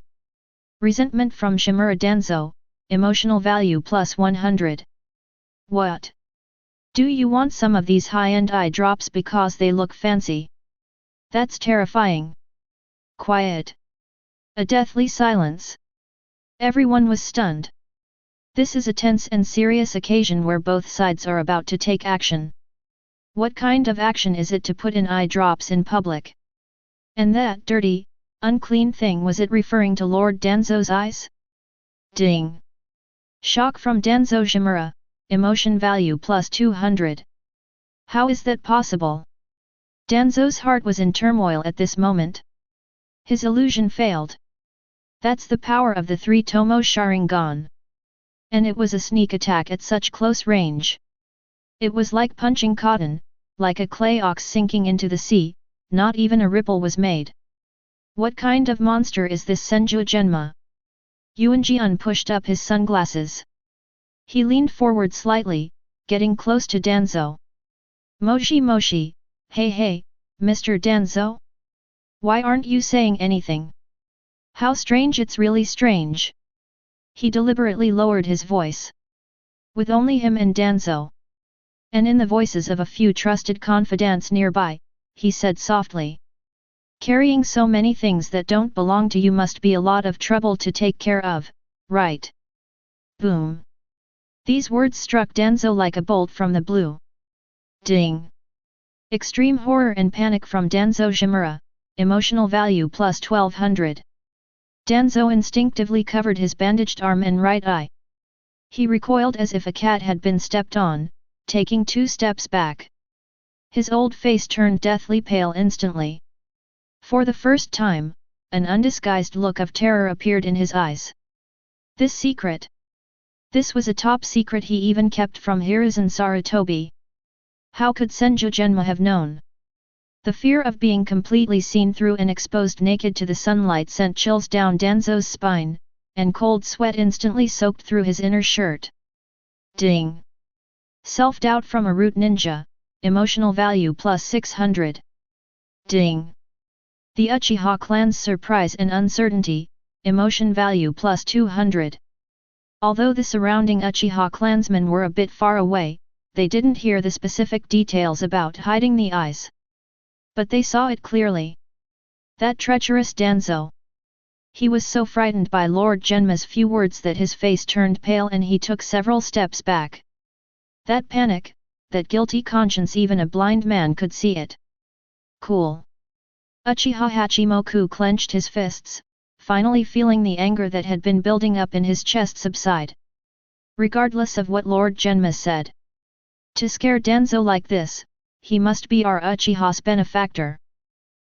Resentment from Shimura Danzo, emotional value plus 100. What? Do you want some of these high-end eye drops because they look fancy? That's terrifying. Quiet. A deathly silence. Everyone was stunned. This is a tense and serious occasion where both sides are about to take action. What kind of action is it to put in eye drops in public? And that dirty, unclean thing, was it referring to Lord Danzo's eyes? Ding! Shock from Danzo Shimura, emotion value plus 200. How is that possible? Danzo's heart was in turmoil at this moment. His illusion failed. That's the power of the 3 Tomo Sharingan. And it was a sneak attack at such close range. It was like punching cotton, like a clay ox sinking into the sea, not even a ripple was made. What kind of monster is this Senju Genma? Yuanjian pushed up his sunglasses. He leaned forward slightly, getting close to Danzo. Moshi Moshi, hey, Mr. Danzo? Why aren't you saying anything? How strange, it's really strange. He deliberately lowered his voice. With only him and Danzo, and in the voices of a few trusted confidants nearby, he said softly. Carrying so many things that don't belong to you must be a lot of trouble to take care of, right? Boom. These words struck Danzo like a bolt from the blue. Ding. Extreme horror and panic from Danzo Shimura, emotional value plus 1200. Danzo instinctively covered his bandaged arm and right eye. He recoiled as if a cat had been stepped on, taking 2 steps back. His old face turned deathly pale instantly. For the first time, an undisguised look of terror appeared in his eyes. This secret. This was a top secret he even kept from Hiruzen Sarutobi. How could Senju Genma have known? The fear of being completely seen through and exposed naked to the sunlight sent chills down Danzo's spine, and cold sweat instantly soaked through his inner shirt. Ding! Self-doubt from a root ninja, emotional value plus 600. Ding! The Uchiha clan's surprise and uncertainty, emotion value plus 200. Although the surrounding Uchiha clansmen were a bit far away, they didn't hear the specific details about hiding the eyes. But they saw it clearly. That treacherous Danzo. He was so frightened by Lord Genma's few words that his face turned pale and he took several steps back. That panic, that guilty conscience, even a blind man could see it. Cool. Uchiha Hachimoku clenched his fists, finally feeling the anger that had been building up in his chest subside. Regardless of what Lord Genma said. To scare Danzo like this, he must be our Uchiha's benefactor.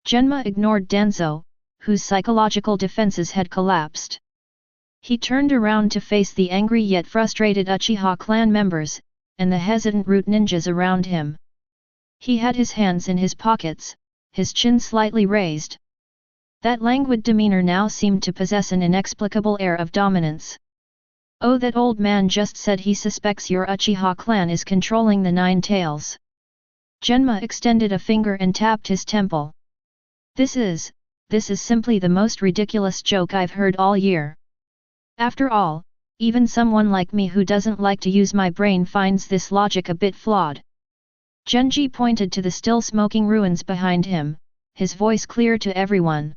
Genma ignored Danzo, whose psychological defenses had collapsed. He turned around to face the angry yet frustrated Uchiha clan members, and the hesitant root ninjas around him. He had his hands in his pockets, his chin slightly raised. That languid demeanor now seemed to possess an inexplicable air of dominance. Oh, that old man just said he suspects your Uchiha clan is controlling the 9 tails. Genma extended a finger and tapped his temple. This is simply the most ridiculous joke I've heard all year. After all, even someone like me who doesn't like to use my brain finds this logic a bit flawed. Genji pointed to the still smoking ruins behind him, his voice clear to everyone.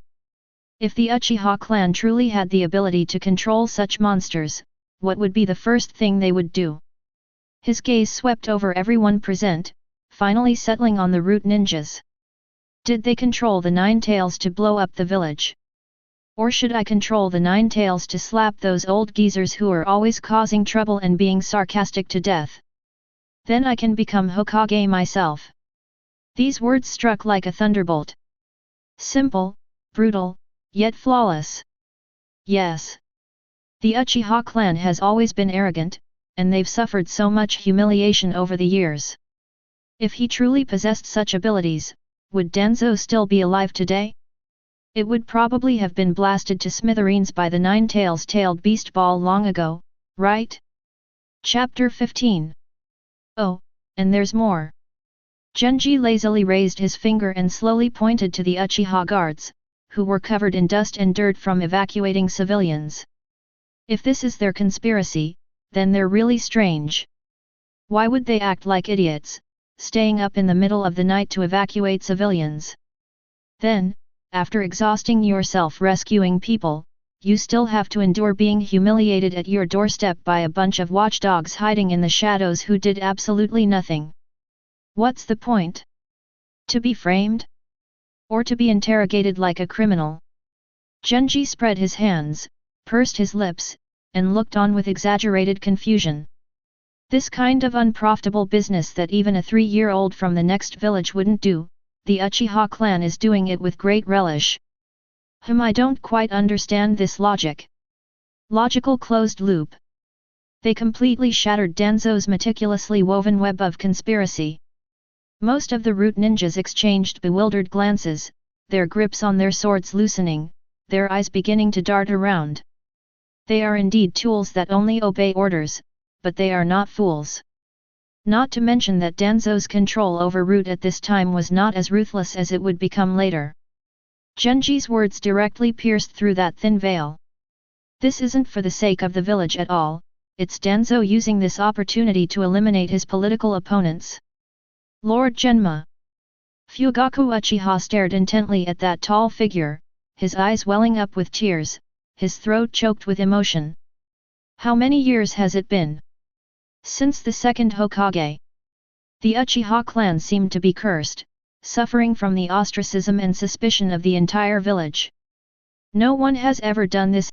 If the Uchiha clan truly had the ability to control such monsters, what would be the first thing they would do? His gaze swept over everyone present, finally settling on the root ninjas. Did they control the 9 tails to blow up the village? Or should I control the 9 tails to slap those old geezers who are always causing trouble and being sarcastic to death? Then I can become Hokage myself. These words struck like a thunderbolt. Simple, brutal, yet flawless. Yes. The Uchiha clan has always been arrogant, and they've suffered so much humiliation over the years. If he truly possessed such abilities, would Danzo still be alive today? It would probably have been blasted to smithereens by the 9 tailed beast ball long ago, right? Chapter 15. Oh, and there's more. Genji lazily raised his finger and slowly pointed to the Uchiha guards, who were covered in dust and dirt from evacuating civilians. If this is their conspiracy, then they're really strange. Why would they act like idiots, staying up in the middle of the night to evacuate civilians? Then, after exhausting yourself rescuing people, you still have to endure being humiliated at your doorstep by a bunch of watchdogs hiding in the shadows who did absolutely nothing. What's the point? To be framed? Or to be interrogated like a criminal? Genji spread his hands, pursed his lips, and looked on with exaggerated confusion. This kind of unprofitable business that even a 3-year-old from the next village wouldn't do, the Uchiha clan is doing it with great relish. I don't quite understand this logic. Logical closed loop. They completely shattered Danzo's meticulously woven web of conspiracy. Most of the root ninjas exchanged bewildered glances, their grips on their swords loosening, their eyes beginning to dart around. They are indeed tools that only obey orders, but they are not fools. Not to mention that Danzo's control over Root at this time was not as ruthless as it would become later. Genji's words directly pierced through that thin veil. This isn't for the sake of the village at all, it's Danzo using this opportunity to eliminate his political opponents. Lord Genma. Fugaku Uchiha stared intently at that tall figure, his eyes welling up with tears, his throat choked with emotion. How many years has it been? Since the second Hokage. The Uchiha clan seemed to be cursed, suffering from the ostracism and suspicion of the entire village. No one has ever done this,